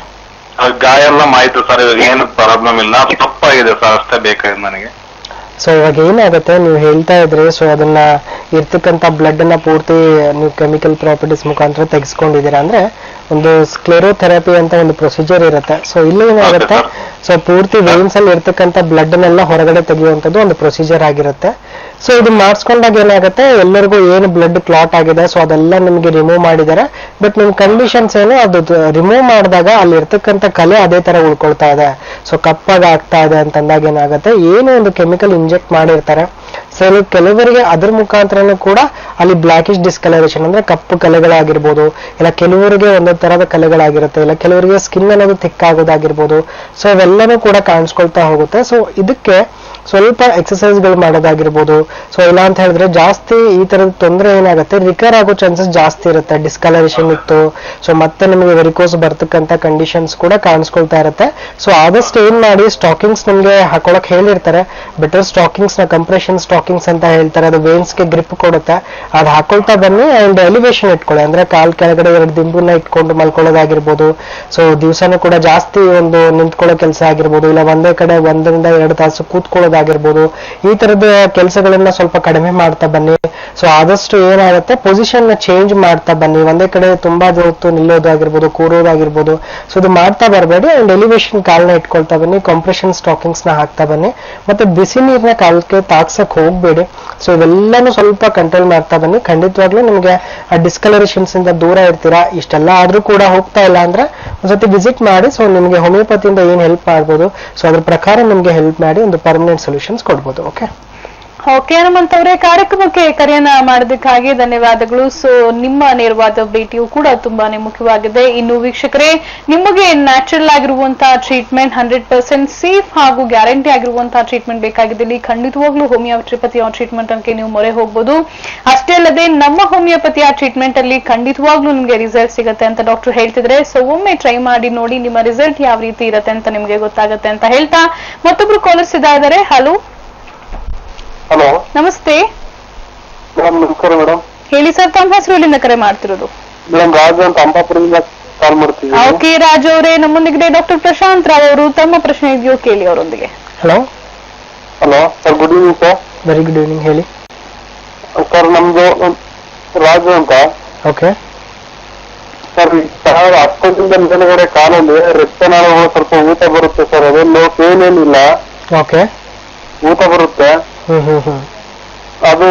ಗಾಯ ಎಲ್ಲ ಮಾಹಿತಿ ಸರ್, ಇವಾಗ ಏನು ಪ್ರಾಬ್ಲಮ್ ಇಲ್ಲ, ತಪ್ಪಾಗಿದೆ ಸರ್, ಅಷ್ಟೇ ಬೇಕಾಗಿದೆ ನನಗೆ. ಸೊ ಇವಾಗ ಏನಾಗುತ್ತೆ, ನೀವು ಹೇಳ್ತಾ ಇದ್ರಿ, ಸೊ ಅದನ್ನ ಇರ್ತಕ್ಕಂಥ ಬ್ಲಡ್ ಅನ್ನ ಪೂರ್ತಿ ನೀವು ಕೆಮಿಕಲ್ ಪ್ರಾಪರ್ಟೀಸ್ ಮುಖಾಂತರ ತೆಗೆಸ್ಕೊಂಡಿದ್ದೀರಾ. ಅಂದ್ರೆ ಒಂದು ಸ್ಕ್ಲೆರೋಥೆರಪಿ ಅಂತ ಒಂದು ಪ್ರೊಸೀಜರ್ ಇರುತ್ತೆ. ಸೊ ಇಲ್ಲಿ ಏನಾಗುತ್ತೆ, ಸೊ ಪೂರ್ತಿ ವೇನ್ಸ್ ಅಲ್ಲಿ ಇರ್ತಕ್ಕಂಥ ಬ್ಲಡ್ ನೆಲ್ಲ ಹೊರಗಡೆ ತೆಗೆಯುವಂಥದ್ದು ಒಂದು ಪ್ರೊಸೀಜರ್ ಆಗಿರುತ್ತೆ. ಸೊ ಇದು ಮಾಡಿಸ್ಕೊಂಡಾಗ ಏನಾಗುತ್ತೆ, ಎಲ್ಲರಿಗೂ ಏನು ಬ್ಲಡ್ ಕ್ಲಾಟ್ ಆಗಿದೆ ಸೊ ಅದೆಲ್ಲ ನಿಮ್ಗೆ ರಿಮೂವ್ ಮಾಡಿದ್ದಾರೆ. ಬಟ್ ನಿಮ್ ಕಂಡೀಷನ್ಸ್ ಏನು, ಅದು ರಿಮೂವ್ ಮಾಡಿದಾಗ ಅಲ್ಲಿ ಇರ್ತಕ್ಕಂಥ ಕಲೆ ಅದೇ ತರ ಉಳ್ಕೊಳ್ತಾ ಇದೆ, ಸೊ ಕಪ್ಪಾಗಿ ಆಗ್ತಾ ಇದೆ ಅಂತಂದಾಗ ಏನಾಗುತ್ತೆ, ಏನು ಒಂದು ಕೆಮಿಕಲ್ ಇಂಜೆಕ್ಟ್ ಮಾಡಿರ್ತಾರೆ. ಸೊ ಕೆಲವರಿಗೆ ಅದ್ರ ಮುಖಾಂತರನೂ ಕೂಡ ಅಲ್ಲಿ ಬ್ಲಾಕಿಶ್ ಡಿಸ್ಕಲರೇಷನ್ ಅಂದ್ರೆ ಕಪ್ಪು ಕಲೆಗಳಾಗಿರ್ಬೋದು, ಇಲ್ಲ ಕೆಲವರಿಗೆ ಒಂದೊಂದು ತರದ ಕಲೆಗಳಾಗಿರುತ್ತೆ, ಇಲ್ಲ ಕೆಲವರಿಗೆ ಸ್ಕಿನ್ ಅನ್ನೋದು ತಿಕ್ಕಾಗೋದಾಗಿರ್ಬೋದು. ಸೊ ಇವೆಲ್ಲನೂ ಕೂಡ ಕಾಣಿಸ್ಕೊಳ್ತಾ ಹೋಗುತ್ತೆ. ಸೊ ಇದಕ್ಕೆ ಸ್ವಲ್ಪ ಎಕ್ಸಸೈಸ್ಗಳು ಮಾಡೋದಾಗಿರ್ಬೋದು. ಸೊ ಇಲ್ಲ ಅಂತ ಹೇಳಿದ್ರೆ ಜಾಸ್ತಿ ಈ ತರದ ತೊಂದರೆ ಏನಾಗುತ್ತೆ, ರಿಕರ್ ಆಗೋ ಚಾನ್ಸಸ್ ಜಾಸ್ತಿ ಇರುತ್ತೆ. ಡಿಸ್ಕಲರೇಷನ್ ಇತ್ತು, ಸೊ ಮತ್ತೆ ನಿಮಗೆ ವೆರಿಕೋಸ್ ಬರ್ತಕ್ಕಂಥ ಕಂಡೀಷನ್ಸ್ ಕೂಡ ಕಾಣಿಸ್ಕೊಳ್ತಾ ಇರುತ್ತೆ. ಸೊ ಆದಷ್ಟು ಏನ್ ಮಾಡಿ, ಸ್ಟಾಕಿಂಗ್ಸ್ ನಿಮ್ಗೆ ಹಾಕೊಳಕ್ ಹೇಳಿರ್ತಾರೆ, ಬೆಟರ್ ಸ್ಟಾಕಿಂಗ್ಸ್ ನ ಕಂಪ್ರೆಷನ್ ಸ್ಟಾಕಿಂಗ್ಸ್ ಅಂತ ಹೇಳ್ತಾರೆ. ಅದು ವೇನ್ಸ್ಗೆ ಗ್ರಿಪ್ ಕೊಡುತ್ತೆ, ಅದು ಹಾಕೊಳ್ತಾ ಬನ್ನಿ. ಅಂಡ್ ಎಲಿವೇಶನ್ ಇಟ್ಕೊಳ್ಳಿ, ಅಂದ್ರೆ ಕಾಲ್ ಕೆಳಗಡೆ 2 ದಿಂಬುನ ಇಟ್ಕೊಂಡು ಮಲ್ಕೊಳ್ಳೋದಾಗಿರ್ಬೋದು. ಸೊ ದಿವಸನೂ ಕೂಡ ಜಾಸ್ತಿ ಒಂದು ನಿಂತ್ಕೊಳ್ಳೋ ಕೆಲಸ ಆಗಿರ್ಬೋದು, ಇಲ್ಲ ಒಂದೇ ಕಡೆ 1 ರಿಂದ 2 ತಾಸು ಕೂತ್ಕೊಳ್ಳೋದಾಗಿರ್ಬೋದು. ಈ ತರದ ಕೆಲಸಗಳನ್ನ ಸ್ವಲ್ಪ ಕಡಿಮೆ ಮಾಡ್ತಾ ಬನ್ನಿ. ಸೊ ಆದಷ್ಟು ಏನಾಗುತ್ತೆ, ಪೊಸಿಷನ್ ನ ಚೇಂಜ್ ಮಾಡ್ತಾ ಬನ್ನಿ. ಒಂದೇ ಕಡೆ ತುಂಬಾ ಹೊತ್ತು ನಿಲ್ಲೋದಾಗಿರ್ಬೋದು, ಕೂರೋದಾಗಿರ್ಬೋದು. ಸೊ ಇದು ಮಾಡ್ತಾ ಬರಬೇಡಿ. ಅಂಡ್ ಎಲಿವೇಶನ್ ಕಾಲ್ನ ಇಟ್ಕೊಳ್ತಾ ಬನ್ನಿ, ಕಾಂಪ್ರೆಷನ್ ಸ್ಟಾಕಿಂಗ್ಸ್ ನ ಹಾಕ್ತಾ ಬನ್ನಿ. ಮತ್ತೆ ಬಿಸಿ ನೀರ್ನ ಕಾಲಕ್ಕೆ ತಾಕ್ಸಕ್ ಹೋಗ್ಬೇಡಿ. ಸೊ ಇವೆಲ್ಲಾನು ಸ್ವಲ್ಪ ಕಂಟ್ರೋಲ್ ಮಾಡ್ತಾ ಬನ್ನಿ. ಖಂಡಿತವಾಗ್ಲೂ ನಿಮ್ಗೆ ಆ ಡಿಸ್ಕಲರೇಷನ್ಸ್ ಇಂದ ದೂರ ಇರ್ತೀರಾ. ಇಷ್ಟೆಲ್ಲ ಆದ್ರೂ ಕೂಡ ಹೋಗ್ತಾ ಇಲ್ಲ ಅಂದ್ರೆ ಒಂದ್ಸತಿ ವಿಸಿಟ್ ಮಾಡಿ. ಸೊ ನಿಮ್ಗೆ ಹೋಮಿಯೋಪತಿಯಿಂದ ಏನ್ ಹೆಲ್ಪ್ ಮಾಡ್ಬೋದು, ಸೊ ಅದ್ರ ಪ್ರಕಾರ ನಿಮ್ಗೆ ಹೆಲ್ಪ್ ಮಾಡಿ ಒಂದು ಪರ್ಮನೆಂಟ್ ಸೊಲ್ಯೂಷನ್ಸ್ ಕೊಡ್ಬೋದು. ಓಕೆ ಹನುಮಂತ್ ಅವರೇ, ಕಾರ್ಯಕ್ರಮಕ್ಕೆ ಕರೆಯನ್ನ ಮಾಡೋದಕ್ಕಾಗಿ ಧನ್ಯವಾದಗಳು. ಸೊ ನಿಮ್ಮ ನೇರವಾದ ಭೇಟಿಯು ಕೂಡ ತುಂಬಾನೇ ಮುಖ್ಯವಾಗಿದೆ. ಇನ್ನು ವೀಕ್ಷಕರೇ, ನಿಮಗೆ ನ್ಯಾಚುರಲ್ ಆಗಿರುವಂತಹ ಟ್ರೀಟ್ಮೆಂಟ್ 100% ಸೇಫ್ ಹಾಗೂ ಗ್ಯಾರಂಟಿ ಆಗಿರುವಂತಹ ಟ್ರೀಟ್ಮೆಂಟ್ ಬೇಕಾಗಿದ್ದಲ್ಲಿ ಖಂಡಿತವಾಗ್ಲೂ ಹೋಮಿಯೋಪತಿಯ ಟ್ರೀಟ್ಮೆಂಟ್ ಅನ್ಕೆ ನೀವು ಮೊರೆ ಹೋಗ್ಬೋದು. ಅಷ್ಟೇ ಅಲ್ಲದೆ ನಮ್ಮ ಹೋಮಿಯೋಪತಿಯ ಟ್ರೀಟ್ಮೆಂಟ್ ಅಲ್ಲಿ ಖಂಡಿತವಾಗ್ಲೂ ನಿಮ್ಗೆ ರಿಸಲ್ಟ್ ಸಿಗುತ್ತೆ ಅಂತ ಡಾಕ್ಟರ್ ಹೇಳ್ತಿದ್ರೆ. ಸೊ ಒಮ್ಮೆ ಟ್ರೈ ಮಾಡಿ ನೋಡಿ, ನಿಮ್ಮ ರಿಸಲ್ಟ್ ಯಾವ ರೀತಿ ಇರುತ್ತೆ ಅಂತ ನಿಮ್ಗೆ ಗೊತ್ತಾಗುತ್ತೆ ಅಂತ ಹೇಳ್ತಾ ಮತ್ತೊಬ್ರು ಕಾಲರ್ಸ್ ಇದ್ದಾರೆ. ಹಲೋ, ನಮಸ್ತೆ. ನಮಸ್ಕಾರ ಮೇಡಮ್. ಹೇಳಿ ಸರ್, ತಮ್ಮ ಹೆಸರು ಎಲ್ಲಿಂದ ಕರೆ ಮಾಡ್ತಿರೋದು? ಮೇಡಮ್ ರಾಜು ಅಂತ ಅಂಬಾಪುರದಿಂದ ಕಾಲ್ ಮಾಡ್ತೀವಿ. ಓಕೆ ರಾಜು ಅವರೇ, ನಮ್ಮೊಂದಿಗೆ ಡಾಕ್ಟರ್ ಪ್ರಶಾಂತ್ ರಾವ್ ಅವರು. ತಮ್ಮ ಪ್ರಶ್ನೆ ಇದೆಯೋ ಕೇಳಿ ಅವರೊಂದಿಗೆ. Hello sir, good evening sir. Very good evening, ಹೇಳಿ ಸರ್. ನಮ್ದು ರಾಜು ಅಂತ. ಓಕೆ ಸರ್, 10 ದಿನದ ಮೇಲ್ಗಡೆ ಕಾಲಲ್ಲಿ ರಕ್ತನಾಳಗಳು ಸ್ವಲ್ಪ ಊತ ಬರುತ್ತೆ ಸರ್. ಅದನ್ನು ಪೇನ್ ಏನಿಲ್ಲ, ಓಕೆ, ಊತ ಬರುತ್ತೆ. ಅದು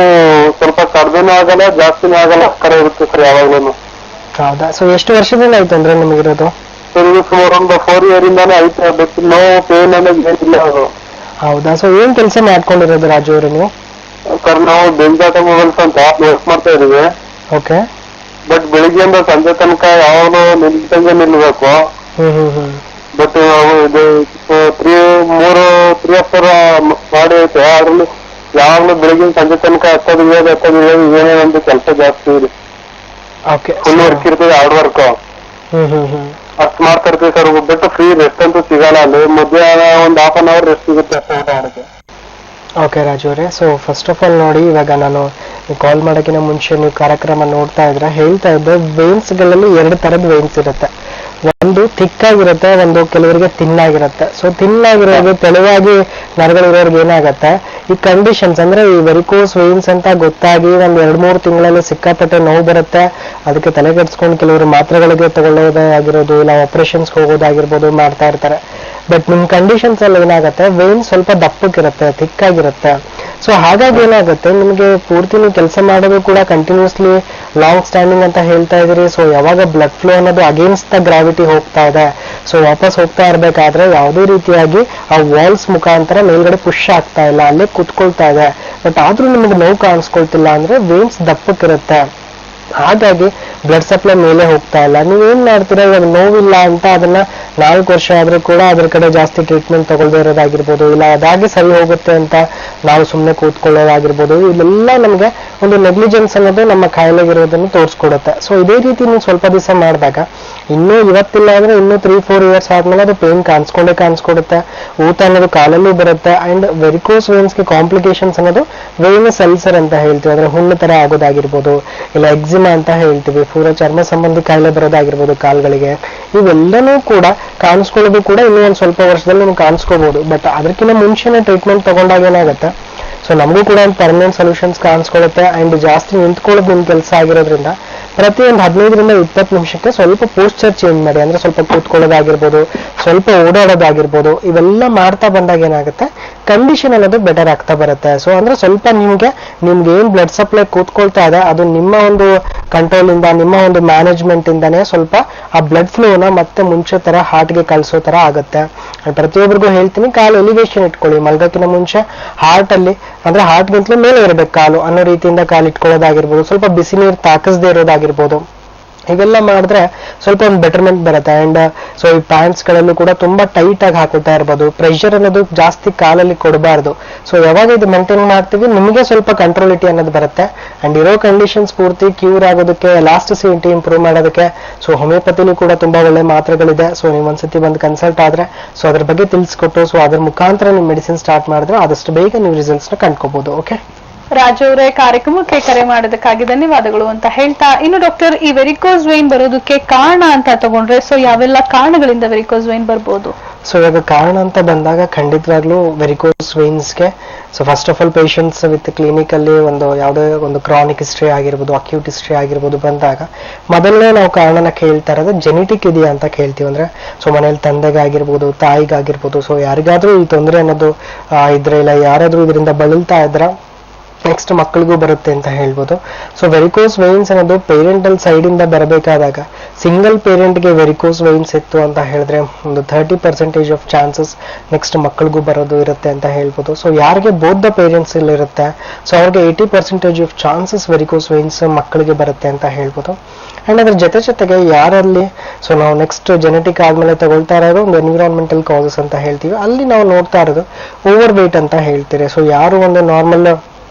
ಸ್ವಲ್ಪ ಕಡಿಮೆನೂ ಆಗಲ್ಲ, ಜಾಸ್ತಿನೂ ಆಗಲ್ಲ, ಕರೆ ಇರುತ್ತೆ ಸರ್ ಯಾವಾಗ್ಲೂ. ಹೌದಾ? ಸೊ ಎಷ್ಟು ವರ್ಷದಿಂದ ಆಯ್ತು ಅಂದ್ರೆ ನಿಮಗಿರೋದು? ಸರ್ ಇದು ಸುಮಾರು ಒಂದು 4 year ಇಂದಾನೆ ಆಯ್ತು. ಬಟ್ ನೋ ಪೇನ್ ಅನ್ನೋದು ಏನಿಲ್ಲ ಅದು. ಹೌದಾ? ಸೊ ಏನ್ ಕೆಲಸ ಮಾಡ್ಕೊಂಡಿರೋದು ರಾಜು ಅವರು ನೀವು? ಸರ್ ನಾವು ಬೆಂಜಾಟ ಮೊಬೈಲ್ಸ್ ಅಂತ ವರ್ಕ್ ಮಾಡ್ತಾ ಇದೀವಿ. ಓಕೆ. ಬಟ್ ಬೆಳಿಗ್ಗೆಯಿಂದ ಸಂಜೆ ತನಕ ಯಾವಾಗಲೂ ನಿಲ್ಸಂಗೆ ನಿಲ್ಬೇಕು. ಬಟ್ ಇದು 3 ವರ್ಷ ಮಾಡಿ ಐತೆ. ಅದ್ರಲ್ಲಿ ಯಾವಾಗ್ಲೂ ಬೆಳಿಗ್ಗೆ ಸಂಜೆ ತನಕ ಹತ್ತೋದು ಏನೇನೊಂದು ಕೆಲಸ ಜಾಸ್ತಿ ಇದೆ. ಫುಲ್ ವರ್ಕ್ ಇರ್ತದೆ, ಹಾರ್ಡ್ ವರ್ಕ್ ಅಷ್ಟು ಮಾಡ್ತಾ ಇರ್ತೀವಿ ಸರ್. ಬಟ್ ಫ್ರೀ ರೆಸ್ಟ್ ಅಂತೂ ಸಿಗಲ್ಲ ಅಲ್ಲಿ. ಮಧ್ಯಾಹ್ನ ಒಂದು 1/2 hour ರೆಸ್ಟ್ ಸಿಗುತ್ತೆ ಅಷ್ಟೇ ಊಟ ಮಾಡೋಕ್ಕೆ. ಓಕೆ ರಾಜು ಅವರೇ, ಸೊ ಫಸ್ಟ್ ಆಫ್ ಆಲ್ ನೋಡಿ, ಇವಾಗ ನಾನು ಕಾಲ್ ಮಾಡೋಕ್ಕಿಂತ ಮುಂಚೆ ನೀವು ಕಾರ್ಯಕ್ರಮ ನೋಡ್ತಾ ಇದ್ರೆ ಹೇಳ್ತಾ ಇದ್ದೆ, ವೇನ್ಸ್ಗಳಲ್ಲಿ 2 ತರದ ವೇನ್ಸ್ ಇರುತ್ತೆ. ಒಂದು ಥಿಕ್ಕಾಗಿರುತ್ತೆ, ಒಂದು ಕೆಲವರಿಗೆ ತಿನ್ನಾಗಿರುತ್ತೆ. ಸೊ ತಿನ್ನಾಗಿರೋದು ತೆಳುವಾಗಿ ನರಗಳಿರೋರ್ಗೆ ಏನಾಗತ್ತೆ, ಈ ಕಂಡೀಷನ್ಸ್ ಅಂದ್ರೆ ಈ ವೆರಿಕೋಸ್ ವೇನ್ಸ್ ಅಂತ ಗೊತ್ತಾಗಿ 1-2-3 ತಿಂಗಳಲ್ಲಿ ಸಿಕ್ಕಾಪಟ್ಟೆ ನೋವು ಬರುತ್ತೆ. ಅದಕ್ಕೆ ತಲೆ ಕೆಡ್ಸ್ಕೊಂಡು ಕೆಲವರು ಮಾತ್ರೆಗಳಿಗೆ ತಗೊಳ್ಳೋದಾಗಿರೋದು, ಇಲ್ಲ ಆಪರೇಷನ್ಸ್ ಹೋಗೋದಾಗಿರ್ಬೋದು ಮಾಡ್ತಾ ಇರ್ತಾರೆ. ಬಟ್ ನಿಮ್ ಕಂಡೀಷನ್ಸ್ ಅಲ್ಲಿ ಏನಾಗುತ್ತೆ, ವೇನ್ ಸ್ವಲ್ಪ ದಪ್ಪಕ್ಕಿರುತ್ತೆ, ಥಿಕ್ಕಾಗಿರುತ್ತೆ. ಸೊ ಹಾಗಾಗಿ ಏನಾಗುತ್ತೆ, ನಿಮ್ಗೆ ಪೂರ್ತಿ ನೀವು ಕೆಲಸ ಮಾಡೋದು ಕೂಡ ಕಂಟಿನ್ಯೂಸ್ಲಿ ಲಾಂಗ್ ಸ್ಟ್ಯಾಂಡಿಂಗ್ ಅಂತ ಹೇಳ್ತಾ ಇದೀರಿ. ಸೊ ಯಾವಾಗ ಬ್ಲಡ್ ಫ್ಲೋ ಅನ್ನೋದು ಅಗೇನ್ಸ್ಟ್ ದ ಗ್ರಾವಿಟಿ ಹೋಗ್ತಾ ಇದೆ, ಸೊ ವಾಪಸ್ ಹೋಗ್ತಾ ಇರ್ಬೇಕಾದ್ರೆ ಯಾವುದೇ ರೀತಿಯಾಗಿ ಆ ವಾಲ್ಸ್ ಮುಖಾಂತರ ಮೇಲ್ಗಡೆ ಪುಷ್ ಆಗ್ತಾ ಇಲ್ಲ, ಅಲ್ಲೇ ಕುತ್ಕೊಳ್ತಾ ಇದೆ. ಬಟ್ ಆದ್ರೂ ನಿಮಗೆ ನೋವು ಕಾಣಿಸ್ಕೊಳ್ತಿಲ್ಲ ಅಂದ್ರೆ ವೇನ್ಸ್ ದಪ್ಪಕ್ಕಿರುತ್ತೆ. ಹಾಗಾಗಿ ಬ್ಲಡ್ ಸಪ್ಲೈ ಮೇಲೆ ಹೋಗ್ತಾ ಇಲ್ಲ. ನೀವೇನ್ ಮಾಡ್ತೀರಾ, ಇವಾಗ ನೋವಿಲ್ಲ ಅಂತ ಅದನ್ನ 4 ವರ್ಷ ಆದ್ರೂ ಕೂಡ ಅದ್ರ ಕಡೆ ಜಾಸ್ತಿ ಟ್ರೀಟ್ಮೆಂಟ್ ತಗೊಳ್ದೇ ಇರೋದಾಗಿರ್ಬೋದು, ಇಲ್ಲ ಅದಾಗಿ ಸರಿ ಹೋಗುತ್ತೆ ಅಂತ ನಾವು ಸುಮ್ಮನೆ ಕೂತ್ಕೊಳ್ಳೋದಾಗಿರ್ಬೋದು. ಇಲ್ಲೆಲ್ಲ ನಮ್ಗೆ ಒಂದು ನೆಗ್ಲಿಜೆನ್ಸ್ ಅನ್ನೋದು ನಮ್ಮ ಕಾಯಿಲೆಗಿರೋದನ್ನು ತೋರಿಸ್ಕೊಡುತ್ತೆ. ಸೊ ಇದೇ ರೀತಿ ನೀವು ಸ್ವಲ್ಪ ದಿವಸ ಮಾಡಿದಾಗ ಇನ್ನೂ ಇವತ್ತಿಲ್ಲ ಅಂದ್ರೆ ಇನ್ನೂ 3-4 years ಆದ್ಮೇಲೆ ಅದು ಪೇನ್ ಕಾಣಿಸ್ಕೊಡುತ್ತೆ. ಊತ ಅನ್ನೋದು ಕಾಲಲ್ಲೂ ಬರುತ್ತೆ. ಅಂಡ್ ವೆರಿಕೋಸ್ ವೇನ್ಸ್ಗೆ ಕಾಂಪ್ಲಿಕೇಶನ್ಸ್ ಅನ್ನೋದು ವೇನಸ್ ಅಲ್ಸರ್ ಅಂತ ಹೇಳ್ತೀವಿ, ಅಂದ್ರೆ ಹುಣ್ಣು ತರ ಆಗೋದಾಗಿರ್ಬೋದು, ಇಲ್ಲ ಎಕ್ಸಿಮಾ ಅಂತ ಹೇಳ್ತೀವಿ, ಪೂರ ಚರ್ಮ ಸಂಬಂಧಿ ಕಾಯಿಲೆ ಬರೋದಾಗಿರ್ಬೋದು ಕಾಲ್ಗಳಿಗೆ. ಇವೆಲ್ಲನೂ ಕೂಡ ಕಾಣಿಸ್ಕೊಳ್ಳೋದು ಕೂಡ ಇನ್ನೂ ಒಂದು ಸ್ವಲ್ಪ ವರ್ಷದಲ್ಲಿ ನಿಮ್ಗೆ ಕಾಣಿಸ್ಕೋಬಹುದು. ಬಟ್ ಅದಕ್ಕಿಂತ ಮುಂಚೆನೆ ಟ್ರೀಟ್ಮೆಂಟ್ ತಗೊಂಡಾಗ ಏನಾಗುತ್ತೆ, ಸೊ ನಮಗೂ ಕೂಡ ಒಂದು ಪರ್ಮನೆಂಟ್ ಸೊಲ್ಯೂಷನ್ಸ್ ಕಾಣಿಸ್ಕೊಳ್ಳುತ್ತೆ. ಅಂಡ್ ಜಾಸ್ತಿ ನಿಂತ್ಕೊಳ್ಳೋದು ನಿಮ್ ಕೆಲಸ ಆಗಿರೋದ್ರಿಂದ ಪ್ರತಿ ಒಂದು 15-20 ನಿಮಿಷಕ್ಕೆ ಸ್ವಲ್ಪ ಪೋಸ್ಚರ್ ಚೇಂಜ್ ಮಾಡಿ, ಅಂದ್ರೆ ಸ್ವಲ್ಪ ಕೂತ್ಕೊಳ್ಳೋದಾಗಿರ್ಬೋದು, ಸ್ವಲ್ಪ ಓಡಾಡೋದಾಗಿರ್ಬೋದು. ಇವೆಲ್ಲ ಮಾಡ್ತಾ ಬಂದಾಗ ಏನಾಗುತ್ತೆ, ಕಂಡೀಷನ್ ಅನ್ನೋದು ಬೆಟರ್ ಆಗ್ತಾ ಬರುತ್ತೆ. ಸೊ ಅಂದ್ರೆ ಸ್ವಲ್ಪ ನಿಮ್ಗೆ ಏನ್ ಬ್ಲಡ್ ಸಪ್ಲೈ ಕೂತ್ಕೊಳ್ತಾ ಇದೆ ಅದು ನಿಮ್ಮ ಒಂದು ಕಂಟ್ರೋಲ್ ಇಂದ, ನಿಮ್ಮ ಒಂದು ಮ್ಯಾನೇಜ್ಮೆಂಟ್ ಇಂದಾನೆ ಸ್ವಲ್ಪ ಆ ಬ್ಲಡ್ ಫ್ಲೋನ ಮತ್ತೆ ಮುಂಚೆ ತರ ಹಾರ್ಟ್ಗೆ ಕಳ್ಸೋ ತರ ಆಗುತ್ತೆ. ಪ್ರತಿಯೊಬ್ಬರಿಗೂ ಹೇಳ್ತೀನಿ, ಕಾಲು ಎಲಿವೇಶನ್ ಇಟ್ಕೊಳ್ಳಿ. ಮಲ್ಗಕ್ಕಿಂತ ಮುಂಚೆ ಹಾರ್ಟ್ ಅಲ್ಲಿ ಅಂದ್ರೆ ಹಾರ್ಟ್ಗಿಂತಲೂ ಮೇಲೆ ಇರಬೇಕು ಕಾಲು ಅನ್ನೋ ರೀತಿಯಿಂದ ಕಾಲು ಇಟ್ಕೊಳ್ಳೋದಾಗಿರ್ಬೋದು. ಸ್ವಲ್ಪ ಬಿಸಿ ನೀರು ತಾಕಿಸದೇ ಇರೋದಾಗಿರ್ಬೋದು. ಇವೆಲ್ಲ ಮಾಡಿದ್ರೆ ಸ್ವಲ್ಪ ಒಂದು ಬೆಟರ್ಮೆಂಟ್ ಬರುತ್ತೆ. ಅಂಡ್ ಸೊ ಈ ಪ್ಯಾಂಟ್ಸ್ ಗಳಲ್ಲೂ ಕೂಡ ತುಂಬಾ ಟೈಟ್ ಆಗಿ ಹಾಕೋತಾ ಇರ್ಬೋದು. ಪ್ರೆಷರ್ ಅನ್ನೋದು ಜಾಸ್ತಿ ಕಾಲಲ್ಲಿ ಕೊಡಬಾರ್ದು. ಸೊ ಯಾವಾಗ ಇದು ಮೇಂಟೈನ್ ಮಾಡ್ತೀವಿ ನಿಮಗೆ ಸ್ವಲ್ಪ ಕಂಟ್ರೋಲಿಟಿ ಅನ್ನೋದು ಬರುತ್ತೆ. ಅಂಡ್ ಇರೋ ಕಂಡೀಷನ್ಸ್ ಪೂರ್ತಿ ಕ್ಯೂರ್ ಆಗೋದಕ್ಕೆ, ಎಲಾಸ್ಟಿಸಿಟಿ ಇಂಪ್ರೂವ್ ಮಾಡೋದಕ್ಕೆ ಸೊ ಹೋಮಿಯೋಪತಿಲಿ ಕೂಡ ತುಂಬಾ ಒಳ್ಳೆ ಮಾತ್ರೆಗಳಿದೆ. ಸೊ ನೀವು ಒಂದ್ಸತಿ ಬಂದು ಕನ್ಸಲ್ಟ್ ಆದ್ರೆ ಸೊ ಅದ್ರ ಬಗ್ಗೆ ತಿಳಿಸ್ಕೊಟ್ಟು ಸೊ ಅದ್ರ ಮುಖಾಂತರ ನೀವು ಮೆಡಿಸಿನ್ ಸ್ಟಾರ್ಟ್ ಮಾಡಿದ್ರೆ ಆದಷ್ಟು ಬೇಗ ನೀವು ರಿಸಲ್ಟ್ಸ್ ನ ಕಂಡ್ಕೋಬಹುದು. ಓಕೆ ರಾಜು ಅವರೇ, ಕಾರ್ಯಕ್ರಮಕ್ಕೆ ಕರೆ ಮಾಡೋದಕ್ಕಾಗಿ ಧನ್ಯವಾದಗಳು ಅಂತ ಹೇಳ್ತಾ, ಇನ್ನು ಡಾಕ್ಟರ್, ಈ ವೆರಿಕೋಸ್ ವೈನ್ ಬರೋದಕ್ಕೆ ಕಾರಣ ಅಂತ ತಗೊಂಡ್ರೆ ಸೊ ಯಾವೆಲ್ಲ ಕಾರಣಗಳಿಂದ ವೆರಿಕೋಸ್ ವೈನ್ ಬರ್ಬೋದು? ಸೊ ಇವಾಗ ಕಾರಣ ಅಂತ ಬಂದಾಗ ಖಂಡಿತವಾಗ್ಲೂ ವೆರಿಕೋಸ್ ವೈನ್ಸ್ಗೆ so first of all patients with clinically ಒಂದು ಯಾವುದೇ ಒಂದು ಕ್ರಾನಿಕ್ ಹಿಸ್ಟ್ರಿ ಆಗಿರ್ಬೋದು, ಅಕ್ಯೂಟ್ ಹಿಸ್ಟ್ರಿ ಆಗಿರ್ಬೋದು ಬಂದಾಗ ಮೊದಲನೇ ನಾವು ಕಾರಣನ ಕೇಳ್ತಾ ಇರೋದು ಜೆನೆಟಿಕ್ ಇದೆಯಾ ಅಂತ ಕೇಳ್ತೀವಿ. ಅಂದ್ರೆ ಸೊ ಮನೇಲಿ ತಂದೆಗಾಗಿರ್ಬೋದು, ತಾಯಿಗಾಗಿರ್ಬೋದು, ಸೊ ಯಾರಿಗಾದ್ರೂ ಈ ತೊಂದರೆ ಅನ್ನೋದು ಇದ್ರೆ, ಇಲ್ಲ ಯಾರಾದ್ರೂ ಇದರಿಂದ ಬಳಲ್ತಾ ಇದ್ರ ನೆಕ್ಸ್ಟ್ ಮಕ್ಕಳಿಗೂ ಬರುತ್ತೆ ಅಂತ ಹೇಳ್ಬೋದು. ಸೊ ವೆರಿಕೋಸ್ ವೈನ್ಸ್ ಅನ್ನೋದು ಪೇರೆಂಟಲ್ ಸೈಡ್ ಇಂದ ಬರಬೇಕಾದಾಗ ಸಿಂಗಲ್ ಪೇರೆಂಟ್ಗೆ ವೆರಿಕೋಸ್ ವೈನ್ಸ್ ಇತ್ತು ಅಂತ ಹೇಳಿದ್ರೆ ಒಂದು 30% ಆಫ್ ಚಾನ್ಸಸ್ ನೆಕ್ಸ್ಟ್ ಮಕ್ಕಳಿಗೂ ಬರೋದು ಇರುತ್ತೆ ಅಂತ ಹೇಳ್ಬೋದು. ಸೊ ಯಾರಿಗೆ ಬೋತ್ ದ ಪೇರೆಂಟ್ಸ್ ಇಲ್ಲಿ ಇರುತ್ತೆ ಸೊ ಅವ್ರಿಗೆ 80% ಆಫ್ ಚಾನ್ಸಸ್ ವೆರಿಕೋಸ್ ವೈನ್ಸ್ ಮಕ್ಕಳಿಗೆ ಬರುತ್ತೆ ಅಂತ ಹೇಳ್ಬೋದು. ಅಂಡ್ ಅದ್ರ ಜೊತೆಗೆ ಯಾರಲ್ಲಿ ಸೊ ನಾವು ನೆಕ್ಸ್ಟ್ ಜೆನೆಟಿಕ್ ಆದ್ಮೇಲೆ ತಗೊಳ್ತಾ ಇರೋದು ಒಂದು ಎನ್ವಿರಾನ್ಮೆಂಟಲ್ ಕಾಸಸ್ ಅಂತ ಹೇಳ್ತೀವಿ. ಅಲ್ಲಿ ನಾವು ನೋಡ್ತಾ ಇರೋದು ಓವರ್ ವೇಟ್ ಅಂತ ಹೇಳ್ತೀರಿ. ಸೊ ಯಾರು ಒಂದು ನಾರ್ಮಲ್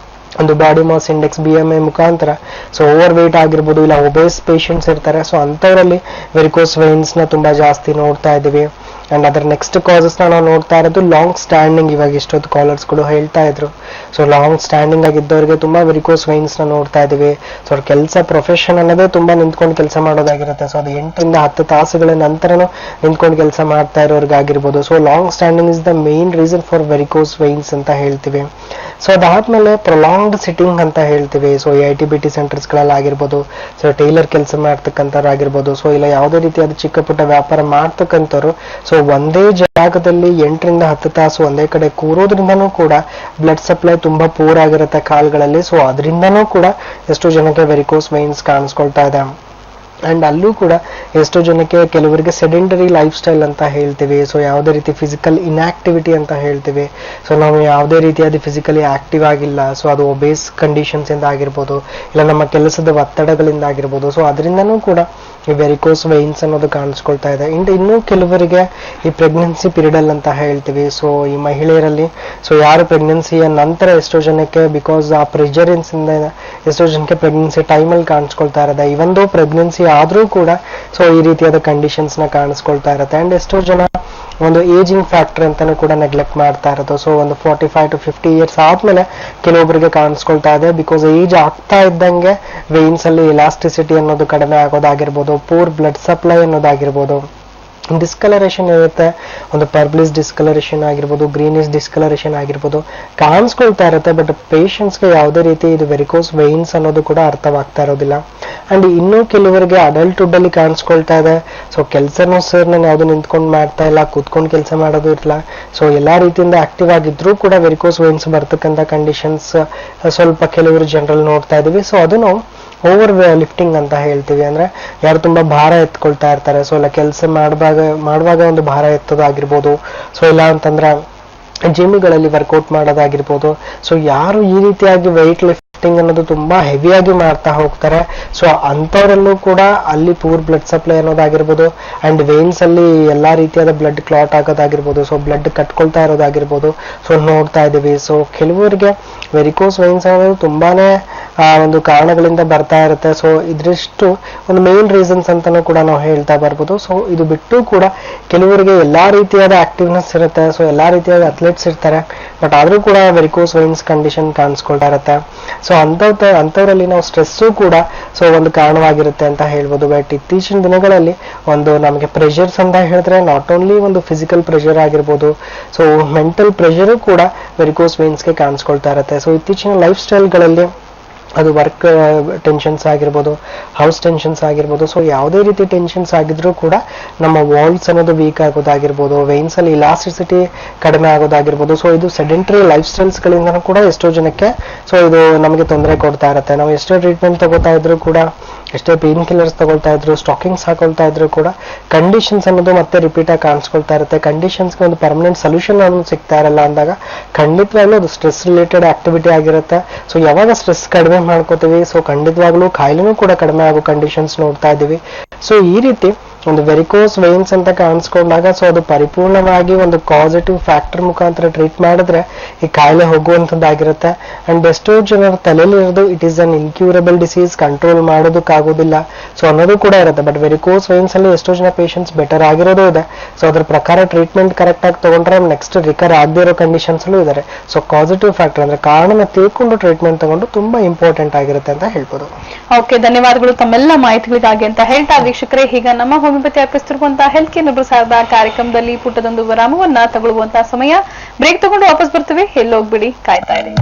ಒಂದು ಬಾಡಿ ಮಾಸ್ ಇಂಡೆಕ್ಸ್ BMI ಮುಖಾಂತರ ಸೊ ಓವರ್ ವೇಟ್ ಆಗಿರ್ಬೋದು, ಇಲ್ಲ ಒಬೇಸ್ ಪೇಷಂಟ್ಸ್ ಇರ್ತಾರೆ. ಸೊ ಅಂಥವರಲ್ಲಿ ವೆರಿಕೋಸ್ ವೈನ್ಸ್ ನ ತುಂಬಾ ಜಾಸ್ತಿ ನೋಡ್ತಾ ಇದೀವಿ. ಅಂಡ್ ಅದರ ನೆಕ್ಸ್ಟ್ ಕಾಸಸ್ ನಾವು ನೋಡ್ತಾ ಇರೋದು ಲಾಂಗ್ ಸ್ಟ್ಯಾಂಡಿಂಗ್. ಇವಾಗ ಇಷ್ಟೊತ್ತು ಕಾಲರ್ಸ್ ಗಳು ಹೇಳ್ತಾ ಇದ್ರು ಸೊ ಲಾಂಗ್ ಸ್ಟ್ಯಾಂಡಿಂಗ್ ಆಗಿದ್ದವರಿಗೆ ತುಂಬಾ ವೆರಿಕೋಸ್ ವೈನ್ಸ್ ನ ನೋಡ್ತಾ ಇದೀವಿ. ಸೊ ಅವ್ರ ಕೆಲಸ ಪ್ರೊಫೆಷನ್ ಅನ್ನೋದೇ ತುಂಬಾ ನಿಂತ್ಕೊಂಡು ಕೆಲಸ ಮಾಡೋದಾಗಿರುತ್ತೆ. ಸೊ ಅದು 8 ರಿಂದ 10 ತಾಸುಗಳ ನಂತರನೂ ನಿಂತ್ಕೊಂಡು ಕೆಲಸ ಮಾಡ್ತಾ ಇರೋರ್ಗಾಗಿರ್ಬೋದು. So long standing is the main reason for varicose veins ಅಂತ ಹೇಳ್ತೀವಿ. ಸೊ ಅದಾದ್ಮೇಲೆ ಪ್ರೊಲಾಂಗ್ಡ್ ಸಿಟ್ಟಿಂಗ್ ಅಂತ ಹೇಳ್ತೀವಿ. ಸೊ ITBT ಸೆಂಟರ್ಸ್ ಗಳಲ್ಲಿ ಆಗಿರ್ಬೋದು, ಸೊ ಟೈಲರ್ ಕೆಲಸ ಮಾಡ್ತಕ್ಕಂಥವ್ರು ಆಗಿರ್ಬೋದು, ಸೊ ಇಲ್ಲ ಯಾವುದೇ ರೀತಿಯಾದ ಚಿಕ್ಕ ಪುಟ್ಟ ವ್ಯಾಪಾರ ಮಾಡ್ತಕ್ಕಂಥವ್ರು ಸೊ ಒಂದೇ ಜಾಗದಲ್ಲಿ 8 ರಿಂದ 10 ತಾಸು ಒಂದೇ ಕಡೆ ಕೂರೋದ್ರಿಂದನೂ ಕೂಡ ಬ್ಲಡ್ ಸಪ್ಲೈ ತುಂಬಾ ಪೂರ್ ಆಗಿರುತ್ತೆ ಕಾಲ್ಗಳಲ್ಲಿ. ಸೊ ಅದರಿಂದನೂ ಕೂಡ ಎಷ್ಟೋ ಜನಕ್ಕೆ ವೆರಿಕೋಸ್ ವೈನ್ಸ್ ಕಾಣಿಸ್ಕೊಳ್ತಾ ಇದೆ. ಅಂಡ್ ಅಲ್ಲೂ ಕೂಡ ಎಷ್ಟೋ ಜನಕ್ಕೆ ಕೆಲವರಿಗೆ ಸೆಡೆಂಟರಿ ಲೈಫ್ ಸ್ಟೈಲ್ ಅಂತ ಹೇಳ್ತೀವಿ. ಸೊ ಯಾವುದೇ ರೀತಿ ಫಿಸಿಕಲ್ ಇನ್ಆಕ್ಟಿವಿಟಿ ಅಂತ ಹೇಳ್ತೀವಿ. ಸೊ ನಾವು ಯಾವುದೇ ರೀತಿಯಾದ ಫಿಸಿಕಲಿ ಆಕ್ಟಿವ್ ಆಗಿಲ್ಲ. ಸೊ ಅದು ಒಬೇಸ್ ಕಂಡೀಷನ್ಸ್ ಇಂದ ಆಗಿರ್ಬೋದು, ಇಲ್ಲ ನಮ್ಮ ಕೆಲಸದ ಒತ್ತಡಗಳಿಂದ ಆಗಿರ್ಬೋದು. ಸೊ ಅದರಿಂದನೂ ಕೂಡ ಈ ವೆರಿಕೋಸ್ ವೈನ್ಸ್ ಅನ್ನೋದು ಕಾಣಿಸ್ಕೊಳ್ತಾ ಇದೆ. ಇನ್ನೂ ಕೆಲವರಿಗೆ ಈ ಪ್ರೆಗ್ನೆನ್ಸಿ ಪೀರಿಯಡ್ ಅಂತ ಹೇಳ್ತೀವಿ. ಸೊ ಈ ಮಹಿಳೆಯರಲ್ಲಿ ಸೊ ಯಾರು ಪ್ರೆಗ್ನೆನ್ಸಿಯ ನಂತರ ಎಷ್ಟೋ ಜನಕ್ಕೆ ಬಿಕಾಸ್ ಆ ಪ್ರೆಷರೆನ್ಸ್ ಇಂದ ಎಷ್ಟೋ ಜನಕ್ಕೆ ಪ್ರೆಗ್ನೆನ್ಸಿ ಟೈಮಲ್ಲಿ ಕಾಣಿಸ್ಕೊಳ್ತಾ ಇರೋದು. ಇವನ್ ದೋ ಪ್ರೆಗ್ನೆನ್ಸಿ ಆದ್ರೂ ಕೂಡ ಸೊ ಈ ರೀತಿಯಾದ ಕಂಡೀಷನ್ಸ್ ನ ಕಾಣಿಸ್ಕೊಳ್ತಾ ಇರುತ್ತೆ. ಅಂಡ್ ಎಷ್ಟೋ ಜನ ಒಂದು ಏಜಿಂಗ್ ಫ್ಯಾಕ್ಟರ್ ಅಂತಾನು ಕೂಡ ನೆಗ್ಲೆಕ್ಟ್ ಮಾಡ್ತಾ ಇರೋದು. ಸೊ ಒಂದು 45 to 50 ಇಯರ್ಸ್ ಆದ್ಮೇಲೆ ಕೆಲವೊಬ್ಬರಿಗೆ ಕಾಣಿಸ್ಕೊಳ್ತಾ ಇದೆ. ಬಿಕಾಸ್ ಏಜ್ ಆಗ್ತಾ ಇದ್ದಂಗೆ ವೇನ್ಸ್ ಅಲ್ಲಿ ಎಲಾಸ್ಟಿಸಿಟಿ ಅನ್ನೋದು ಕಡಿಮೆ ಆಗೋದಾಗಿರ್ಬೋದು, ಪೂರ್ ಬ್ಲಡ್ ಸಪ್ಲೈ ಅನ್ನೋದಾಗಿರ್ಬೋದು, ಡಿಸ್ಕಲರೇಷನ್ ಇರುತ್ತೆ, ಒಂದು ಪರ್ಬ್ಲಿಸ್ ಡಿಸ್ಕಲರೇಷನ್ ಆಗಿರ್ಬೋದು, ಗ್ರೀನಿಶ್ ಡಿಸ್ಕಲರೇಷನ್ ಆಗಿರ್ಬೋದು ಕಾಣಿಸ್ಕೊಳ್ತಾ ಇರುತ್ತೆ. ಬಟ್ ಪೇಷಂಟ್ಸ್ಗೆ ಯಾವುದೇ ರೀತಿ ಇದು ವೆರಿಕೋಸ್ ವೈನ್ಸ್ ಅನ್ನೋದು ಕೂಡ ಅರ್ಥವಾಗ್ತಾ ಇರೋದಿಲ್ಲ. ಅಂಡ್ ಇನ್ನೂ ಕೆಲವರಿಗೆ ಅಡಲ್ಟ್ಹುಡ್ ಅಲ್ಲಿ ಕಾಣಿಸ್ಕೊಳ್ತಾ ಇದೆ. ಸೊ ಕೆಲಸನೂ ಸರ್ ನಾನು ಯಾವ್ದು ನಿಂತ್ಕೊಂಡು ಮಾಡ್ತಾ ಇಲ್ಲ, ಕೂತ್ಕೊಂಡು ಕೆಲಸ ಮಾಡೋದು ಇರಲ್ಲ. ಸೊ ಎಲ್ಲಾ ರೀತಿಯಿಂದ ಆಕ್ಟಿವ್ ಆಗಿದ್ರು ಕೂಡ ವೆರಿಕೋಸ್ ವೈನ್ಸ್ ಬರ್ತಕ್ಕಂಥ ಕಂಡೀಷನ್ಸ್ ಸ್ವಲ್ಪ ಕೆಲವರು ಜನರಲ್ ನೋಡ್ತಾ ಇದೀವಿ. ಸೊ ಅದು ನಾವು ಓವರ್ ಲಿಫ್ಟಿಂಗ್ ಅಂತ ಹೇಳ್ತೀವಿ. ಅಂದ್ರೆ ಯಾರು ತುಂಬಾ ಭಾರ ಎತ್ಕೊಳ್ತಾ ಇರ್ತಾರೆ. ಸೊ ಇಲ್ಲ ಕೆಲಸ ಮಾಡುವಾಗ ಒಂದು ಭಾರ ಎತ್ತೋದಾಗಿರ್ಬೋದು, ಸೊ ಇಲ್ಲ ಅಂತಂದ್ರೆ ಜಿಮ್ಗಳಲ್ಲಿ ವರ್ಕೌಟ್ ಮಾಡೋದಾಗಿರ್ಬೋದು. ಸೊ ಯಾರು ಈ ರೀತಿಯಾಗಿ ವೆಯ್ಟ್ ಲಿಫ್ಟಿಂಗ್ ಅನ್ನೋದು ತುಂಬಾ ಹೆವಿಯಾಗಿ ಮಾಡ್ತಾ ಹೋಗ್ತಾರೆ ಸೊ ಅಂತವರಲ್ಲೂ ಕೂಡ ಅಲ್ಲಿ ಪೂರ್ ಬ್ಲಡ್ ಸಪ್ಲೈ ಅನ್ನೋದಾಗಿರ್ಬೋದು ಅಂಡ್ ವೇನ್ಸ್ ಅಲ್ಲಿ ಎಲ್ಲಾ ರೀತಿಯಾದ ಬ್ಲಡ್ ಕ್ಲಾಟ್ ಆಗೋದಾಗಿರ್ಬೋದು, ಸೊ ಬ್ಲಡ್ ಕಟ್ಕೊಳ್ತಾ ಇರೋದಾಗಿರ್ಬೋದು ಸೊ ನೋಡ್ತಾ ಇದೀವಿ. ಸೊ ಕೆಲವರಿಗೆ ವೆರಿಕೋಸ್ ವೈನ್ಸ್ ಅನ್ನೋದು ತುಂಬಾನೇ ಒಂದು ಕಾರಣಗಳಿಂದ ಬರ್ತಾ ಇರುತ್ತೆ. ಸೊ ಇದ್ರಷ್ಟು ಒಂದು ಮೇನ್ ರೀಸನ್ಸ್ ಅಂತಾನೂ ಕೂಡ ನಾವು ಹೇಳ್ತಾ ಬರ್ಬೋದು. ಸೊ ಇದು ಬಿಟ್ಟು ಕೂಡ ಕೆಲವರಿಗೆ ಎಲ್ಲಾ ರೀತಿಯಾದ ಆಕ್ಟಿವ್ನೆಸ್ ಇರುತ್ತೆ, ಸೊ ಎಲ್ಲಾ ರೀತಿಯಾದ ಅಥ್ಲೆಟ್ಸ್ ಇರ್ತಾರೆ, ಬಟ್ ಆದ್ರೂ ಕೂಡ ವೆರಿಕೋಸ್ ವೈನ್ಸ್ ಕಂಡೀಷನ್ ಕಾಣಿಸ್ಕೊಳ್ತಾ ಇರುತ್ತೆ. ಸೊ ಅಂತವರಲ್ಲಿ ನಾವು ಸ್ಟ್ರೆಸ್ಸು ಕೂಡ ಸೊ ಒಂದು ಕಾರಣವಾಗಿರುತ್ತೆ ಅಂತ ಹೇಳ್ಬೋದು. ಬಟ್ ಇತ್ತೀಚಿನ ದಿನಗಳಲ್ಲಿ ಒಂದು ನಮಗೆ ಪ್ರೆಷರ್ಸ್ ಅಂತ ಹೇಳಿದ್ರೆ ನಾಟ್ ಓನ್ಲಿ ಒಂದು ಫಿಸಿಕಲ್ ಪ್ರೆಷರ್ ಆಗಿರ್ಬೋದು, ಸೊ ಮೆಂಟಲ್ ಪ್ರೆಷರು ಕೂಡ ವೆರಿಕೋಸ್ ವೈನ್ಸ್ಗೆ ಕಾಣಿಸ್ಕೊಳ್ತಾ ಇರುತ್ತೆ. ಸೊ ಇತ್ತೀಚಿನ ಲೈಫ್ ಸ್ಟೈಲ್ಗಳಲ್ಲಿ ಅದು ವರ್ಕ್ ಟೆನ್ಷನ್ಸ್ ಆಗಿರ್ಬೋದು, ಹೌಸ್ ಟೆನ್ಷನ್ಸ್ ಆಗಿರ್ಬೋದು, ಸೊ ಯಾವುದೇ ರೀತಿ ಟೆನ್ಷನ್ಸ್ ಆಗಿದ್ರೂ ಕೂಡ ನಮ್ಮ ವಾಲ್ಸ್ ಅನ್ನೋದು ವೀಕ್ ಆಗೋದಾಗಿರ್ಬೋದು, ವೇನ್ಸ್ ಅಲ್ಲಿ ಇಲಾಸ್ಟಿಸಿಟಿ ಕಡಿಮೆ ಆಗೋದಾಗಿರ್ಬೋದು. ಸೊ ಇದು ಸೆಡೆಂಟರಿ ಲೈಫ್ ಸ್ಟೈಲ್ಸ್ ಗಳಿಂದ ಕೂಡ ಎಷ್ಟೋ ಜನಕ್ಕೆ ಸೊ ಇದು ನಮಗೆ ತೊಂದರೆ ಕೊಡ್ತಾ ಇರುತ್ತೆ. ನಾವು ಎಷ್ಟೋ ಟ್ರೀಟ್ಮೆಂಟ್ ತಗೋತಾ ಇದ್ರು ಕೂಡ ಎಷ್ಟೇ ಪೇನ್ ಕಿಲ್ಲರ್ಸ್ ತಗೊಳ್ತಾ ಇದ್ರು, ಸ್ಟಾಕಿಂಗ್ಸ್ ಹಾಕೊಳ್ತಾ ಇದ್ರು ಕೂಡ ಕಂಡೀಷನ್ಸ್ ಅನ್ನೋದು ಮತ್ತೆ ರಿಪೀಟ್ ಆಗಿ ಕಾಣಿಸ್ಕೊಳ್ತಾ ಇರುತ್ತೆ. ಕಂಡೀಷನ್ಸ್ಗೆ ಒಂದು ಪರ್ಮನೆಂಟ್ ಸೊಲ್ಯೂಷನ್ ಅನ್ನೋದು ಸಿಗ್ತಾ ಇರಲ್ಲ ಅಂದಾಗ ಖಂಡಿತವಾಗ್ಲೂ ಅದು ಸ್ಟ್ರೆಸ್ ರಿಲೇಟೆಡ್ ಆಕ್ಟಿವಿಟಿ ಆಗಿರುತ್ತೆ. ಸೊ ಯಾವಾಗ ಸ್ಟ್ರೆಸ್ ಕಡಿಮೆ ಮಾಡ್ಕೋತೀವಿ, ಸೊ ಖಂಡಿತವಾಗ್ಲೂ ಕಾಯಿಲೆನೂ ಕೂಡ ಕಡಿಮೆ ಆಗೋ ಕಂಡೀಷನ್ಸ್ ನೋಡ್ತಾ ಇದ್ದೀವಿ. ಸೊ ಈ ರೀತಿ ಒಂದು ವೆರಿಕೋಸ್ ವೈನ್ಸ್ ಅಂತ ಕಾಣಿಸ್ಕೊಂಡಾಗ ಸೊ ಅದು ಪರಿಪೂರ್ಣವಾಗಿ ಒಂದು ಪಾಸಿಟಿವ್ ಫ್ಯಾಕ್ಟರ್ ಮುಖಾಂತರ ಟ್ರೀಟ್ ಮಾಡಿದ್ರೆ ಈ ಕಾಯಿಲೆ ಹೋಗುವಂಥದ್ದಾಗಿರುತ್ತೆ. ಅಂಡ್ ಎಷ್ಟೋ ಜನರ ತಲೆಯಲ್ಲಿ ಇರೋದು it is an incurable disease, control ಮಾಡೋದಕ್ಕಾಗೋದಿಲ್ಲ ಸೊ ಅನ್ನೋದು ಕೂಡ ಇರುತ್ತೆ. ಬಟ್ ವೆರಿಕೋಸ್ ವೈನ್ಸ್ ಅಲ್ಲಿ ಎಷ್ಟೋ ಜನ ಪೇಷಂಟ್ಸ್ ಬೆಟರ್ ಆಗಿರೋದು ಇದೆ. ಸೊ ಅದ್ರ ಪ್ರಕಾರ ಟ್ರೀಟ್ಮೆಂಟ್ ಕರೆಕ್ಟ್ ಆಗಿ ತಗೊಂಡ್ರೆ ನೆಕ್ಸ್ಟ್ ರಿಕವರ್ ಆಗದೆ ಇರೋ ಕಂಡೀಷನ್ಸ್ ಅಲ್ಲೂ ಇದ್ದಾರೆ. ಸೊ ಪಾಸಿಟಿವ್ ಫ್ಯಾಕ್ಟರ್ ಅಂದ್ರೆ ಕಾರಣನ ತಿಳ್ಕೊಂಡು ಟ್ರೀಟ್ಮೆಂಟ್ ತಗೊಂಡು ತುಂಬಾ ಇಂಪಾರ್ಟೆಂಟ್ ಆಗಿರುತ್ತೆ ಅಂತ ಹೇಳ್ಬೋದು. ಓಕೆ, ಧನ್ಯವಾದಗಳು ತಮ್ಮೆಲ್ಲ ಮಾಹಿತಿಗಳಿಗಾಗಿ ಅಂತ ಹೇಳ್ತಾ ವೀಕ್ಷಕರೇ, ಈಗ ನಮ್ಮ ಹೋಮಿಯೋಪತಿ ಅರ್ಪಿಸುತ್ತಿರುವಂತಹ ಹೆಲ್ತ್ ಕೇರ್ ಪ್ರಸಾರದ ಕಾರ್ಯಕ್ರಮದಲ್ಲಿ ಪುಟ್ಟದೊಂದು ವಿರಾಮವನ್ನ ತಗೊಳ್ಳುವಂತಹ ಸಮಯ. ಬ್ರೇಕ್ ತಗೊಂಡು ವಾಪಸ್ ಬರ್ತೇವೆ, ಎಲ್ಲೋಗ್ಬಿಡಿ, ಕಾಯ್ತಾ ಇರಿ.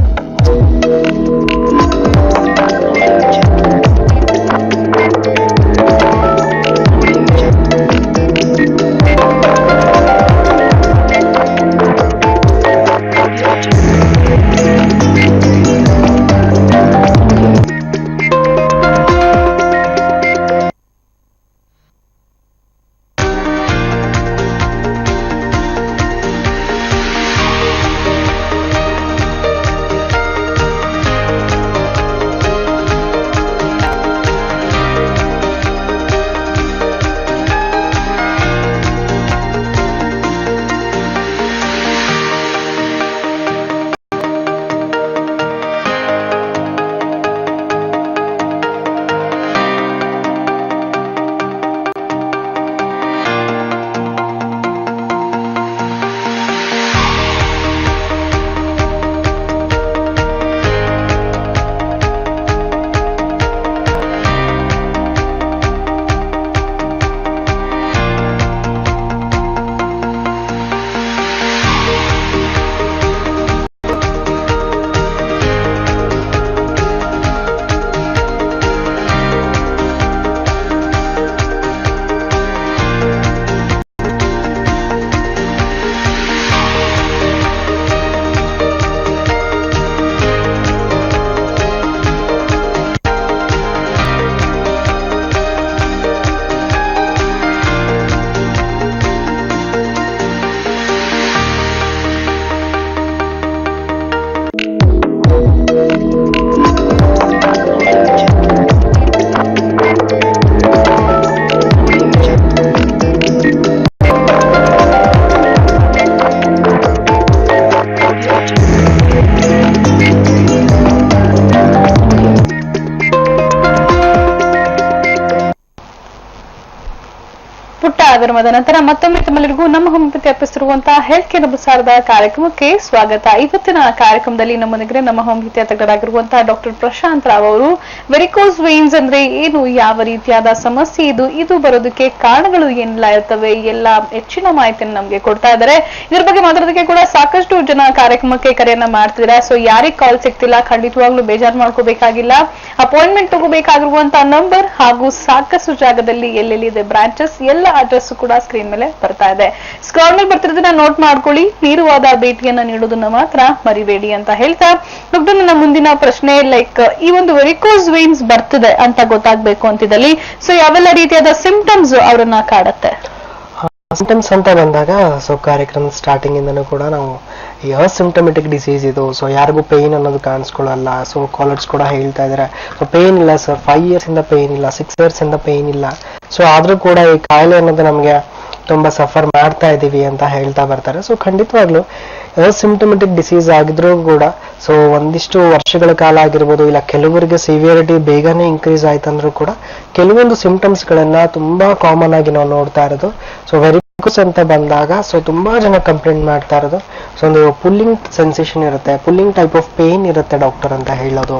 ವಿರಾಮದ ನಂತರ ಮತ್ತೊಮ್ಮೆ ತಮ್ಮೆಲ್ಲರಿಗೂ ನಮ್ಮ ಹೋಮಿಯೋಪತಿ ಅರ್ಪಿಸಿರುವಂತಹ ಹೆಲ್ತ್ ಕೇರ್ ಪ್ರಸಾರದ ಕಾರ್ಯಕ್ರಮಕ್ಕೆ ಸ್ವಾಗತ. ಇವತ್ತಿನ ಕಾರ್ಯಕ್ರಮದಲ್ಲಿ ನಮ್ಮೊಂದಿಗೆ ನಮ್ಮ ಹೋಮಿಯೋಪತಿ ತಜ್ಞರಾಗಿರುವಂತಹ ಡಾಕ್ಟರ್ ಪ್ರಶಾಂತ್ ರಾವ್ ಅವರು ವೆರಿಕೋಸ್ ವೇನ್ಸ್ ಅಂದ್ರೆ ಏನು, ಯಾವ ರೀತಿಯಾದ ಸಮಸ್ಯೆ ಇದು ಬರೋದಕ್ಕೆ ಕಾರಣಗಳು ಏನೆಲ್ಲ ಇರ್ತವೆ, ಎಲ್ಲ ಹೆಚ್ಚಿನ ಮಾಹಿತಿಯನ್ನು ನಮ್ಗೆ ಕೊಡ್ತಾ ಇದ್ದಾರೆ. ಇದ್ರ ಬಗ್ಗೆ ಮಾತಾಡೋದಕ್ಕೆ ಕೂಡ ಸಾಕಷ್ಟು ಜನ ಕಾರ್ಯಕ್ರಮಕ್ಕೆ ಕರೆಯನ್ನ ಮಾಡ್ತಿದ್ದಾರೆ. ಸೊ ಯಾರಿಗೆ ಕಾಲ್ ಸಿಗ್ತಿಲ್ಲ ಖಂಡಿತವಾಗ್ಲೂ ಬೇಜಾರು ಮಾಡ್ಕೋಬೇಕಾಗಿಲ್ಲ. ಅಪಾಯಿಂಟ್ಮೆಂಟ್ ತಗೋಬೇಕಾಗಿರುವಂತಹ ನಂಬರ್ ಹಾಗೂ ಸಾಕಷ್ಟು ಜಾಗದಲ್ಲಿ ಎಲ್ಲೆಲ್ಲಿದೆ ಬ್ರಾಂಚಸ್ ಎಲ್ಲ ಅಡ್ರೆಸ್ ಕೂಡ ಸ್ಕ್ರೀನ್ ಮೇಲೆ ಬರ್ತಾ ಇದೆ. ಸ್ಕ್ರಾಲ್ ಮೇಲೆ ಬರ್ತಿರೋದನ್ನ ನೋಟ್ ಮಾಡ್ಕೊಳ್ಳಿ. ನೇರವಾದ ಭೇಟಿಯನ್ನ ನೀಡೋದನ್ನ ಮಾತ್ರ ಮರಿಬೇಡಿ ಅಂತ ಹೇಳ್ತಾ ಡಾಕ್ಟರ್, ನನ್ನ ಮುಂದಿನ ಪ್ರಶ್ನೆ ಈ ಒಂದು ವೆರಿಕೋಸ್ ವೇನ್ಸ್ ಬರ್ತದೆ ಅಂತ ಗೊತ್ತಾಗ್ಬೇಕು ಅಂತಿದ್ದಲ್ಲಿ ಸೊ ಯಾವೆಲ್ಲ ರೀತಿಯಾದ ಸಿಂಪ್ಟಮ್ಸ್ ಅವರನ್ನ ಕಾಡುತ್ತೆ? ಸಿಂಪ್ಟಮ್ಸ್ ಅಂತ ಬಂದಾಗ ಸೊ ಕಾರ್ಯಕ್ರಮ ಸ್ಟಾರ್ಟಿಂಗ್ ಇಂದನೂ ಕೂಡ ನಾವು ಸಿಂಪ್ಟಮೆಟಿಕ್ ಡಿಸೀಸ್ ಇದು, ಸೊ ಯಾರಿಗೂ ಪೇನ್ ಅನ್ನೋದು ಕಾಣಿಸ್ಕೊಳ್ಳಲ್ಲ. ಸೊ ಕಾಲರ್ಸ್ ಕೂಡ ಹೇಳ್ತಾ ಇದಾರೆ ಸೊ ಪೇನ್ ಇಲ್ಲ ಸರ್, 5 years ಇಂದ ಪೇನ್ ಇಲ್ಲ, 6 years ಇಂದ ಪೇನ್ ಇಲ್ಲ. ಸೊ ಆದ್ರೂ ಕೂಡ ಈ ಕಾಯಿಲೆ ಅನ್ನೋದು ನಮ್ಗೆ ತುಂಬಾ ಸಫರ್ ಮಾಡ್ತಾ ಇದೀವಿ ಅಂತ ಹೇಳ್ತಾ ಬರ್ತಾರೆ. ಸೊ ಖಂಡಿತವಾಗ್ಲೂ ಸಿಂಪ್ಟಮೆಟಿಕ್ ಡಿಸೀಸ್ ಆಗಿದ್ರು ಕೂಡ ಸೊ ಒಂದಿಷ್ಟು ವರ್ಷಗಳ ಕಾಲ ಆಗಿರ್ಬೋದು, ಇಲ್ಲ ಕೆಲವರಿಗೆ ಸಿವಿಯರಿಟಿ ಬೇಗನೆ ಇನ್ಕ್ರೀಸ್ ಆಯ್ತಂದ್ರೂ ಕೂಡ ಕೆಲವೊಂದು ಸಿಂಪ್ಟಮ್ಸ್ ಗಳನ್ನ ತುಂಬಾ ಕಾಮನ್ ಆಗಿ ನಾವು ನೋಡ್ತಾ ಇರೋದು. ಸೊ ವೆರಿಕೋಸ್ ಅಂತ ಬಂದಾಗ ಸೊ ತುಂಬಾ ಜನ ಕಂಪ್ಲೇಂಟ್ ಮಾಡ್ತಾ ಇರೋದು ಸೊ ಒಂದು ಪುಲ್ಲಿಂಗ್ ಸೆನ್ಸೇಷನ್ ಇರುತ್ತೆ, ಪುಲ್ಲಿಂಗ್ ಟೈಪ್ ಆಫ್ ಪೇನ್ ಇರುತ್ತೆ ಡಾಕ್ಟರ್ ಅಂತ ಹೇಳೋದು.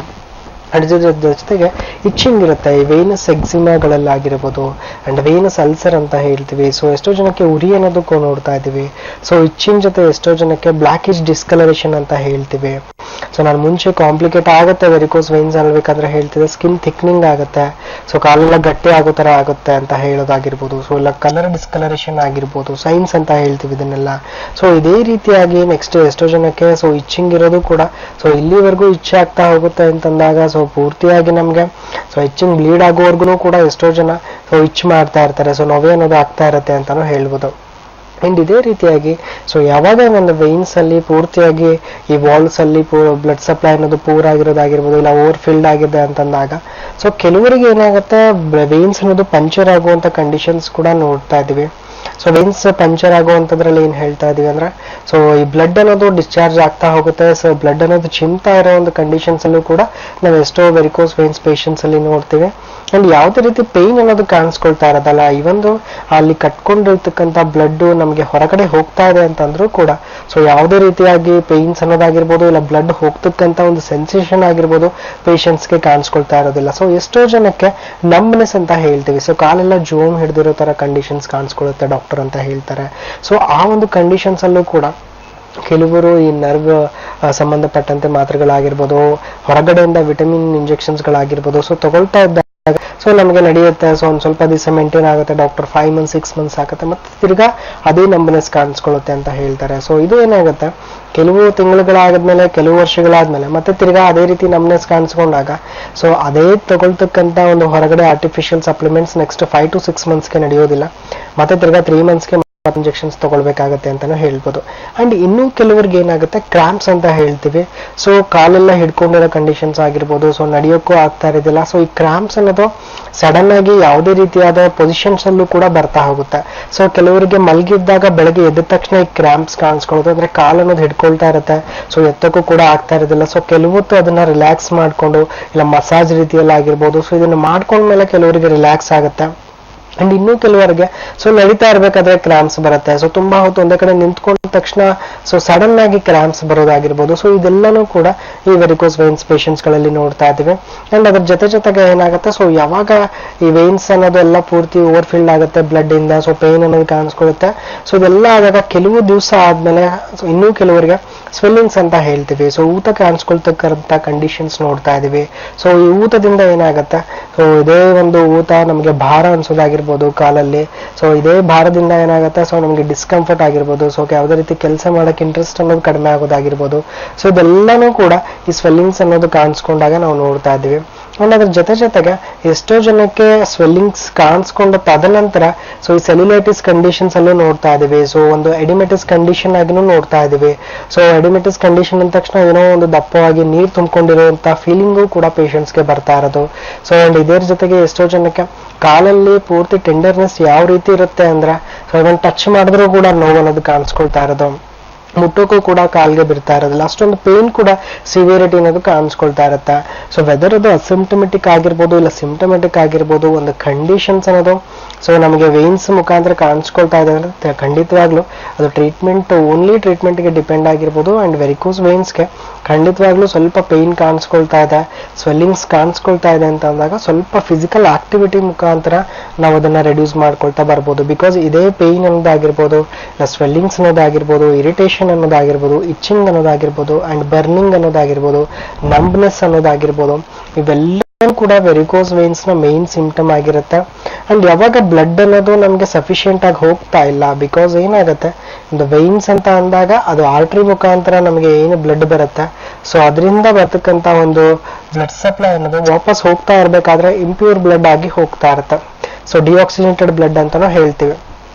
ಅದ್ರ ಜೊತೆಗೆ ಇಚ್ಚಿಂಗ್ ಇರುತ್ತೆ, ಈ ವೇನಸ್ ಎಕ್ಸಿಮಾಗಳಲ್ಲಾಗಿರ್ಬೋದು ಅಂಡ್ ವೇನಸ್ ಅಲ್ಸರ್ ಅಂತ ಹೇಳ್ತೀವಿ. ಸೊ ಎಷ್ಟೋ ಜನಕ್ಕೆ ಉರಿ ಅನ್ನೋದಕ್ಕೂ ನೋಡ್ತಾ ಇದೀವಿ. ಸೊ ಇಚ್ಚಿಂಗ್ ಜೊತೆ ಎಷ್ಟೋ ಜನಕ್ಕೆ ಬ್ಲಾಕಿಶ್ ಡಿಸ್ಕಲರೇಷನ್ ಅಂತ ಹೇಳ್ತೀವಿ. ಸೊ ನಾನು ಮುಂಚೆ ಕಾಂಪ್ಲಿಕೇಟ್ ಆಗುತ್ತೆ ವೆರಿಕೋಸ್ ವೈನ್ಸ್ ಅನ್ಬೇಕಾದ್ರೆ ಹೇಳ್ತಿದ್ದೆ, ಸ್ಕಿನ್ ಥಿಕ್ನಿಂಗ್ ಆಗುತ್ತೆ, ಸೊ ಕಾಲೆಲ್ಲ ಗಟ್ಟಿ ಆಗೋ ತರ ಆಗುತ್ತೆ ಅಂತ ಹೇಳೋದಾಗಿರ್ಬೋದು. ಸೊ ಇಲ್ಲ ಕಲರ್ ಡಿಸ್ಕಲರೇಷನ್ ಆಗಿರ್ಬೋದು, ಸೈನ್ಸ್ ಅಂತ ಹೇಳ್ತೀವಿ ಇದನ್ನೆಲ್ಲ. ಸೊ ಇದೇ ರೀತಿಯಾಗಿ ನೆಕ್ಸ್ಟ್ ಎಷ್ಟೋ ಜನಕ್ಕೆ ಸೊ ಇಚ್ಚಿಂಗ್ ಇರೋದು ಕೂಡ ಸೊ ಇಲ್ಲಿವರೆಗೂ ಇಚ್ಛೆ ಆಗ್ತಾ ಹೋಗುತ್ತೆ ಅಂತಂದಾಗ ಸೊ ಪೂರ್ತಿಯಾಗಿ ನಮ್ಗೆ ಸೊ ಇಚ್ಚಿಂಗ್ ಬ್ಲೀಡ್ ಆಗೋವರೆಗೂ ಕೂಡ ಎಷ್ಟೋ ಜನ ಸೊ ಇಚ್ ಮಾಡ್ತಾ ಇರ್ತಾರೆ, ಸೊ ನೋವೇ ಅನ್ನೋದು ಆಗ್ತಾ ಇರುತ್ತೆ ಅಂತಾನು ಹೇಳ್ಬೋದು. ಅಂಡ್ ಇದೇ ರೀತಿಯಾಗಿ ಸೊ ಯಾವಾಗ ಒಂದು ವೈನ್ಸ್ ಅಲ್ಲಿ ಪೂರ್ತಿಯಾಗಿ ಈ ವಾಲ್ಸ್ ಅಲ್ಲಿ ಬ್ಲಡ್ ಸಪ್ಲೈ ಅನ್ನೋದು ಪೂರ್ ಆಗಿರೋದಾಗಿರ್ಬೋದು, ಇಲ್ಲ ಓವರ್ ಫಿಲ್ಡ್ ಆಗಿದೆ ಅಂತಂದಾಗ ಸೊ ಕೆಲವರಿಗೆ ಏನಾಗುತ್ತೆ ವೈನ್ಸ್ ಅನ್ನೋದು ಪಂಚರ್ ಆಗುವಂತ ಕಂಡೀಷನ್ಸ್ ಕೂಡ ನೋಡ್ತಾ ಇದೀವಿ. ಸೊ ವೈನ್ಸ್ ಪಂಚರ್ ಆಗುವಂತದ್ರಲ್ಲಿ ಏನ್ ಹೇಳ್ತಾ ಇದೀವಿ ಅಂದ್ರೆ ಸೊ ಈ ಬ್ಲಡ್ ಅನ್ನೋದು ಡಿಸ್ಚಾರ್ಜ್ ಆಗ್ತಾ ಹೋಗುತ್ತೆ. ಸೊ ಬ್ಲಡ್ ಅನ್ನೋದು ಚಿಮ್ತಾ ಇರೋ ಒಂದು ಕಂಡೀಷನ್ಸ್ ಅಲ್ಲೂ ಕೂಡ ನಾವು ಎಷ್ಟೋ ವೆರಿಕೋಸ್ ವೈನ್ಸ್ ಪೇಷಂಟ್ಸ್ ಅಲ್ಲಿ ನೋಡ್ತೀವಿ. ಅಂಡ್ ಯಾವುದೇ ರೀತಿ ಪೇನ್ ಅನ್ನೋದು ಕಾಣಿಸ್ಕೊಳ್ತಾ ಇರೋದಲ್ಲ, ಇವೊಂದು ಅಲ್ಲಿ ಕಟ್ಕೊಂಡಿರ್ತಕ್ಕಂಥ ಬ್ಲಡ್ ನಮಗೆ ಹೊರಗಡೆ ಹೋಗ್ತಾ ಇದೆ ಅಂತಂದ್ರೂ ಕೂಡ ಸೊ ಯಾವುದೇ ರೀತಿಯಾಗಿ ಪೇನ್ಸ್ ಅನ್ನೋದಾಗಿರ್ಬೋದು, ಇಲ್ಲ ಬ್ಲಡ್ ಹೋಗ್ತಕ್ಕಂಥ ಒಂದು ಸೆನ್ಸೇಷನ್ ಆಗಿರ್ಬೋದು ಪೇಷಂಟ್ಸ್ಗೆ ಕಾಣಿಸ್ಕೊಳ್ತಾ ಇರೋದಿಲ್ಲ. ಸೊ ಎಷ್ಟೋ ಜನಕ್ಕೆ ನಂಬ್ನೆಸ್ ಅಂತ ಹೇಳ್ತೀವಿ, ಸೊ ಕಾಲೆಲ್ಲ ಜೋಮ್ ಹಿಡಿದಿರೋ ತರ ಕಂಡೀಷನ್ಸ್ ಕಾಣಿಸ್ಕೊಳ್ಳುತ್ತೆ ಡಾಕ್ಟರ್ ಅಂತ ಹೇಳ್ತಾರೆ. ಸೊ ಆ ಒಂದು ಕಂಡೀಷನ್ಸ್ ಅಲ್ಲೂ ಕೂಡ ಕೆಲವರು ಈ ನರ್ವ್ ಸಂಬಂಧಪಟ್ಟಂತೆ ಮಾತ್ರೆಗಳಾಗಿರ್ಬೋದು, ಹೊರಗಡೆಯಿಂದ ವಿಟಮಿನ್ ಇಂಜೆಕ್ಷನ್ಸ್ ಗಳಾಗಿರ್ಬೋದು ಸೊ ತಗೊಳ್ತಾ ಇದ್ದಾಗ ಸೊ ನಮಗೆ ನಡೆಯುತ್ತೆ. ಸೊ ಒಂದ್ ಸ್ವಲ್ಪ ದಿವಸ ಮೇಂಟೈನ್ ಆಗುತ್ತೆ, ಡಾಕ್ಟರ್ 5 months 6 months ಆಗುತ್ತೆ, ಮತ್ತೆ ತಿರ್ಗಾ ಅದೇ ನಂಬನೆಸ್ ಕಾಣಿಸ್ಕೊಳ್ಳುತ್ತೆ ಅಂತ ಹೇಳ್ತಾರೆ. ಸೊ ಇದು ಏನಾಗುತ್ತೆ ಕೆಲವು ತಿಂಗಳುಗಳಾದ್ಮೇಲೆ, ಕೆಲವು ವರ್ಷಗಳಾದ್ಮೇಲೆ ಮತ್ತೆ ತಿರ್ಗಾ ಅದೇ ರೀತಿ ನಂಬನೆಸ್ ಕಾಣಿಸ್ಕೊಂಡಾಗ ಸೊ ಅದೇ ತಗೊಳ್ತಕ್ಕಂತ ಒಂದು ಹೊರಗಡೆ ಆರ್ಟಿಫಿಷಿಯಲ್ ಸಪ್ಲಿಮೆಂಟ್ಸ್ ನೆಕ್ಸ್ಟ್ 5 to 6 monthsಗೆ ನಡೆಯೋದಿಲ್ಲ, ಮತ್ತೆ ತಿರ್ಗಾ 3 monthsಗೆ ಇಂಜೆಕ್ಷನ್ಸ್ ತಗೊಳ್ಬೇಕಾಗತ್ತೆ ಅಂತಾನು ಹೇಳ್ಬೋದು. ಅಂಡ್ ಇನ್ನು ಕೆಲವರಿಗೆ ಏನಾಗುತ್ತೆ ಕ್ರಾಂಪ್ಸ್ ಅಂತ ಹೇಳ್ತೀವಿ, ಸೊ ಕಾಲೆಲ್ಲ ಹಿಡ್ಕೊಂಡಿರೋ ಕಂಡೀಷನ್ಸ್ ಆಗಿರ್ಬೋದು, ಸೊ ನಡೆಯೋಕ್ಕೂ ಆಗ್ತಾ ಇರೋದಿಲ್ಲ. ಸೊ ಈ ಕ್ರಾಂಪ್ಸ್ ಅನ್ನೋದು ಸಡನ್ ಆಗಿ ಯಾವುದೇ ರೀತಿಯಾದ ಪೊಸಿಷನ್ಸ್ ಅಲ್ಲೂ ಕೂಡ ಬರ್ತಾ ಹೋಗುತ್ತೆ. ಸೊ ಕೆಲವರಿಗೆ ಮಲಗಿದ್ದಾಗ ಬೆಳಗ್ಗೆ ಎದ್ದ ತಕ್ಷಣ ಈ ಕ್ರಾಂಪ್ಸ್ ಕಾಣಿಸ್ಕೊಳ್ಳೋದು, ಅಂದ್ರೆ ಕಾಲು ಅನ್ನೋದು ಹಿಡ್ಕೊಳ್ತಾ ಇರುತ್ತೆ, ಸೊ ಎತ್ತಕ್ಕೂ ಕೂಡ ಆಗ್ತಾ ಇರೋದಿಲ್ಲ. ಸೊ ಕೆಲವೊತ್ತು ಅದನ್ನ ರಿಲ್ಯಾಕ್ಸ್ ಮಾಡ್ಕೊಂಡು ಇಲ್ಲ ಮಸಾಜ್ ರೀತಿಯಲ್ಲಿ ಆಗಿರ್ಬೋದು, ಸೊ ಇದನ್ನ ಮಾಡ್ಕೊಂಡ್ಮೇಲೆ ಕೆಲವರಿಗೆ ರಿಲ್ಯಾಕ್ಸ್ ಆಗುತ್ತೆ. ಅಂಡ್ ಇನ್ನೂ ಕೆಲವರಿಗೆ ಸೊ ನಡೀತಾ ಇರ್ಬೇಕಾದ್ರೆ ಕ್ರಾಂಪ್ಸ್ ಬರುತ್ತೆ, ಸೊ ತುಂಬಾ ಹೊತ್ತು ಒಂದೇ ಕಡೆ ನಿಂತ್ಕೊಂಡ ತಕ್ಷಣ ಸೊ ಸಡನ್ ಆಗಿ ಕ್ರಾಂಪ್ಸ್ ಬರೋದಾಗಿರ್ಬೋದು. ಸೊ ಇದೆಲ್ಲನೂ ಕೂಡ ಈ ವೆರಿಕೋಸ್ ವೈನ್ಸ್ ಪೇಷಂಟ್ಸ್ ಗಳಲ್ಲಿ ನೋಡ್ತಾ ಇದೀವಿ. ಅಂಡ್ ಅದ್ರ ಜೊತೆಗೆ ಏನಾಗುತ್ತೆ ಸೊ ಯಾವಾಗ ಈ ವೈನ್ಸ್ ಅನ್ನೋದು ಎಲ್ಲ ಪೂರ್ತಿ ಓವರ್ ಫಿಲ್ಡ್ ಆಗುತ್ತೆ ಬ್ಲಡ್ ಇಂದ, ಸೊ ಪೇನ್ ಅನ್ನೋದು ಕಾಣಿಸ್ಕೊಳ್ಳುತ್ತೆ. ಸೊ ಇದೆಲ್ಲ ಆದಾಗ ಕೆಲವು ದಿವಸ ಆದ್ಮೇಲೆ ಸೊ ಇನ್ನೂ ಕೆಲವರಿಗೆ ಸ್ವೆಲ್ಲಿಂಗ್ಸ್ ಅಂತ ಹೇಳ್ತೀವಿ, ಸೊ ಊತ ಕಾಣಿಸ್ಕೊಳ್ತಕ್ಕಂಥ ಕಂಡೀಷನ್ಸ್ ನೋಡ್ತಾ ಇದೀವಿ. ಸೊ ಈ ಊತದಿಂದ ಏನಾಗುತ್ತೆ ಸೊ ಇದೇ ಒಂದು ಊತ ನಮಗೆ ಭಾರ ಅನ್ಸೋದಾಗಿರ್ಬೋದು ಕಾಲಲ್ಲಿ, ಸೊ ಇದೇ ಭಾರದಿಂದ ಏನಾಗುತ್ತೆ ಸೊ ನಮಗೆ ಡಿಸ್ಕಂಫರ್ಟ್ ಆಗಿರ್ಬೋದು, ಸೊ ಯಾವುದೇ ರೀತಿ ಕೆಲಸ ಮಾಡಕ್ಕೆ ಇಂಟ್ರೆಸ್ಟ್ ಅನ್ನೋದು ಕಡಿಮೆ ಆಗೋದಾಗಿರ್ಬೋದು. ಸೊ ಇದೆಲ್ಲಾನು ಕೂಡ ಈ ಸ್ವೆಲ್ಲಿಂಗ್ಸ್ ಅನ್ನೋದು ಕಾಣಿಸ್ಕೊಂಡಾಗ ನಾವು ನೋಡ್ತಾ ಇದ್ದೀವಿ. ಅಂಡ್ ಅದ್ರ ಜೊತೆಗೆ ಎಷ್ಟೋ ಜನಕ್ಕೆ ಸ್ವೆಲ್ಲಿಂಗ್ಸ್ ಕಾಣಿಸ್ಕೊಂಡ ತದನಂತರ ಸೊ ಈ ಸೆಲ್ಯುಲೈಟಿಸ್ ಕಂಡೀಷನ್ಸ್ ಅಲ್ಲೂ ನೋಡ್ತಾ ಇದೀವಿ, ಸೊ ಒಂದು ಎಡಿಮೆಟಿಸ್ ಕಂಡೀಷನ್ ಆಗಿನೂ ನೋಡ್ತಾ ಇದೀವಿ. ಸೊ ಎಡಿಮೆಟಿಸ್ ಕಂಡೀಷನ್ ಅಂದ ತಕ್ಷಣ ಏನೋ ಒಂದು ದಪ್ಪವಾಗಿ ನೀರು ತುಂಬಿಕೊಂಡಿರುವಂತ ಫೀಲಿಂಗು ಕೂಡ ಪೇಷಂಟ್ಸ್ಗೆ ಬರ್ತಾ ಇರೋದು. ಸೊ ಅಂಡ್ ಇದರ ಜೊತೆಗೆ ಎಷ್ಟೋ ಜನಕ್ಕೆ ಕಾಲಲ್ಲಿ ಪೂರ್ತಿ ಟೆಂಡರ್ನೆಸ್ ಯಾವ ರೀತಿ ಇರುತ್ತೆ ಅಂದ್ರೆ ಸೊ ಅದನ್ನ ಟಚ್ ಮಾಡಿದ್ರೂ ಕೂಡ ನೋವು ಅನ್ನೋದು ಕಾಣಿಸ್ಕೊಳ್ತಾ ಇರೋದು, ಮುಟ್ಟೋಕ್ಕೂ ಕೂಡ ಕಾಲ್ಗೆ ಬಿಡ್ತಾ ಇರೋದಿಲ್ಲ, ಅಷ್ಟೊಂದು ಪೇನ್ ಕೂಡ ಸಿವಿಯರಿಟಿ ಅನ್ನೋದು ಕಾಣಿಸ್ಕೊಳ್ತಾ ಇರುತ್ತೆ. ಸೊ ವೆದರ್ ಅದು ಅಸಿಂಪ್ಟಮೆಟಿಕ್ ಆಗಿರ್ಬೋದು ಇಲ್ಲ ಸಿಂಪ್ಟಮೆಟಿಕ್ ಆಗಿರ್ಬೋದು, ಒಂದು ಕಂಡೀಷನ್ಸ್ ಅನ್ನೋದು ಸೊ ನಮಗೆ ವೇನ್ಸ್ ಮುಖಾಂತರ ಕಾಣಿಸ್ಕೊಳ್ತಾ ಇದೆ ಅಂದ್ರೆ ಖಂಡಿತವಾಗ್ಲೂ ಅದು ಓನ್ಲಿ ಟ್ರೀಟ್ಮೆಂಟ್ಗೆ ಡಿಪೆಂಡ್ ಆಗಿರ್ಬೋದು. ಅಂಡ್ ವೆರಿಕೋಸ್ ವೇನ್ಸ್ಗೆ ಖಂಡಿತವಾಗ್ಲೂ ಸ್ವಲ್ಪ ಪೇನ್ ಕಾಣಿಸ್ಕೊಳ್ತಾ ಇದೆ, ಸ್ವೆಲ್ಲಿಂಗ್ಸ್ ಕಾಣಿಸ್ಕೊಳ್ತಾ ಇದೆ ಅಂತ ಅಂದಾಗ ಸ್ವಲ್ಪ ಫಿಸಿಕಲ್ ಆಕ್ಟಿವಿಟಿ ಮುಖಾಂತರ ನಾವು ಅದನ್ನ ರೆಡ್ಯೂಸ್ ಮಾಡ್ಕೊಳ್ತಾ ಬರ್ಬೋದು. ಬಿಕಾಸ್ ಇದೇ ಪೇನ್ ಅನ್ನೋದಾಗಿರ್ಬೋದು, ಇಲ್ಲ ಸ್ವೆಲ್ಲಿಂಗ್ಸ್ ಅನ್ನೋದಾಗಿರ್ಬೋದು, ಇರಿಟೇಷನ್ ಅನ್ನೋದಾಗಿರ್ಬೋದು, ಇಚ್ಚಿಂಗ್ ಅನ್ನೋದಾಗಿರ್ಬೋದು, ಅಂಡ್ ಬರ್ನಿಂಗ್ ಅನ್ನೋದಾಗಿರ್ಬೋದು, ನಂಬ್ನೆಸ್ ಅನ್ನೋದಾಗಿರ್ಬೋದು, ಇವೆಲ್ಲ ಕೂಡ ವೆರಿಕೋಸ್ ವೇನ್ಸ್ ನ ಮೇನ್ ಸಿಂಪ್ಟಮ್ ಆಗಿರುತ್ತೆ. ಅಂಡ್ ಯಾವಾಗ ಬ್ಲಡ್ ಅನ್ನೋದು ನಮ್ಗೆ ಸಫಿಶಿಯಂಟ್ ಆಗಿ ಹೋಗ್ತಾ ಇಲ್ಲ, ಬಿಕಾಸ್ ಏನಾಗುತ್ತೆ ಒಂದು ವೈನ್ಸ್ ಅಂತ ಅಂದಾಗ ಅದು ಆರ್ಟ್ರಿ ಮುಖಾಂತರ ನಮಗೆ ಏನು ಬ್ಲಡ್ ಬರುತ್ತೆ, ಸೊ ಅದರಿಂದ ಬರ್ತಕ್ಕಂತ ಒಂದು ಬ್ಲಡ್ ಸಪ್ಲೈ ಅನ್ನೋದು ವಾಪಸ್ ಹೋಗ್ತಾ ಇರ್ಬೇಕಾದ್ರೆ ಇಂಪ್ಯೂರ್ ಬ್ಲಡ್ ಆಗಿ ಹೋಗ್ತಾ ಇರುತ್ತೆ. ಸೊ ಡಿಆಕ್ಸಿಜನೇಟೆಡ್ ಬ್ಲಡ್ ಅಂತಾನು ಹೇಳ್ತೀವಿ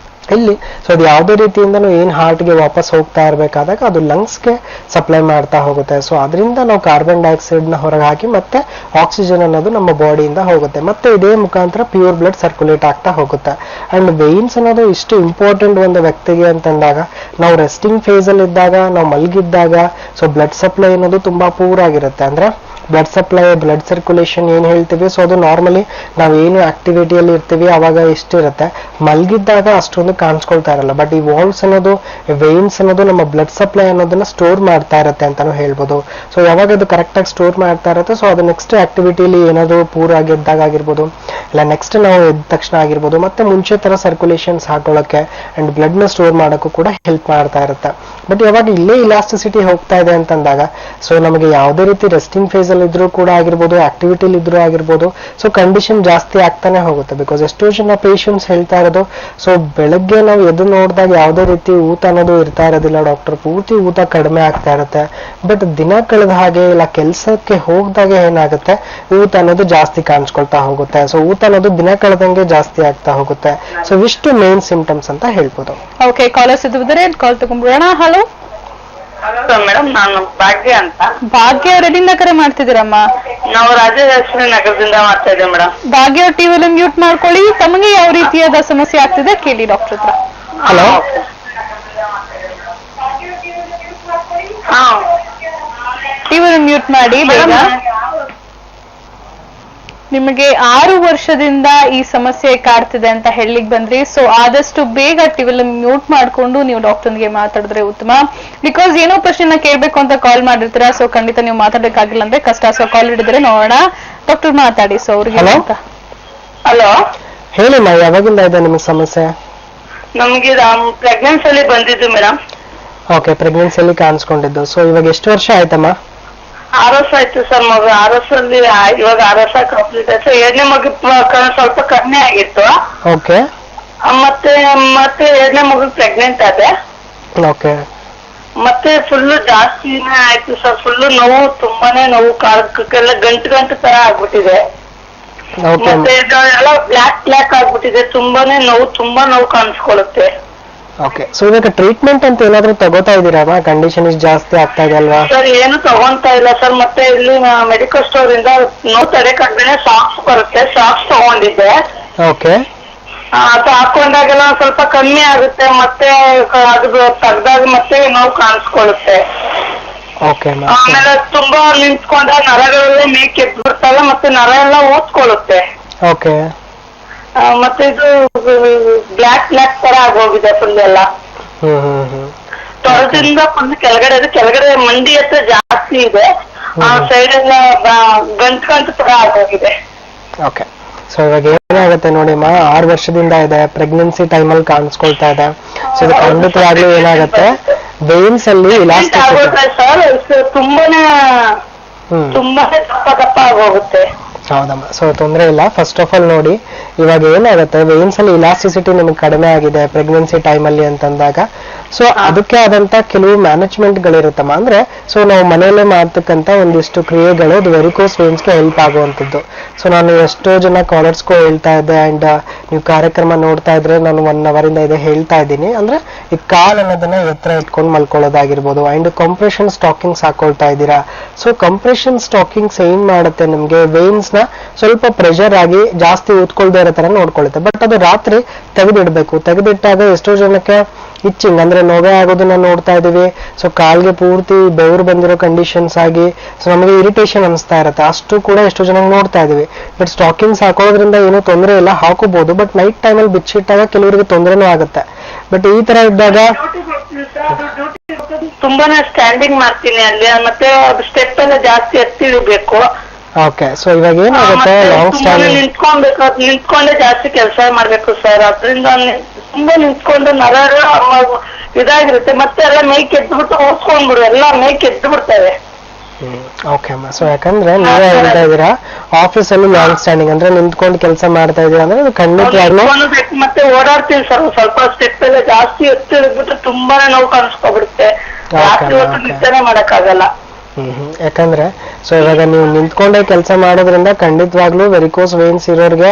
ಇಲ್ಲಿ. ಸೊ ಅದು ಯಾವುದೇ ರೀತಿಯಿಂದನೂ ಏನ್ ಹಾರ್ಟ್ಗೆ ವಾಪಸ್ ಹೋಗ್ತಾ ಇರ್ಬೇಕಾದಾಗ ಅದು ಲಂಗ್ಸ್ಗೆ ಸಪ್ಲೈ ಮಾಡ್ತಾ ಹೋಗುತ್ತೆ. ಸೊ ಅದರಿಂದ ನಾವು ಕಾರ್ಬನ್ ಡೈಆಕ್ಸೈಡ್ ನ ಹೊರಗೆ ಹಾಕಿ ಮತ್ತೆ ಆಕ್ಸಿಜನ್ ಅನ್ನೋದು ನಮ್ಮ ಬಾಡಿಯಿಂದ ಹೋಗುತ್ತೆ, ಮತ್ತೆ ಇದೇ ಮುಖಾಂತರ ಪ್ಯೂರ್ ಬ್ಲಡ್ ಸರ್ಕ್ಯುಲೇಟ್ ಆಗ್ತಾ ಹೋಗುತ್ತೆ. ಅಂಡ್ ವೇನ್ಸ್ ಅನ್ನೋದು ಇಷ್ಟು ಇಂಪಾರ್ಟೆಂಟ್ ಒಂದು ವ್ಯಕ್ತಿಗೆ ಅಂತಂದಾಗ ನಾವು ರೆಸ್ಟಿಂಗ್ ಫೇಸ್ ಅಲ್ಲಿ ಇದ್ದಾಗ, ನಾವು ಮಲಗಿದ್ದಾಗ ಸೊ ಬ್ಲಡ್ ಸಪ್ಲೈ ಅನ್ನೋದು ತುಂಬಾ ಪೂರ್ ಆಗಿರುತ್ತೆ, ಅಂದ್ರೆ ಬ್ಲಡ್ ಸಪ್ಲೈ, ಬ್ಲಡ್ ಸರ್ಕ್ಯುಲೇಷನ್ ಏನ್ ಹೇಳ್ತೀವಿ, ಸೊ ಅದು ನಾರ್ಮಲಿ ನಾವೇನು ಆಕ್ಟಿವಿಟಿಯಲ್ಲಿ ಇರ್ತೀವಿ ಅವಾಗ ಎಷ್ಟಿರುತ್ತೆ, ಮಲಗಿದ್ದಾಗ ಅಷ್ಟೊಂದು ಕಾಣಿಸ್ಕೊಳ್ತಾ ಇರಲ್ಲ. ಬಟ್ ಈ ವಾಲ್ವ್ಸ್ ಅನ್ನೋದು, ವೇನ್ಸ್ ಅನ್ನೋದು ನಮ್ಮ ಬ್ಲಡ್ ಸಪ್ಲೈ ಅನ್ನೋದನ್ನ ಸ್ಟೋರ್ ಮಾಡ್ತಾ ಇರುತ್ತೆ ಅಂತಾನು ಹೇಳ್ಬೋದು. ಸೊ ಯಾವಾಗ ಅದು ಕರೆಕ್ಟ್ ಆಗಿ ಸ್ಟೋರ್ ಮಾಡ್ತಾ ಇರುತ್ತೆ, ಸೊ ಅದು ನೆಕ್ಸ್ಟ್ ಆಕ್ಟಿವಿಟಿಲಿ ಏನಾದ್ರು ಪೂರ್ ಆಗಿದ್ದಾಗ ಆಗಿರ್ಬೋದು, ಇಲ್ಲ ನೆಕ್ಸ್ಟ್ ನಾವು ಎದ್ದ ತಕ್ಷಣ ಆಗಿರ್ಬೋದು, ಮತ್ತೆ ಮುಂಚೆ ತರ ಸರ್ಕ್ಯುಲೇಷನ್ಸ್ ಹಾಕೊಳ್ಳೋಕೆ ಅಂಡ್ ಬ್ಲಡ್ ನ ಸ್ಟೋರ್ ಮಾಡೋಕ್ಕೂ ಕೂಡ ಹೆಲ್ಪ್ ಮಾಡ್ತಾ ಇರುತ್ತೆ. ಬಟ್ ಯಾವಾಗ ಇಲ್ಲೇ ಇಲಾಸ್ಟಿಸಿಟಿ ಹೋಗ್ತಾ ಇದೆ ಅಂತಂದಾಗ, ಸೊ ನಮಗೆ ಯಾವುದೇ ರೀತಿ ರೆಸ್ಟಿಂಗ್ ಫೇಸ್ ಅಲ್ಲಿ ಇದ್ರೂ ಕೂಡ ಆಗಿರ್ಬೋದು, ಆಕ್ಟಿವಿಟಿಲಿ ಇದ್ರೂ ಆಗಿರ್ಬೋದು, ಸೊ ಕಂಡೀಷನ್ ಜಾಸ್ತಿ ಆಗ್ತಾನೆ ಹೋಗುತ್ತೆ. ಬಿಕಾಸ್ ಎಷ್ಟೋ ಜನ ಪೇಷಂಟ್ಸ್ ಹೇಳ್ತಾ ಇರೋದು, ಸೊ ಬೆಳಗ್ಗೆ ನಾವು ಎದ್ದು ನೋಡಿದಾಗ ಯಾವುದೇ ರೀತಿ ಊತ ಅನ್ನೋದು ಇರ್ತಾ ಇರೋದಿಲ್ಲ ಡಾಕ್ಟರ್, ಪೂರ್ತಿ ಊತ ಕಡಿಮೆ ಆಗ್ತಾ ಇರುತ್ತೆ. ಬಟ್ ದಿನ ಕಳೆದ ಹಾಗೆ ಇಲ್ಲ ಕೆಲಸಕ್ಕೆ ಹೋಗ್ದಾಗ ಏನಾಗುತ್ತೆ, ಊತ ಅನ್ನೋದು ಜಾಸ್ತಿ ಕಾಣಿಸ್ಕೊಳ್ತಾ ಹೋಗುತ್ತೆ. ಸೊ ಊತ ಅನ್ನೋದು ದಿನ ಕಳೆದಂಗೆ ಜಾಸ್ತಿ ಆಗ್ತಾ ಹೋಗುತ್ತೆ. ಸೊ ಇಷ್ಟು ಮೇನ್ ಸಿಂಪ್ಟಮ್ಸ್ ಅಂತ ಹೇಳ್ಬೋದು. ಓಕೆ, ಕಾಲರ್ಸ್ ಇದ್ರೆ ಕಾಲ್ ತಗೊಂಡ್ಬಿಡೋಣ. ಹಲೋ ಮೇಡಮ್, ನಾನು ಭಾಗ್ಯ ಅಂತ. ಭಾಗ್ಯ ಅವ್ರ ಎಲ್ಲಿಂದ ಕರೆ ಮಾಡ್ತಿದ್ದೀರಮ್ಮ? ನಾವು ರಾಜರಾಜೇಶ್ವರಿ ನಗರದಿಂದ ಮಾಡ್ತಾ ಇದ್ದೇವೆ ಮೇಡಮ್. ಭಾಗ್ಯ ಅವ್ರ ಟಿವಿಲಿ ಮ್ಯೂಟ್ ಮಾಡ್ಕೊಳ್ಳಿ. ತಮಗೆ ಯಾವ ರೀತಿಯಾದ ಸಮಸ್ಯೆ ಆಗ್ತಿದೆ ಕೇಳಿ ಡಾಕ್ಟರ್ ಹತ್ರ. ಹಲೋ, ಟಿವಿಲಿ ಮ್ಯೂಟ್ ಮಾಡಿ ಬೇಗ. ನಿಮಗೆ 6 ವರ್ಷದಿಂದ ಈ ಸಮಸ್ಯೆ ಕಾಡ್ತಿದೆ ಅಂತ ಹೇಳಿಕ್ ಬಂದ್ರಿ. ಸೊ ಆದಷ್ಟು ಬೇಗ ಟಿವಿಲಿ ಮ್ಯೂಟ್ ಮಾಡ್ಕೊಂಡು ನೀವು ಡಾಕ್ಟರ್ಗೆ ಮಾತಾಡಿದ್ರೆ ಉತ್ತಮ. ಬಿಕಾಸ್ ಏನೋ ಪ್ರಶ್ನೆನ ಕೇಳ್ಬೇಕು ಅಂತ ಕಾಲ್ ಮಾಡಿರ್ತೀರಾ, ಸೊ ಖಂಡಿತ ನೀವು ಮಾತಾಡಕ್ಕಾಗಿಲ್ಲ ಅಂದ್ರೆ ಕಷ್ಟ. ಸೊ ಕಾಲ್ ಹಿಡಿದ್ರೆ ನೋಡೋಣ, ಡಾಕ್ಟರ್ ಮಾತಾಡಿ. ಸೊ ಅವ್ರಿಗೆ ಹಲೋ ಹೇಳಿಮ್ಮ, ಯಾವಾಗಿಂದ ಇದೆ ನಿಮಗೆ ಸಮಸ್ಯೆ? ನಮ್ಗೆ ಪ್ರೆಗ್ನೆನ್ಸಿಯಲ್ಲಿ ಬಂದಿದ್ದು ಮೇಡಮ್. ಓಕೆ, ಪ್ರೆಗ್ನೆನ್ಸಿಯಲ್ಲಿ ಕಾಣಿಸ್ಕೊಂಡಿದ್ದು. ಸೊ ಇವಾಗ ಎಷ್ಟು ವರ್ಷ ಆಯ್ತಮ್ಮ? 6 ವರ್ಷ ಆಯ್ತು ಸರ್ ಮಗು. 6 ವರ್ಷದಲ್ಲಿ ಇವಾಗ 6 ವರ್ಷ ಕಂಪ್ಲೀಟ್ ಆಯ್ತು. 2ನೇ ಮಗು ಸ್ವಲ್ಪ ಕಡಿಮೆ ಆಗಿತ್ತು. ಓಕೆ, ಮತ್ತೆ 2ನೇ ಮಗು ಪ್ರೆಗ್ನೆಂಟ್ ಆದೆ. ಓಕೆ, ಮತ್ತೆ ಫುಲ್ ಜಾಸ್ತಿನೇ ಆಯ್ತು ಸರ್. ಫುಲ್ ನೋವು, ತುಂಬಾನೇ ನೋವು, ಕಾಲಕ್ಕೆಲ್ಲ ಗಂಟು ತರ ಆಗ್ಬಿಟ್ಟಿದೆ. ಮತ್ತೆ ಎಲ್ಲ ಬ್ಲಾಕ್ ಆಗ್ಬಿಟ್ಟಿದೆ. ತುಂಬಾನೇ ನೋವು, ತುಂಬಾ ನೋವು ಕಾಣಿಸ್ಕೊಳ್ಳುತ್ತೆ. ಓಕೆ. ಸೊ ಇವಾಗ ಟ್ರೀಟ್ಮೆಂಟ್ ಅಂತ ಏನಾದ್ರು ತಗೋತಾ ಇದೀರಾ? ಕಂಡೀಷನ್ ಇಷ್ಟು ಜಾಸ್ತಿ ಆಗ್ತಾ ಇದೆ ಅಲ್ವಾ? ಸರ್ ಏನು ತಗೊಂತಾ ಇಲ್ಲ ಸರ್. ಮತ್ತೆ ಇಲ್ಲಿ ಮೆಡಿಕಲ್ ಸ್ಟೋರ್ ಇಂದ ನೋವು ತಡೆಗಟ್ಟನೆ ಸಾಕ್ಸ್ ಬರುತ್ತೆ, ಸಾಕ್ಸ್ ತಗೊಂಡಿದ್ದೆ. ಓಕೆ, ಅದು ಹಾಕೊಂಡಾಗೆಲ್ಲ ಸ್ವಲ್ಪ ಕಮ್ಮಿ ಆಗುತ್ತೆ. ಮತ್ತೆ ಅದು ತೆಗ್ದಾಗ ಮತ್ತೆ ನೋವು ಕಾಣಿಸ್ಕೊಳ್ಳುತ್ತೆ. ಓಕೆ. ಆಮೇಲೆ ತುಂಬಾ ನಿಂತ್ಕೊಂಡ ನರಗಳೆಲ್ಲ ಮೇಕ್ ಎದ್ದು ಬಿಡ್ತವೆ, ಮತ್ತೆ ನರ ಎಲ್ಲ ಊದ್ಕೊಳ್ಳುತ್ತೆ. ಓಕೆ. ಮತ್ತೆ ಇದು ಬ್ಲಾಕ್ ತರ ಆಗೋಗಿದೆ ಫುಲ್ ಎಲ್ಲ. ತೊಳದಿಂದ ಫುಲ್ ಕೆಳಗಡೆ ಮಂಡಿ ಹತ್ರ ಜಾಸ್ತಿ ಇದೆ. ಆ ಸೈಡ್ ಎಲ್ಲ ಗಂಟು ತರ ಆಗೋಗಿದೆ. ಓಕೆ. ಸೊ ಇವಾಗ ಏನಾಗುತ್ತೆ ನೋಡಿಮ್ಮ, 6 ವರ್ಷದಿಂದ ಇದೆ, ಪ್ರೆಗ್ನೆನ್ಸಿ ಟೈಮಲ್ಲಿ ಕಾಣಿಸ್ಕೊಳ್ತಾ ಇದೆ. ಸೊ ಇದು ಖಂಡಿತವಾಗ್ಲೂ ಏನಾಗುತ್ತೆ, ವೇನ್ಸ್ ಅಲ್ಲಿ ಇಲಾಸ್ಟಿಸಿಟಿ ಸರ್ ತುಂಬಾನೇ ದಪ್ಪ ಆಗೋಗುತ್ತೆ. ಹೌದಮ್ಮ. ಸೊ ತೊಂದರೆ ಇಲ್ಲ. ಫಸ್ಟ್ ಆಫ್ ಆಲ್ ನೋಡಿ, ಇವಾಗ ಏನಾಗುತ್ತೆ, ವೇನ್ಸ್ ಅಲ್ಲಿ ಇಲಾಸ್ಟಿಸಿಟಿ ನಿಮಗೆ ಕಡಿಮೆ ಆಗಿದೆ ಪ್ರೆಗ್ನೆನ್ಸಿ ಟೈಮಲ್ಲಿ ಅಂತಂದಾಗ, ಸೊ ಅದಕ್ಕೆ ಆದಂತ ಕೆಲವು ಮ್ಯಾನೇಜ್ಮೆಂಟ್ ಗಳಿರುತ್ತಮ್ಮ. ಅಂದ್ರೆ ಸೊ ನಾವು ಮನೆಯಲ್ಲೇ ಮಾಡ್ತಕ್ಕಂತ ಒಂದಿಷ್ಟು ಕ್ರಿಯೆಗಳು ಅದು ವೆರಿಕೋಸ್ ವೇನ್ಸ್ಗೆ ಹೆಲ್ಪ್ ಆಗುವಂಥದ್ದು. ಸೊ ನಾನು ಎಷ್ಟೋ ಜನ ಕಾಲರ್ಸ್ಗೂ ಹೇಳ್ತಾ ಇದ್ದೆ, ಅಂಡ್ ನೀವು ಕಾರ್ಯಕ್ರಮ ನೋಡ್ತಾ ಇದ್ರೆ ನಾನು 1 hour ಇಂದ ಇದೆ ಹೇಳ್ತಾ ಇದ್ದೀನಿ. ಅಂದ್ರೆ ಈ ಕಾಲ್ ಅನ್ನೋದನ್ನ ಎತ್ತರ ಇಟ್ಕೊಂಡು ಮಲ್ಕೊಳ್ಳೋದಾಗಿರ್ಬೋದು, ಅಂಡ್ ಕಂಪ್ರೆಷನ್ ಸ್ಟಾಕಿಂಗ್ಸ್ ಹಾಕೊಳ್ತಾ ಇದ್ದೀರಾ. ಸೊ ಕಂಪ್ರೆಷನ್ ಸ್ಟಾಕಿಂಗ್ಸ್ ಏನ್ ಮಾಡುತ್ತೆ, ನಿಮ್ಗೆ ವೇನ್ಸ್ ನ ಸ್ವಲ್ಪ ಪ್ರೆಷರ್ ಆಗಿ ಜಾಸ್ತಿ ಊದ್ಕೊಳ್ದೇ ಇರೋ ತರ ನೋಡ್ಕೊಳ್ಳುತ್ತೆ. ಬಟ್ ಅದು ರಾತ್ರಿ ತೆಗೆದಿಡ್ಬೇಕು. ತೆಗೆದಿಟ್ಟಾಗ ಎಷ್ಟೋ ಜನಕ್ಕೆ ಇಚ್ಚಿಂಗ್ ಅಂದ್ರೆ ನೋವೇ ಆಗೋದನ್ನ ನೋಡ್ತಾ ಇದೀವಿ. ಸೊ ಕಾಲ್ಗೆ ಪೂರ್ತಿ ಬೆವರು ಬಂದಿರೋ ಕಂಡೀಷನ್ಸ್ ಆಗಿ ಸೊ ನಮಗೆ ಇರಿಟೇಷನ್ ಅನಿಸ್ತಾ ಇರುತ್ತೆ. ಅಷ್ಟು ಕೂಡ ಎಷ್ಟೋ ಜನ ನೋಡ್ತಾ ಇದೀವಿ. ಬಟ್ ಸ್ಟಾಕಿಂಗ್ಸ್ ಹಾಕೋದ್ರಿಂದ ಏನೂ ತೊಂದರೆ ಇಲ್ಲ, ಹಾಕೋಬಹುದು. ಬಟ್ ನೈಟ್ ಟೈಮಲ್ಲಿ ಬಿಚ್ಚಿಟ್ಟಾಗ ಕೆಲವರಿಗೆ ತೊಂದರೆನೂ ಆಗುತ್ತೆ. ಬಟ್ ಈ ತರ ಇದ್ದಾಗ ತುಂಬಾನೇ ಸ್ಟ್ಯಾಂಡಿಂಗ್ ಮಾಡ್ತೀನಿ ಅಲ್ಲಿ. ಮತ್ತೆ ಸ್ಟೆಪ್ ಎಲ್ಲ ಜಾಸ್ತಿ ಎತ್ತಿಳಿಬೇಕು. ಓಕೆ. ಸೊ ಇವಾಗ ಏನಾಗುತ್ತೆ, ಲಾಂಗ್ ಸ್ಟ್ಯಾಂಡಿಂಗ್ ನಿಂತ್ಕೊಂಡೆ ಜಾಸ್ತಿ ಕೆಲಸ ಮಾಡ್ಬೇಕು ಸರ್. ಅದ್ರಿಂದ ತುಂಬಾ ನಿಂತ್ಕೊಂಡು ನರ ಇದಾಗಿರುತ್ತೆ. ಮತ್ತೆ ಎಲ್ಲ ಮೇಕ್ ಎದ್ಬಿಟ್ಟು ಓದ್ಕೊಂಡ್ಬಿಡು, ಎಲ್ಲ ಮೇಕ್ ಎದ್ದು ಬಿಡ್ತವೆ. ಓಕೆ ಅಮ್ಮ. ಸೊ ಯಾಕಂದ್ರೆ ನೀವೇ ಹೇಳ್ತಾ ಇದೀರಾ ಆಫೀಸ್ ಅಲ್ಲಿ ಲಾಂಗ್ ಸ್ಟ್ಯಾಂಡಿಂಗ್ ಅಂದ್ರೆ ನಿಂತ್ಕೊಂಡು ಕೆಲಸ ಮಾಡ್ತಾ ಇದೀರಾ ಅಂದ್ರೆ ಅದು ಖಂಡಿತವಾಗ್ಲೂ. ಮತ್ತೆ ಓಡಾಡ್ತೀನಿ ಸರ್, ಸ್ವಲ್ಪ ಸ್ಟೆಪ್ ಎಲ್ಲ ಜಾಸ್ತಿ ಎತ್ತಿಡ್ಬಿಟ್ಟು ತುಂಬಾನೇ ನೋವು ಕಾಣಿಸ್ಕೊಬಿಡುತ್ತೆ. ರಾತ್ರಿ ಹೊತ್ತು ನಿಂತನೇ ಮಾಡಕ್ಕಾಗಲ್ಲ. ಯಾಕಂದ್ರೆ ಸೊ ಇವಾಗ ನೀವು ನಿಂತ್ಕೊಂಡೇ ಕೆಲಸ ಮಾಡೋದ್ರಿಂದ ಖಂಡಿತವಾಗ್ಲೂ ವೆರಿಕೋಸ್ ವೇನ್ಸ್ ಇರೋರಿಗೆ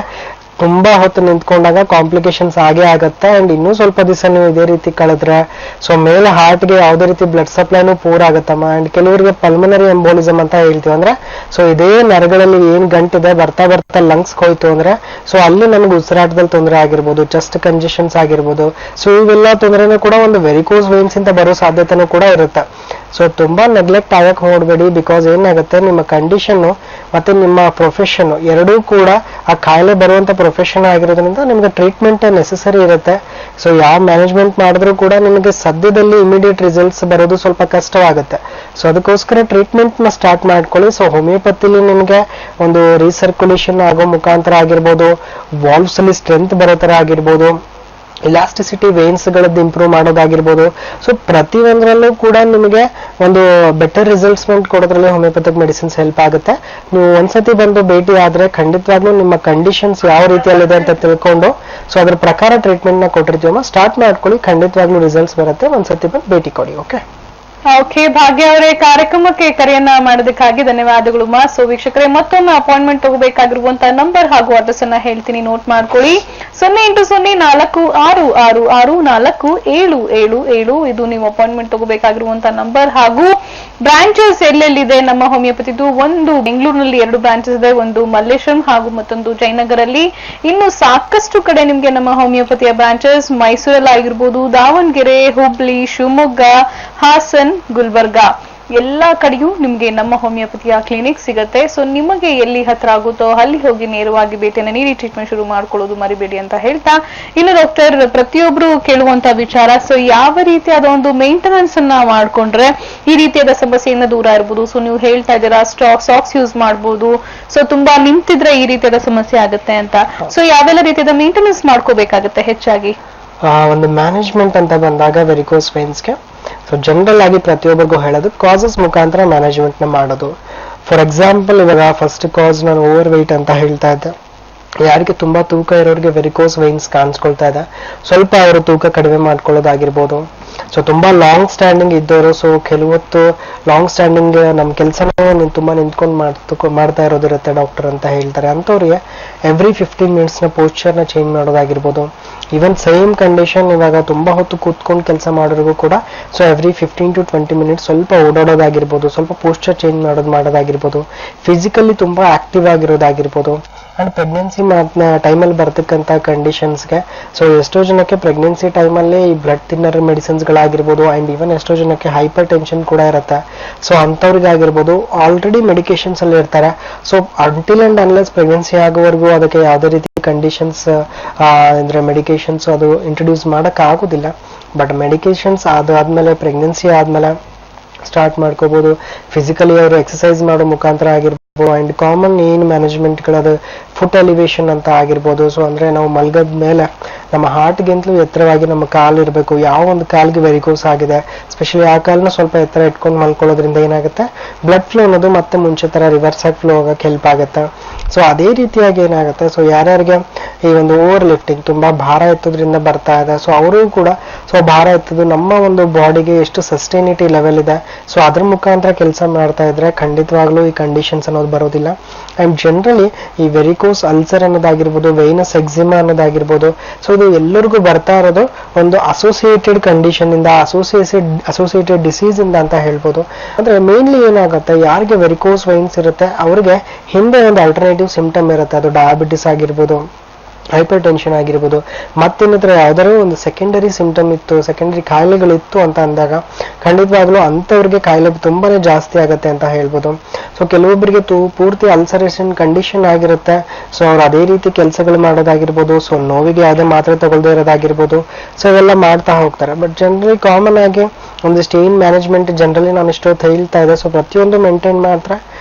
ತುಂಬಾ ಹೊತ್ತು ನಿಂತ್ಕೊಂಡಾಗ ಕಾಂಪ್ಲಿಕೇಶನ್ಸ್ ಆಗೇ ಆಗತ್ತೆ. ಅಂಡ್ ಇನ್ನೂ ಸ್ವಲ್ಪ ದಿವಸ ನೀವು ಇದೇ ರೀತಿ ಕಳೆದ್ರೆ ಸೊ ಮೇಲೆ ಹಾರ್ಟ್ಗೆ ಯಾವುದೇ ರೀತಿ ಬ್ಲಡ್ ಸಪ್ಲೈನು ಪೂರ್ ಆಗತ್ತಮ್ಮ. ಅಂಡ್ ಕೆಲವರಿಗೆ ಪಲ್ಮನರಿ ಎಂಬೋಲಿಸಮ್ ಅಂತ ಹೇಳ್ತೀವಿ. ಅಂದ್ರೆ ಸೊ ಇದೇ ನರಗಳಲ್ಲಿ ಏನ್ ಗಂಟಿದೆ ಬರ್ತಾ ಬರ್ತಾ ಲಂಗ್ಸ್ ಹೋಯ್ತು ಅಂದ್ರೆ ಸೊ ಅಲ್ಲಿ ನಮ್ಗೆ ಉಸಿರಾಟದಲ್ಲಿ ತೊಂದರೆ ಆಗಿರ್ಬೋದು, ಚೆಸ್ಟ್ ಕಂಜೆಷನ್ಸ್ ಆಗಿರ್ಬೋದು. ಸೊ ಇವೆಲ್ಲ ತೊಂದರೆನೂ ಕೂಡ ಒಂದು ವೆರಿಕೋಸ್ ವೇನ್ಸ್ ಇಂದ ಬರೋ ಸಾಧ್ಯತೆನೂ ಕೂಡ ಇರುತ್ತೆ. ಸೊ ತುಂಬಾ ನೆಗ್ಲೆಕ್ಟ್ ಆಗಕ್ಕೆ ಹೋಗಬೇಡಿ. ಬಿಕಾಸ್ ಏನಾಗುತ್ತೆ, ನಿಮ್ಮ ಕಂಡೀಷನ್ ಮತ್ತೆ ನಿಮ್ಮ ಪ್ರೊಫೆಷನ್ ಎರಡೂ ಕೂಡ ಆ ಕಾಯಿಲೆ ಬರುವಂತ ಪ್ರೊಫೆಷನ್ ಆಗಿರೋದ್ರಿಂದ ನಿಮ್ಗೆ ಟ್ರೀಟ್ಮೆಂಟ್ ನೆಸೆಸರಿ ಇರುತ್ತೆ. ಸೊ ಯಾವ ಮ್ಯಾನೇಜ್ಮೆಂಟ್ ಮಾಡಿದ್ರು ಕೂಡ ನಿಮಗೆ ಸದ್ಯದಲ್ಲಿ ಇಮಿಡಿಯೇಟ್ ರಿಸಲ್ಟ್ಸ್ ಬರೋದು ಸ್ವಲ್ಪ ಕಷ್ಟವಾಗುತ್ತೆ. ಸೊ ಅದಕ್ಕೋಸ್ಕರ ಟ್ರೀಟ್ಮೆಂಟ್ ನ ಸ್ಟಾರ್ಟ್ ಮಾಡ್ಕೊಳ್ಳಿ. ಸೊ ಹೋಮಿಯೋಪತಿಲಿ ನಿಮಗೆ ಒಂದು ರೀಸರ್ಕ್ಯುಲೇಷನ್ ಆಗೋ ಮುಖಾಂತರ ಆಗಿರ್ಬೋದು, ವಾಲ್ವ್ಸ್ ಅಲ್ಲಿ ಸ್ಟ್ರೆಂತ್ ಬರೋ ತರ ಆಗಿರ್ಬೋದು, ಇಲಾಸ್ಟಿಸಿಟಿ ವೇನ್ಸ್ ಗಳದ್ದು ಇಂಪ್ರೂವ್ ಮಾಡೋದಾಗಿರ್ಬೋದು. ಸೊ ಪ್ರತಿಯೊಂದರಲ್ಲೂ ಕೂಡ ನಿಮಗೆ ಒಂದು ಬೆಟರ್ ರಿಸಲ್ಟ್ಸ್ಮೆಂಟ್ ಕೊಡೋದ್ರಲ್ಲಿ ಹೋಮಿಯೋಪತಿಕ್ ಮೆಡಿಸಿನ್ಸ್ ಹೆಲ್ಪ್ ಆಗುತ್ತೆ. ನೀವು ಒಂದ್ಸತಿ ಬಂದು ಭೇಟಿ ಆದ್ರೆ ಖಂಡಿತವಾಗ್ಲೂ ನಿಮ್ಮ ಕಂಡೀಷನ್ಸ್ ಯಾವ ರೀತಿಯಲ್ಲಿದೆ ಅಂತ ತಿಳ್ಕೊಂಡು ಸೊ ಅದ್ರ ಪ್ರಕಾರ ಟ್ರೀಟ್ಮೆಂಟ್ ನ ಕೊಟ್ಟಿರ್ತೀವಮ್ಮ, ಸ್ಟಾರ್ಟ್ ಮಾಡ್ಕೊಳ್ಳಿ. ಖಂಡಿತವಾಗ್ಲೂ ರಿಸಲ್ಟ್ಸ್ ಬರುತ್ತೆ. ಒಂದ್ಸತಿ ಬಂದು ಭೇಟಿ ಕೊಡಿ. ಓಕೆ ಭಾಗ್ಯ ಅವರೇ, ಕಾರ್ಯಕ್ರಮಕ್ಕೆ ಕರೆಯನ್ನ ಮಾಡೋದಕ್ಕಾಗಿ ಧನ್ಯವಾದಗಳು ಮಾ. ಸೊ ವೀಕ್ಷಕರೇ, ಮತ್ತೊಮ್ಮೆ ಅಪಾಯಿಂಟ್ಮೆಂಟ್ ತಗೋಬೇಕಾಗಿರುವಂತಹ ನಂಬರ್ ಹಾಗೂ ಅಡ್ರೆಸ್ ಅನ್ನ ಹೇಳ್ತೀನಿ, ನೋಟ್ ಮಾಡ್ಕೊಳ್ಳಿ. 0804664777 ಇದು ನೀವು ಅಪಾಯಿಂಟ್ಮೆಂಟ್ ತಗೋಬೇಕಾಗಿರುವಂತಹ ನಂಬರ್. ಹಾಗೂ ಬ್ರಾಂಚಸ್ ಎಲ್ಲೆಲ್ಲಿದೆ ನಮ್ಮ ಹೋಮಿಯೋಪತಿದು? ಒಂದು ಬೆಂಗಳೂರಿನಲ್ಲಿ 2 ಬ್ರಾಂಚಸ್ ಇದೆ, ಒಂದು ಮಲ್ಲೇಶ್ವರಂ ಹಾಗೂ ಮತ್ತೊಂದು ಜಯನಗರಲ್ಲಿ. ಇನ್ನು ಸಾಕಷ್ಟು ಕಡೆ ನಿಮ್ಗೆ ನಮ್ಮ ಹೋಮಿಯೋಪತಿಯ ಬ್ರಾಂಚಸ್ ಮೈಸೂರಲ್ಲಿ ಆಗಿರ್ಬೋದು, ದಾವಣಗೆರೆ, ಹುಬ್ಳಿ, ಶಿವಮೊಗ್ಗ, ಹಾಸನ್, ಗುಲ್ಬರ್ಗಾ ಎಲ್ಲಾ ಕಡೆಯೂ ನಿಮ್ಗೆ ನಮ್ಮ ಹೋಮಿಯೋಪತಿಯ ಕ್ಲಿನಿಕ್ ಸಿಗತ್ತೆ. ಸೊ ನಿಮಗೆ ಎಲ್ಲಿ ಹತ್ರ ಆಗುತ್ತೋ ಅಲ್ಲಿ ಹೋಗಿ ನೇರವಾಗಿ ಭೇಟಿಯನ್ನು ನೀಡಿ ಟ್ರೀಟ್ಮೆಂಟ್ ಶುರು ಮಾಡ್ಕೊಳ್ಳೋದು ಮರಿಬೇಡಿ ಅಂತ ಹೇಳ್ತಾ, ಇನ್ನು ಡಾಕ್ಟರ್ ಪ್ರತಿಯೊಬ್ರು ಕೇಳುವಂತ ವಿಚಾರ, ಸೊ ಯಾವ ರೀತಿಯಾದ ಒಂದು ಮೇಂಟೆನೆನ್ಸ್ ಅನ್ನ ಮಾಡ್ಕೊಂಡ್ರೆ ಈ ರೀತಿಯಾದ ಸಮಸ್ಯೆಯಿಂದ ದೂರ ಇರ್ಬೋದು? ಸೊ ನೀವು ಹೇಳ್ತಾ ಇದ್ದೀರಾ ಸಾಕ್ಸ್ ಯೂಸ್ ಮಾಡ್ಬೋದು, ಸೊ ತುಂಬಾ ನಿಂತಿದ್ರೆ ಈ ರೀತಿಯಾದ ಸಮಸ್ಯೆ ಆಗುತ್ತೆ ಅಂತ. ಸೊ ಯಾವೆಲ್ಲ ರೀತಿಯಾದ ಮೇಂಟೆನೆನ್ಸ್ ಮಾಡ್ಕೋಬೇಕಾಗತ್ತೆ ಹೆಚ್ಚಾಗಿ? ಒಂದು ಮ್ಯಾನೇಜ್ಮೆಂಟ್ ಅಂತ ಬಂದಾಗ ವೆರಿಕೋಸ್ ವೇನ್ಸ್ಗೆ ಸೊ ಜನರಲ್ ಆಗಿ ಪ್ರತಿಯೊಬ್ಬರಿಗೂ ಹೇಳೋದು ಕಾಸಸ್ ಮುಖಾಂತರ ಮ್ಯಾನೇಜ್ಮೆಂಟ್ ನ ಮಾಡೋದು. ಫಾರ್ ಎಕ್ಸಾಂಪಲ್, ಇವಾಗ ಫಸ್ಟ್ ಕಾಸ್ ನಾನು ಓವರ್ ವೆಯ್ಟ್ ಅಂತ ಹೇಳ್ತಾ ಇದ್ದೆ. ಯಾರಿಗೆ ತುಂಬಾ ತೂಕ ಇರೋರಿಗೆ ವೆರಿಕೋಸ್ ವೈನ್ಸ್ ಕಾಣಿಸ್ಕೊಳ್ತಾ ಇದೆ, ಸ್ವಲ್ಪ ಅವರು ತೂಕ ಕಡಿಮೆ ಮಾಡ್ಕೊಳ್ಳೋದಾಗಿರ್ಬೋದು. ಸೊ ತುಂಬಾ ಲಾಂಗ್ ಸ್ಟ್ಯಾಂಡಿಂಗ್ ಇದ್ದವರು, ಸೊ ಕೆಲವೊತ್ತು ಲಾಂಗ್ ಸ್ಟ್ಯಾಂಡಿಂಗ್ ನಮ್ ಕೆಲಸನೇ ತುಂಬಾ ನಿಂತ್ಕೊಂಡು ಮಾಡ್ತಾ ಇರೋದಿರುತ್ತೆ ಡಾಕ್ಟರ್ ಅಂತ ಹೇಳ್ತಾರೆ. ಅಂತವ್ರಿಗೆ ಎವ್ರಿ 15 ಮಿನಿಟ್ಸ್ ನ ಪೋಸ್ಚರ್ ನ ಚೇಂಜ್ ಮಾಡೋದಾಗಿರ್ಬೋದು. ಈವನ್ ಸೇಮ್ ಕಂಡೀಷನ್ ಇವಾಗ ತುಂಬಾ ಹೊತ್ತು ಕೂತ್ಕೊಂಡು ಕೆಲಸ ಮಾಡೋರಿಗೂ ಕೂಡ ಸೊ ಎವ್ರಿ 15 to 20 ಮಿನಿಟ್ಸ್ ಸ್ವಲ್ಪ ಓಡಾಡೋದಾಗಿರ್ಬೋದು, ಸ್ವಲ್ಪ ಪೋಸ್ಚರ್ ಚೇಂಜ್ ಮಾಡೋದಾಗಿರ್ಬೋದು, ಫಿಸಿಕಲಿ ತುಂಬಾ ಆಕ್ಟಿವ್ ಆಗಿರೋದಾಗಿರ್ಬೋದು. ಅಂಡ್ ಪ್ರೆಗ್ನೆನ್ಸಿ ಟೈಮಲ್ಲಿ ಬರ್ತಕ್ಕಂಥ ಕಂಡೀಷನ್ಸ್ಗೆ ಸೊ ಎಷ್ಟೋ ಜನಕ್ಕೆ ಪ್ರೆಗ್ನೆನ್ಸಿ ಟೈಮಲ್ಲಿ ಈ ಬ್ಲಡ್ ಥಿನ್ನರ್ ಮೆಡಿಸಿನ್ಸ್ ಗಳಾಗಿರ್ಬೋದು, ಅಂಡ್ ಈವನ್ ಎಷ್ಟೋ ಜನಕ್ಕೆ ಹೈಪರ್ ಟೆನ್ಷನ್ ಕೂಡ ಇರುತ್ತೆ. ಸೊ ಅಂಥವ್ರಿಗಾಗಿರ್ಬೋದು ಆಲ್ರೆಡಿ ಮೆಡಿಕೇಶನ್ಸ್ ಅಲ್ಲಿ ಇರ್ತಾರೆ. So until and unless pregnancy ಆಗೋವರೆಗೂ ಅದಕ್ಕೆ ಯಾವುದೇ ರೀತಿ ಕಂಡೀಷನ್ಸ್ ಅಂದ್ರೆ ಮೆಡಿಕೇಶನ್ಸ್ ಅದು ಇಂಟ್ರೊಡ್ಯೂಸ್ ಮಾಡಕ್ ಆಗೋದಿಲ್ಲ. ಬಟ್ ಮೆಡಿಕೇಶನ್ಸ್ ಆದ್ಮೇಲೆ ಪ್ರೆಗ್ನೆನ್ಸಿ ಆದ್ಮೇಲೆ ಸ್ಟಾರ್ಟ್ ಮಾಡ್ಕೋಬಹುದು. ಫಿಸಿಕಲಿ ಅವರು ಎಕ್ಸರ್ಸೈಸ್ ಮಾಡೋ ಮುಖಾಂತರ ಆಗಿರ್ಬೋದು, ಅಂಡ್ ಕಾಮನ್ ಏನ್ ಮ್ಯಾನೇಜ್ಮೆಂಟ್ ಗಳದು ಫುಟ್ ಎಲಿವೇಶನ್ ಅಂತ ಆಗಿರ್ಬೋದು. ಸೊ ಅಂದ್ರೆ ನಾವು ಮಲ್ಗದ ಮೇಲೆ ನಮ್ಮ ಹಾರ್ಟ್ಗಿಂತಲೂ ಎತ್ತರವಾಗಿ ನಮ್ಮ ಕಾಲು ಇರಬೇಕು. ಯಾವ ಒಂದು ಕಾಲ್ಗೆ ವೆರಿಕೋಸ್ ಆಗಿದೆ, ಸ್ಪೆಷಲಿ ಆ ಕಾಲನ್ನ ಸ್ವಲ್ಪ ಎತ್ತರ ಇಟ್ಕೊಂಡು ಮಲ್ಕೊಳ್ಳೋದ್ರಿಂದ ಏನಾಗುತ್ತೆ, ಬ್ಲಡ್ ಫ್ಲೋ ಅನ್ನೋದು ಮತ್ತೆ ಮುಂಚೆ ತರ ರಿವರ್ಸ್ ಆಗಿ ಫ್ಲೋ ಆಗಕ್ಕೆ ಹೆಲ್ಪ್ ಆಗುತ್ತೆ. ಸೊ ಅದೇ ರೀತಿಯಾಗಿ ಏನಾಗುತ್ತೆ, ಸೊ ಯಾರ್ಯಾರಿಗೆ ಈ ಒಂದು ಓವರ್ ಲಿಫ್ಟಿಂಗ್ ತುಂಬಾ ಭಾರ ಎತ್ತೋದ್ರಿಂದ ಬರ್ತಾ ಇದೆ, ಸೊ ಅವರು ಕೂಡ ಸೊ ಭಾರ ಎತ್ತೋದು ನಮ್ಮ ಒಂದು ಬಾಡಿಗೆ ಎಷ್ಟು ಸಸ್ಟೈನಿಟಿ ಲೆವೆಲ್ ಇದೆ, ಸೊ ಅದ್ರ ಮುಖಾಂತರ ಕೆಲಸ ಮಾಡ್ತಾ ಇದ್ರೆ ಖಂಡಿತವಾಗ್ಲೂ ಈ ಕಂಡೀಷನ್ಸ್ ಅನ್ನೋದು ಬರೋದಿಲ್ಲ. ಅಂಡ್ ಜನರಲಿ ಈ ವೆರಿಕೋಸ್ ಅಲ್ಸರ್ ಅನ್ನೋದಾಗಿರ್ಬೋದು, ವೈನಸ್ ಎಕ್ಸಿಮಾ ಅನ್ನೋದಾಗಿರ್ಬೋದು, ಸೊ ಇದು ಎಲ್ಲರಿಗೂ ಬರ್ತಾ ಇರೋದು ಒಂದು ಅಸೋಸಿಯೇಟೆಡ್ ಕಂಡೀಷನ್ ಇಂದ, ಅಸೋಸಿಯೇಟೆಡ್ ಡಿಸೀಸ್ ಇಂದ ಅಂತ ಹೇಳ್ಬೋದು. ಅಂದ್ರೆ ಮೇನ್ಲಿ ಏನಾಗುತ್ತೆ, ಯಾರಿಗೆ ವೆರಿಕೋಸ್ ವೈನ್ಸ್ ಇರುತ್ತೆ ಅವ್ರಿಗೆ ಹಿಂದೆ ಒಂದು ಆಲ್ಟರ್ನೇಟಿವ್ ಸಿಂಪ್ಟಮ್ ಇರುತ್ತೆ. ಅದು ಡಯಾಬಿಟಿಸ್ ಆಗಿರ್ಬೋದು, ಹೈಪರ್ ಟೆನ್ಷನ್ ಆಗಿರ್ಬೋದು, ಮತ್ತಿನ್ನತ್ರ ಯಾವ್ದಾದ್ರು ಒಂದು ಸೆಕೆಂಡರಿ ಸಿಂಪ್ಟಮ್ ಇತ್ತು, ಸೆಕೆಂಡರಿ ಕಾಯಿಲೆಗಳಿತ್ತು ಅಂತ ಅಂದಾಗ ಖಂಡಿತವಾಗ್ಲೂ ಅಂಥವ್ರಿಗೆ ಕಾಯಿಲೆ ತುಂಬಾನೇ ಜಾಸ್ತಿ ಆಗುತ್ತೆ ಅಂತ ಹೇಳ್ಬೋದು. ಸೊ ಕೆಲವೊಬ್ಬರಿಗೆ ಪೂರ್ತಿ ಅಲ್ಸರೇಷನ್ ಕಂಡೀಷನ್ ಆಗಿರುತ್ತೆ. ಸೊ ಅವ್ರು ಅದೇ ರೀತಿ ಕೆಲಸಗಳು ಮಾಡೋದಾಗಿರ್ಬೋದು, ಸೊ ನೋವಿಗೆ ಯಾವುದೇ ಮಾತ್ರೆ ತಗೊಳ್ದೇ ಇರೋದಾಗಿರ್ಬೋದು, ಸೊ ಇವೆಲ್ಲ ಮಾಡ್ತಾ ಹೋಗ್ತಾರೆ. ಬಟ್ ಜನರಲಿ ಕಾಮನ್ ಆಗಿ ಒಂದಿಷ್ಟು ಏನ್ ಮ್ಯಾನೇಜ್ಮೆಂಟ್ ಜನರಲಿ ನಾನು ಇಷ್ಟೊತ್ತು ಹೇಳ್ತಾ ಇದೆ, ಸೊ ಪ್ರತಿಯೊಂದು ಮೇಂಟೈನ್ ಮಾತ್ರ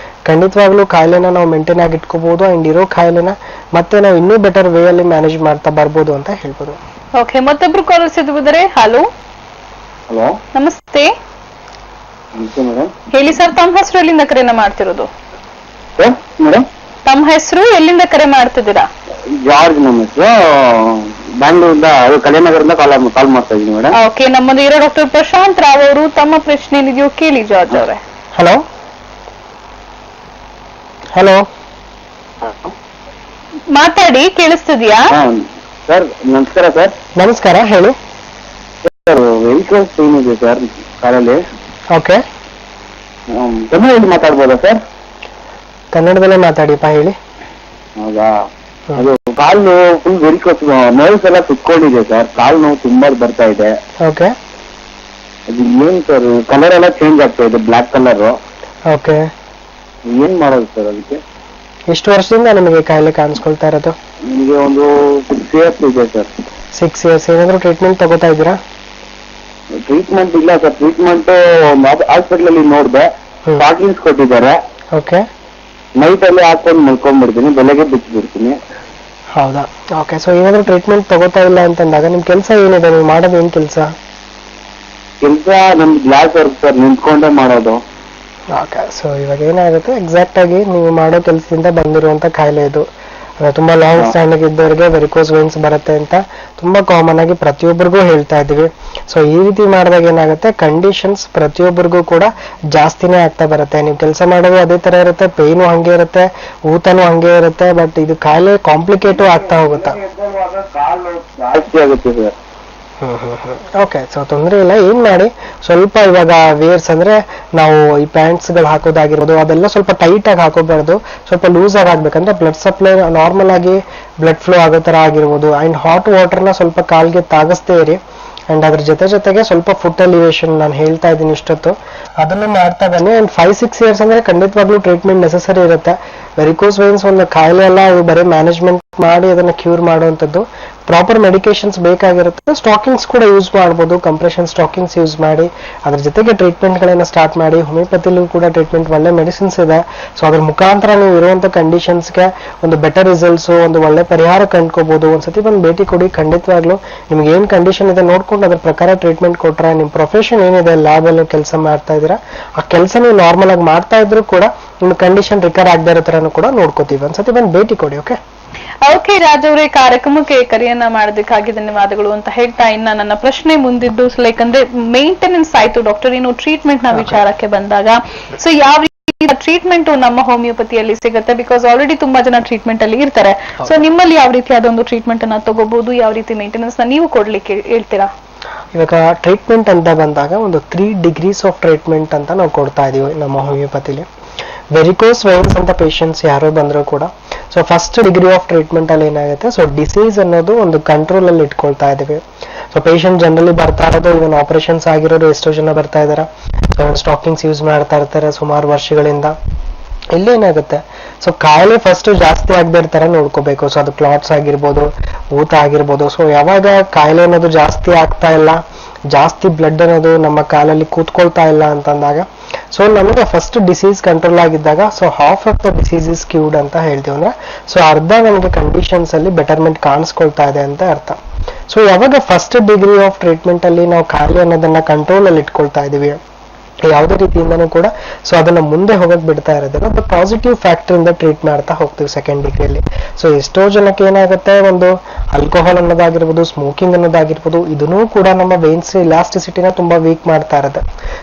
ಖಂಡಿತವಾಗ್ಲೂ ಕಾಯಿಲೆನ ನಾವು ಮೇಂಟೈನ್ ಆಗಿ ಇಟ್ಕೋಬಹುದು. ಅಂಡ್ ಇರೋ ಕಾಯಿಲೆನ ಮತ್ತೆ ನಾವು ಇನ್ನೂ ಬೆಟರ್ ವೇ ಅಲ್ಲಿ ಮ್ಯಾನೇಜ್ ಮಾಡ್ತಾ ಬರ್ಬೋದು ಅಂತ ಹೇಳ್ಬೋದು. ಓಕೆ, ಮತ್ತೊಬ್ರು ಕಾಲರ್ಸ್ ಇದ್ದಾರೆ. ಹಲೋ, ಹಲೋ, ನಮಸ್ತೆ. ಹೇಳಿ ಸರ್, ತಮ್ಮ ಹೆಸರು ಎಲ್ಲಿಂದ ಕರೆನ ಮಾಡ್ತಿರೋದು? ತಮ್ಮ ಹೆಸರು ಎಲ್ಲಿಂದ ಕರೆ ಮಾಡ್ತಿದ್ದೀರಾ? ಜಾರ್ಜ್ ನಮ್ಮ ಹೆಸರು, ಬ್ಯಾಂಗ್ಳೂರಿಂದ ಕಲ್ಯಾಣನಗರದಿಂದ ಕಾಲ್ ಮಾಡ್ತಾ ಇದ್ದೀನಿ ಮೇಡಮ್. ಓಕೆ, ನಮ್ಮದು ಇರೋ ಡಾಕ್ಟರ್ ಪ್ರಶಾಂತ್ ರಾವ್ ಅವರು. ತಮ್ಮ ಪ್ರಶ್ನೆ ಏನಿದೆಯೋ ಕೇಳಿ ಜಾರ್ಜ್ ಅವರೇ. ಹಲೋ ಹಲೋ, ಮಾತಾಡಿ, ಕೇಳಿಸ್ತಿದ್ಯಾ? ಸರ್ ನಮಸ್ಕಾರ. ಸರ್ ನಮಸ್ಕಾರ, ಹೇಳಿ. ಸರ್ ವೆಹಿಕಲ್ಸ್ ಏನಿದೆ ಸರ್ ಕಾರಲ್ಲಿ? ಓಕೆ, ಕನ್ನಡದಲ್ಲಿ ಮಾತಾಡ್ಬೋದಾ ಸರ್? ಕನ್ನಡದಲ್ಲೇ ಮಾತಾಡಿಪ್ಪ, ಹೇಳಿ. ಹೌದಾ, ಅದು ಕಾಲು ಫುಲ್ ವೆರಿಕೋಸ್ ನರ್ವ್ಸ್ ಎಲ್ಲ ಸುತ್ಕೊಂಡಿದೆ ಸರ್, ಕಾಲು ನೋವು ತುಂಬಾ ಬರ್ತಾ ಇದೆ. ಓಕೆ, ಅದು ಏನ್ ಸರ್ ಕಲರ್ ಎಲ್ಲ ಚೇಂಜ್ ಆಗ್ತಾ ಇದೆ, ಬ್ಲಾಕ್ ಕಲರ್. ಓಕೆ, ಏನ್ ಮಾಡೋದು ಸರ್ ಅದಕ್ಕೆ? ಎಷ್ಟು ವರ್ಷದಿಂದ ನಿಮಗೆ ಕಾಯಿಲೆ ಕಾಣಿಸ್ಕೊಳ್ತಾ ಇರೋದು? ನಿಮಗೆ ಒಂದು 6 years ಇದೆ ಸರ್. 6 years. ಏನಾದ್ರು ಟ್ರೀಟ್ಮೆಂಟ್ ತಗೋತಾ ಇದ್ದೀರಾ? ಟ್ರೀಟ್ಮೆಂಟ್ ಇಲ್ಲ ಸರ್. ಟ್ರೀಟ್ಮೆಂಟ್ ಹಾಸ್ಪಿಟಲ್ ಅಲ್ಲಿ ನೋಡಿದೆ, ಸ್ಟಾಕಿಂಗ್ಸ್ ಕೊಟ್ಟಿದ್ದಾರೆ. ಓಕೆ, ನೈಟ್ ಅಲ್ಲಿ ಹಾಕೊಂಡು ಮಲ್ಕೊಂಡ್ಬಿಡ್ತೀನಿ, ಬೆಳಗ್ಗೆ ಬಿಟ್ಟು ಬಿಡ್ತೀನಿ. ಹೌದಾ? ಓಕೆ. ಸೊ ಏನಾದ್ರು ಟ್ರೀಟ್ಮೆಂಟ್ ತಗೋತಾ ಇಲ್ಲ ಅಂತಂದಾಗ ನಿಮ್ ಕೆಲಸ ಏನಿದೆ, ನೀವು ಮಾಡೋದು ಏನ್ ಕೆಲಸ? ಕೆಲಸ ನಮ್ದು ಗ್ಲಾಸ್ ವರ್ಕ್ ಸರ್, ನಿಂತ್ಕೊಂಡೇ ಮಾಡೋದು. ಓಕೆ. ಸೊ ಇವಾಗ ಏನಾಗುತ್ತೆ, ಎಕ್ಸಾಕ್ಟ್ ಆಗಿ ನೀವು ಮಾಡೋ ಕೆಲಸದಿಂದ ಬಂದಿರುವಂತ ಕಾಯಿಲೆ ಇದು. ತುಂಬಾ ಲಾಂಗ್ ಸ್ಟ್ಯಾಂಡಿಂಗ್ ಇದ್ದವರಿಗೆ ವೆರಿಕೋಸ್ ವೇನ್ಸ್ ಬರುತ್ತೆ ಅಂತ ತುಂಬಾ ಕಾಮನ್ ಆಗಿ ಪ್ರತಿಯೊಬ್ಬರಿಗೂ ಹೇಳ್ತಾ ಇದೀವಿ. ಸೊ ಈ ರೀತಿ ಮಾಡಿದಾಗ ಏನಾಗುತ್ತೆ, ಕಂಡೀಷನ್ಸ್ ಪ್ರತಿಯೊಬ್ಬರಿಗೂ ಕೂಡ ಜಾಸ್ತಿನೇ ಆಗ್ತಾ ಬರುತ್ತೆ. ನೀವು ಕೆಲಸ ಮಾಡೋದು ಅದೇ ತರ ಇರುತ್ತೆ, ಪೇನು ಹಂಗೆ ಇರುತ್ತೆ, ಊತನೂ ಹಂಗೆ ಇರುತ್ತೆ, ಬಟ್ ಇದು ಕಾಯಿಲೆ ಕಾಂಪ್ಲಿಕೇಟು ಆಗ್ತಾ ಹೋಗುತ್ತೆ. ಜಾಸ್ತಿ ಆಗುತ್ತೆ ಸರ್. ಓಕೆ. ಸೊ ತೊಂದರೆ ಇಲ್ಲ, ಏನ್ ಮಾಡಿ, ಸ್ವಲ್ಪ ಇವಾಗ ವೇರ್ಸ್ ಅಂದ್ರೆ ನಾವು ಈ ಪ್ಯಾಂಟ್ಸ್ ಗಳು ಹಾಕೋದಾಗಿರ್ಬೋದು, ಅದೆಲ್ಲ ಸ್ವಲ್ಪ ಟೈಟ್ ಆಗಿ ಹಾಕೋಬಾರ್ದು, ಸ್ವಲ್ಪ ಲೂಸ್ ಆಗಿ ಹಾಕ್ಬೇಕಂದ್ರೆ ಬ್ಲಡ್ ಸಪ್ಲೈ ನಾರ್ಮಲ್ ಆಗಿ ಬ್ಲಡ್ ಫ್ಲೋ ಆಗೋ ತರ ಆಗಿರ್ಬೋದು. ಅಂಡ್ ಹಾಟ್ ವಾಟರ್ನ ಸ್ವಲ್ಪ ಕಾಲ್ಗೆ ತಾಗಿಸ್ತೇ ಇರಿ. ಅಂಡ್ ಅದ್ರ ಜೊತೆಗೆ ಸ್ವಲ್ಪ ಫುಟ್ ಎಲಿವೇಶನ್ ನಾನು ಹೇಳ್ತಾ ಇದ್ದೀನಿ ಇಷ್ಟೊತ್ತು, ಅದನ್ನು ಮಾಡ್ತಾ ಬನ್ನಿ. ಅಂಡ್ 5-6 years ಅಂದ್ರೆ ಖಂಡಿತವಾಗ್ಲೂ ಟ್ರೀಟ್ಮೆಂಟ್ ನೆಸೆಸರಿ ಇರುತ್ತೆ. ವೆರಿಕೋಸ್ ವೇನ್ಸ್ ಒಂದು ಕಾಯಿಲೆ ಅಲ್ಲ, ಅದು ಬರೀ ಮ್ಯಾನೇಜ್ಮೆಂಟ್ ಮಾಡಿ ಅದನ್ನ ಕ್ಯೂರ್ ಮಾಡುವಂಥದ್ದು. ಪ್ರಾಪರ್ ಮೆಡಿಕೇಶನ್ಸ್ ಬೇಕಾಗಿರುತ್ತೆ. ಸ್ಟಾಕಿಂಗ್ಸ್ ಕೂಡ ಯೂಸ್ ಮಾಡ್ಬೋದು, ಕಂಪ್ರೆಷನ್ ಸ್ಟಾಕಿಂಗ್ಸ್ ಯೂಸ್ ಮಾಡಿ ಅದ್ರ ಜೊತೆಗೆ ಟ್ರೀಟ್ಮೆಂಟ್ ಗಳನ್ನ ಸ್ಟಾರ್ಟ್ ಮಾಡಿ. ಹೋಮಿಯೋಪತಿಲೂ ಕೂಡ ಟ್ರೀಟ್ಮೆಂಟ್ ಒಳ್ಳೆ ಮೆಡಿಸಿನ್ಸ್ ಇದೆ. ಸೊ ಅದ್ರ ಮುಖಾಂತರ ನೀವು ಇರುವಂತ ಕಂಡೀಷನ್ಸ್ಗೆ ಒಂದು ಬೆಟರ್ ರಿಸಲ್ಟ್ಸ್, ಒಂದು ಒಳ್ಳೆ ಪರಿಹಾರ ಕಂಡ್ಕೋಬಹುದು. ಒಂದ್ಸತಿ ಬಂದು ಭೇಟಿ ಕೊಡಿ. ಖಂಡಿತವಾಗ್ಲೂ ನಿಮ್ಗೆ ಏನ್ ಕಂಡೀಷನ್ ಇದೆ ನೋಡ್ಕೊಂಡು ಅದ್ರ ಪ್ರಕಾರ ಟ್ರೀಟ್ಮೆಂಟ್ ಕೊಟ್ರೆ, ನಿಮ್ ಪ್ರೊಫೆಷನ್ ಏನಿದೆ ಲ್ಯಾಬ್ ಅಲ್ಲಿ ಕೆಲಸ ಮಾಡ್ತಾ ಇದೀರಾ, ಆ ಕೆಲಸ ನೀವು ನಾರ್ಮಲ್ ಆಗಿ ಮಾಡ್ತಾ ಇದ್ರು ಕೂಡ ನಿಮ್ ಕಂಡೀಷನ್ ರಿಕವರ್ ಆಗದೆ ಇರೋ ತರನು ಕೂಡ ನೋಡ್ಕೋತೀವಿ. ಒಂದ್ಸತಿ ಬಂದು ಭೇಟಿ ಕೊಡಿ. ಓಕೆ ಓಕೆ ರಾಜ್ ಅವರೇ, ಕಾರ್ಯಕ್ರಮಕ್ಕೆ ಕರೆಯನ್ನ ಮಾಡೋದಕ್ಕಾಗಿ ಧನ್ಯವಾದಗಳು ಅಂತ ಹೇಳ್ತಾ, ಇನ್ನ ನನ್ನ ಪ್ರಶ್ನೆ ಮುಂದಿದ್ದು ಲೈಕ್ ಅಂದ್ರೆ ಮೇಂಟೆನೆನ್ಸ್ ಆಯ್ತು ಡಾಕ್ಟರ್, ಇನ್ನು ಟ್ರೀಟ್ಮೆಂಟ್ ನ ವಿಚಾರಕ್ಕೆ ಬಂದಾಗ, ಸೊ ಯಾವ ರೀತಿ ಟ್ರೀಟ್ಮೆಂಟ್ ನಮ್ಮ ಹೋಮಿಯೋಪತಿಯಲ್ಲಿ ಸಿಗುತ್ತೆ? ಬಿಕಾಸ್ ಆಲ್ರೆಡಿ ತುಂಬಾ ಜನ ಟ್ರೀಟ್ಮೆಂಟ್ ಅಲ್ಲಿ ಇರ್ತಾರೆ. ಸೊ ನಿಮ್ಮಲ್ಲಿ ಯಾವ ರೀತಿ ಅದೊಂದು ಟ್ರೀಟ್ಮೆಂಟ್ ಅನ್ನ ತಗೋಬಹುದು, ಯಾವ ರೀತಿ ಮೇಂಟೆನೆನ್ಸ್ ನ ನೀವು ಕೊಡ್ಲಿಕ್ಕೆ ಹೇಳ್ತೀರಾ? ಇವಾಗ ಟ್ರೀಟ್ಮೆಂಟ್ ಅಂತ ಬಂದಾಗ ಒಂದು 3 degrees ಆಫ್ ಟ್ರೀಟ್ಮೆಂಟ್ ಅಂತ ನಾವು ಕೊಡ್ತಾ ಇದೀವಿ ನಮ್ಮ ಹೋಮಿಯೋಪತಿಲಿ. ವೆರಿಕೋಸ್ ವೈನ್ಸ್ ಅಂತ ಪೇಷಂಟ್ಸ್ ಯಾರೋ ಬಂದ್ರು ಕೂಡ, so first degree of treatment ಅಲ್ಲಿ ಏನಾಗುತ್ತೆ, ಸೊ ಡಿಸೀಸ್ ಅನ್ನೋದು ಒಂದು ಕಂಟ್ರೋಲ್ ಅಲ್ಲಿ ಇಟ್ಕೊಳ್ತಾ ಇದೀವಿ. ಸೊ ಪೇಷಂಟ್ ಜನರಲಿ ಬರ್ತಾ ಇರೋದು, ಇವನ್ ಆಪರೇಷನ್ಸ್ ಆಗಿರೋರು ಎಷ್ಟೋ ಜನ ಬರ್ತಾ ಇದಾರೆ. ಸೊ ಸ್ಟಾಕಿಂಗ್ಸ್ ಯೂಸ್ ಮಾಡ್ತಾ ಇರ್ತಾರೆ ಸುಮಾರು ವರ್ಷಗಳಿಂದ. ಇಲ್ಲೇನಾಗುತ್ತೆ, ಸೊ ಕಾಯಿಲೆ ಫಸ್ಟ್ ಜಾಸ್ತಿ ಆಗದೆ ಇರ್ತಾರೆ ನೋಡ್ಕೋಬೇಕು. ಸೊ ಅದು ಕ್ಲಾಟ್ಸ್ ಆಗಿರ್ಬೋದು, ಊತ ಆಗಿರ್ಬೋದು. ಸೊ ಯಾವಾಗ ಕಾಯಿಲೆ ಅನ್ನೋದು ಜಾಸ್ತಿ ಆಗ್ತಾ ಇಲ್ಲ, ಜಾಸ್ತಿ ಬ್ಲಡ್ ಅನ್ನೋದು ನಮ್ಮ ಕಾಲಲ್ಲಿ ಕೂತ್ಕೊಳ್ತಾ ಇಲ್ಲ ಅಂತಂದಾಗ, ಸೊ ನಮಗೆ ಫಸ್ಟ್ ಡಿಸೀಸ್ ಕಂಟ್ರೋಲ್ ಆಗಿದ್ದಾಗ, so half of the disease is cured ಅಂತ ಹೇಳ್ತೀವಿ. ಅಂದ್ರೆ ಸೊ ಅರ್ಧ ನಮಗೆ ಕಂಡೀಷನ್ಸ್ ಅಲ್ಲಿ ಬೆಟರ್ಮೆಂಟ್ ಕಾಣಿಸ್ಕೊಳ್ತಾ ಇದೆ ಅಂತ ಅರ್ಥ. ಸೊ ಯಾವಾಗ ಫಸ್ಟ್ ಡಿಗ್ರಿ ಆಫ್ ಟ್ರೀಟ್ಮೆಂಟ್ ಅಲ್ಲಿ ನಾವು ಕಾಯಿಲೆ ಅನ್ನೋದನ್ನ ಕಂಟ್ರೋಲ್ ಅಲ್ಲಿ ಇಟ್ಕೊಳ್ತಾ ಇದೀವಿ, ಯಾವುದೇ ರೀತಿಯಿಂದನೂ ಕೂಡ ಸೊ ಅದನ್ನ ಮುಂದೆ ಹೋಗಕ್ ಬಿಡ್ತಾ ಇರೋದಿಲ್ಲ, ಅದು ಪಾಸಿಟಿವ್ ಫ್ಯಾಕ್ಟರ್ ಇಂದ ಟ್ರೀಟ್ ಮಾಡ್ತಾ ಹೋಗ್ತೀವಿ ಸೆಕೆಂಡ್ ಡಿಗ್ರಿಯಲ್ಲಿ. ಸೊ ಎಷ್ಟೋ ಜನಕ್ಕೆ ಏನಾಗುತ್ತೆ, ಒಂದು ಆಲ್ಕೋಹಾಲ್ ಅನ್ನೋದಾಗಿರ್ಬೋದು, ಸ್ಮೋಕಿಂಗ್ ಅನ್ನೋದಾಗಿರ್ಬೋದು, ಇದನ್ನೂ ಕೂಡ ನಮ್ಮ ವೇನ್ಸ್ ಇಲಾಸ್ಟಿಸಿಟಿನ ತುಂಬಾ ವೀಕ್ ಮಾಡ್ತಾ ಇರುತ್ತೆ.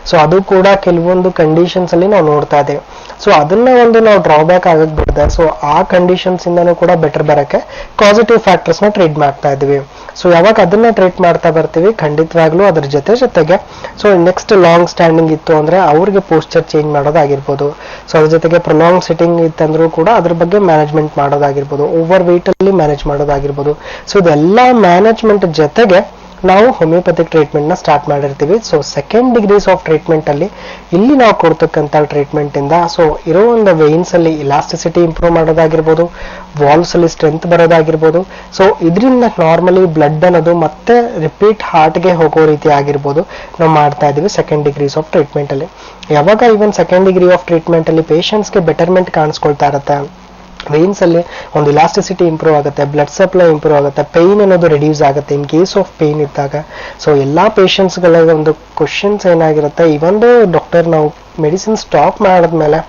ಸೊ ಅದು ಕೂಡ ಕೆಲವೊಂದು ಕಂಡೀಷನ್ಸ್ ಅಲ್ಲಿ ನಾವು ನೋಡ್ತಾ ಇದ್ದೇವೆ. ಸೊ ಅದನ್ನ ಒಂದು ನಾವು ಡ್ರಾಬ್ಯಾಕ್ ಆಗಕ್ ಬಿಡದೆ, ಸೊ ಆ ಕಂಡೀಷನ್ಸ್ ಇಂದನೂ ಕೂಡ ಬೆಟರ್ ಬರಕ್ಕೆ ಪಾಸಿಟಿವ್ ಫ್ಯಾಕ್ಟರ್ಸ್ ನ ಟ್ರೀಟ್ ಮಾಡ್ತಾ ಇದೀವಿ. ಸೊ ಯಾವಾಗ ಅದನ್ನ ಟ್ರೀಟ್ ಮಾಡ್ತಾ ಬರ್ತೀವಿ, ಖಂಡಿತವಾಗ್ಲೂ ಅದ್ರ ಜೊತೆಗೆ ಸೊ ನೆಕ್ಸ್ಟ್ ಲಾಂಗ್ ಸ್ಟ್ಯಾಂಡಿಂಗ್ ಇತ್ತು ಅಂದ್ರೆ ಅವ್ರಿಗೆ ಪೋಸ್ಚರ್ ಚೇಂಜ್ ಮಾಡೋದಾಗಿರ್ಬೋದು. ಸೊ ಅದ್ರ ಜೊತೆಗೆ ಪ್ರೊಲಾಂಗ್ ಸಿಟ್ಟಿಂಗ್ ಇತ್ತಂದ್ರೂ ಕೂಡ ಅದ್ರ ಬಗ್ಗೆ ಮ್ಯಾನೇಜ್ಮೆಂಟ್ ಮಾಡೋದಾಗಿರ್ಬೋದು, ಓವರ್ ವೇಟ್ ಅಲ್ಲಿ ಮ್ಯಾನೇಜ್ ಮಾಡೋದಾಗಿರ್ಬೋದು. ಸೊ ಇದೆಲ್ಲ ಮ್ಯಾನೇಜ್ಮೆಂಟ್ ಜೊತೆಗೆ ನಾವು ಹೋಮಿಯೋಪತಿಕ್ ಟ್ರೀಟ್ಮೆಂಟ್ ನ ಸ್ಟಾರ್ಟ್ ಮಾಡಿರ್ತೀವಿ. So second degrees of treatment ಅಲ್ಲಿ ಇಲ್ಲಿ ನಾವು ಕೊಡ್ತಕ್ಕಂಥ ಟ್ರೀಟ್ಮೆಂಟ್ ಇಂದ ಸೊ ಇರೋ ಒಂದು ವೇನ್ಸ್ ಅಲ್ಲಿ ಇಲಾಸ್ಟಿಸಿಟಿ ಇಂಪ್ರೂವ್ ಮಾಡೋದಾಗಿರ್ಬೋದು, ವಾಲ್ವ್ಸ್ ಅಲ್ಲಿ ಸ್ಟ್ರೆಂತ್ ಬರೋದಾಗಿರ್ಬೋದು. ಸೊ ಇದರಿಂದ ನಾರ್ಮಲಿ ಬ್ಲಡ್ ಅನ್ನೋದು ಮತ್ತೆ ರಿಪೀಟ್ ಹಾರ್ಟ್ಗೆ ಹೋಗೋ ರೀತಿ ಆಗಿರ್ಬೋದು ನಾವು ಮಾಡ್ತಾ ಇದೀವಿ ಸೆಕೆಂಡ್ ಡಿಗ್ರೀಸ್ ಆಫ್ ಟ್ರೀಟ್ಮೆಂಟ್ ಅಲ್ಲಿ. ಯಾವಾಗ ಇವನ್ ಸೆಕೆಂಡ್ ಡಿಗ್ರಿ ಆಫ್ ಟ್ರೀಟ್ಮೆಂಟ್ ಅಲ್ಲಿ ಪೇಷಂಟ್ಸ್ಗೆ ಬೆಟರ್ಮೆಂಟ್ ಕಾಣಿಸ್ಕೊಳ್ತಾ ಇರುತ್ತೆ, ವೇನ್ಸ್ ಅಲ್ಲಿ ಒಂದು ಇಲಾಸ್ಟಿಸಿಟಿ ಇಂಪ್ರೂವ್ ಆಗುತ್ತೆ, ಬ್ಲಡ್ ಸಪ್ಲೈ ಇಂಪ್ರೂವ್ ಆಗುತ್ತೆ, ಪೈನ್ ಅನ್ನೋದು ರಿಡ್ಯೂಸ್ ಆಗುತ್ತೆ ಇನ್ ಕೇಸ್ ಆಫ್ ಪೈನ್ ಇದ್ದಾಗ. ಸೊ ಎಲ್ಲಾ ಪೇಷಂಟ್ಸ್ ಗಳ ಒಂದು ಕ್ವಶನ್ಸ್ ಏನಾಗಿರುತ್ತೆ, ಇವೊಂದು ಡಾಕ್ಟರ್ ನಾವು ಮೆಡಿಸಿನ್ ಸ್ಟಾಪ್ ಮಾಡಿದ್ಮೇಲೆ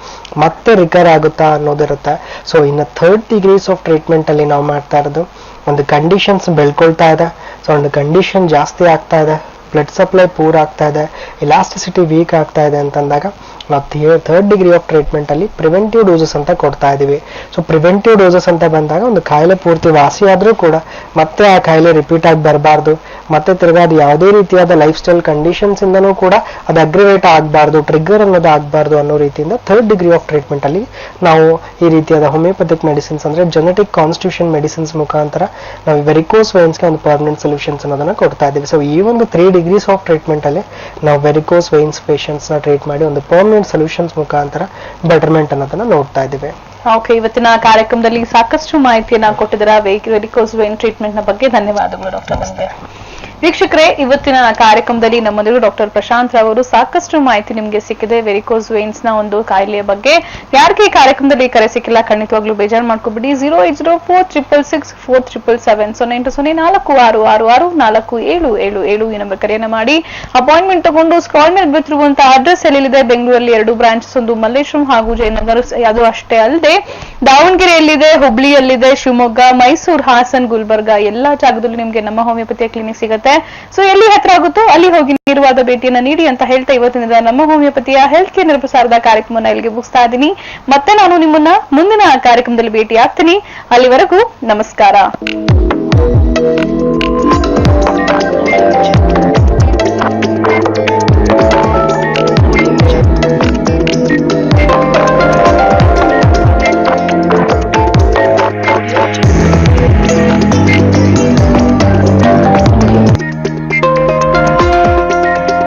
ಮತ್ತೆ ರಿಕವರ್ ಆಗುತ್ತಾ ಅನ್ನೋದಿರುತ್ತೆ. ಸೊ ಇನ್ನು 3rd degrees ಆಫ್ ಟ್ರೀಟ್ಮೆಂಟ್ ಅಲ್ಲಿ ನಾವು ಮಾಡ್ತಾ ಇರೋದು, ಒಂದು ಕಂಡೀಷನ್ಸ್ ಬೆಳ್ಕೊಳ್ತಾ ಇದೆ, ಸೊ ಒಂದು ಕಂಡೀಷನ್ ಜಾಸ್ತಿ ಆಗ್ತಾ ಇದೆ, ಬ್ಲಡ್ ಸಪ್ಲೈ ಪೂರ್ ಆಗ್ತಾ ಇದೆ, ಇಲಾಸ್ಟಿಸಿಟಿ ವೀಕ್ ಆಗ್ತಾ ಇದೆ ಅಂತಂದಾಗ ನಾವು ಥರ್ಡ್ ಡಿಗ್ರಿ ಆಫ್ ಟ್ರೀಟ್ಮೆಂಟ್ ಅಲ್ಲಿ ಪ್ರಿವೆಂಟಿವ್ ಡೋಸಸ್ ಅಂತ ಕೊಡ್ತಾ ಇದೀವಿ. ಸೊ ಪ್ರಿವೆಂಟಿವ್ ಡೋಸಸ್ ಅಂತ ಬಂದಾಗ ಒಂದು ಕಾಯಿಲೆ ಪೂರ್ತಿ ವಾಸಿ ಆದ್ರೂ ಕೂಡ ಮತ್ತೆ ಆ ಕಾಯಿಲೆ ರಿಪೀಟ್ ಆಗಿ ಬರಬಾರ್ದು, ಮತ್ತೆ ತಿರ್ಗಾ ಅದು ಯಾವುದೇ ರೀತಿಯಾದ ಲೈಫ್ ಸ್ಟೈಲ್ ಕಂಡೀಷನ್ಸ್ ಇಂದನೂ ಕೂಡ ಅದು ಅಗ್ರಿವೇಟ್ ಆಗಬಾರ್ದು, ಟ್ರಿಗರ್ ಅನ್ನೋದು ಆಗಬಾರ್ದು ಅನ್ನೋ ರೀತಿಯಿಂದ ಥರ್ಡ್ ಡಿಗ್ರಿ ಆಫ್ ಟ್ರೀಟ್ಮೆಂಟ್ ಅಲ್ಲಿ ನಾವು ಈ ರೀತಿಯಾದ ಹೋಮಿಯೋಪತಿಕ್ ಮೆಡಿಸಿನ್ಸ್ ಅಂದ್ರೆ ಜೆನೆಟಿಕ್ ಕಾನ್ಸ್ಟಿಟ್ಯೂಷನ್ ಮೆಡಿಸಿನ್ಸ್ ಮುಖಾಂತರ ನಾವು ವೆರಿಕೋಸ್ ವೈನ್ಸ್ಗೆ ಒಂದು ಪರ್ಮನೆಂಟ್ ಸೊಲ್ಯೂಷನ್ಸ್ ಅನ್ನೋದನ್ನ ಕೊಡ್ತಾ ಇದ್ದೀವಿ. ಸೊ ಈ ಒಂದು 3 ಡಿಗ್ರೀಸ್ ಆಫ್ ಟ್ರೀಟ್ಮೆಂಟ್ ಅಲ್ಲಿ ನಾವು ವೆರಿಕೋಸ್ ವೈನ್ಸ್ ಪೇಷಂಟ್ಸ್ ನ ಟ್ರೀಟ್ ಮಾಡಿ ಒಂದು ಪರ್ಮನೆಂಟ್ ಸೊಲ್ಯೂಷನ್ಸ್ ಮುಖಾಂತರ ಬೆಟರ್ಮೆಂಟ್ ಅನ್ನೋದನ್ನ ನೋಡ್ತಾ ಇದ್ದೀವಿ. ಓಕೆ, ಇವತ್ತಿನ ಕಾರ್ಯಕ್ರಮದಲ್ಲಿ ಸಾಕಷ್ಟು ಮಾಹಿತಿಯನ್ನ ಕೊಟ್ಟಿದ್ದೀರಾ ವೆರಿಕೋಸ್ ವೈನ್ ಟ್ರೀಟ್ಮೆಂಟ್ ನ ಬಗ್ಗೆ. ಧನ್ಯವಾದಗಳು ಡಾಕ್ಟರ್ ನಿಮಗೆ. ವೀಕ್ಷಕರೇ, ಇವತ್ತಿನ ಕಾರ್ಯಕ್ರಮದಲ್ಲಿ ನಮ್ಮೊಂದಿಗೆ ಡಾಕ್ಟರ್ ಪ್ರಶಾಂತ್ ರಾವ್ ಅವರು ಸಾಕಷ್ಟು ಮಾಹಿತಿ ನಿಮಗೆ ಸಿಕ್ಕಿದೆ ವೆರಿಕೋಸ್ ವೇನ್ಸ್ ನ ಒಂದು ಕಾಯಿಲೆಯ ಬಗ್ಗೆ. ಯಾರಿಗೆ ಈ ಕಾರ್ಯಕ್ರಮದಲ್ಲಿ ಕರೆ ಸಿಕ್ಕಿಲ್ಲ ಖಂಡಿತವಾಗ್ಲೂ ಬೇಜಾರು ಮಾಡ್ಕೊಬಿಡಿ. 080466747 ಈ ನಂಬರ್ ಕರೆಯನ್ನ ಮಾಡಿ ಅಪಾಯಿಂಟ್ಮೆಂಟ್ ತಗೊಂಡು ಸ್ಕ್ರಾಲ್ ಮೇಲೆ ಬಿಟ್ಟಿರುವಂತಹ ಅಡ್ರೆಸ್ ಎಲ್ಲಿದೆ, ಬೆಂಗಳೂರಲ್ಲಿ 2 ಬ್ರಾಂಚಸ್, ಒಂದು ಮಲ್ಲೇಶ್ವರಂ ಹಾಗೂ ಜಯನಗರ. ಅದು ಅಷ್ಟೇ ಅಲ್ಲದೆ ದಾವಣಗೆರೆಯಲ್ಲಿದೆ, ಹುಬ್ಳಿಯಲ್ಲಿದೆ, ಶಿವಮೊಗ್ಗ, ಮೈಸೂರು, ಹಾಸನ್, ಗುಲ್ಬರ್ಗ ಎಲ್ಲಾ ಜಾಗದಲ್ಲೂ ನಿಮಗೆ ನಮ್ಮ ಹೋಮಿಯೋಪತಿಯ ಕ್ಲಿನಿಕ್ ಸಿಗುತ್ತೆ. ಸೊ ಎಲ್ಲಿ ಹತ್ರ ಆಗುತ್ತೋ ಅಲ್ಲಿ ಹೋಗಿ ನೇರವಾದ ಭೇಟಿಯನ್ನ ನೀಡಿ ಅಂತ ಹೇಳ್ತಾ ಇವತ್ತಿನಿಂದ ನಮ್ಮ ಹೋಮಿಯೋಪತಿಯ ಹೆಲ್ತ್ ಕೇರ್ ನೇರಪ್ರಸಾರದ ಕಾರ್ಯಕ್ರಮನ ಇಲ್ಲಿಗೆ ಮುಗಿಸ್ತಾ ಇದ್ದೀನಿ. ಮತ್ತೆ ನಾನು ನಿಮ್ಮನ್ನ ಮುಂದಿನ ಕಾರ್ಯಕ್ರಮದಲ್ಲಿ ಭೇಟಿ ಆಗ್ತೀನಿ. ಅಲ್ಲಿವರೆಗೂ ನಮಸ್ಕಾರ.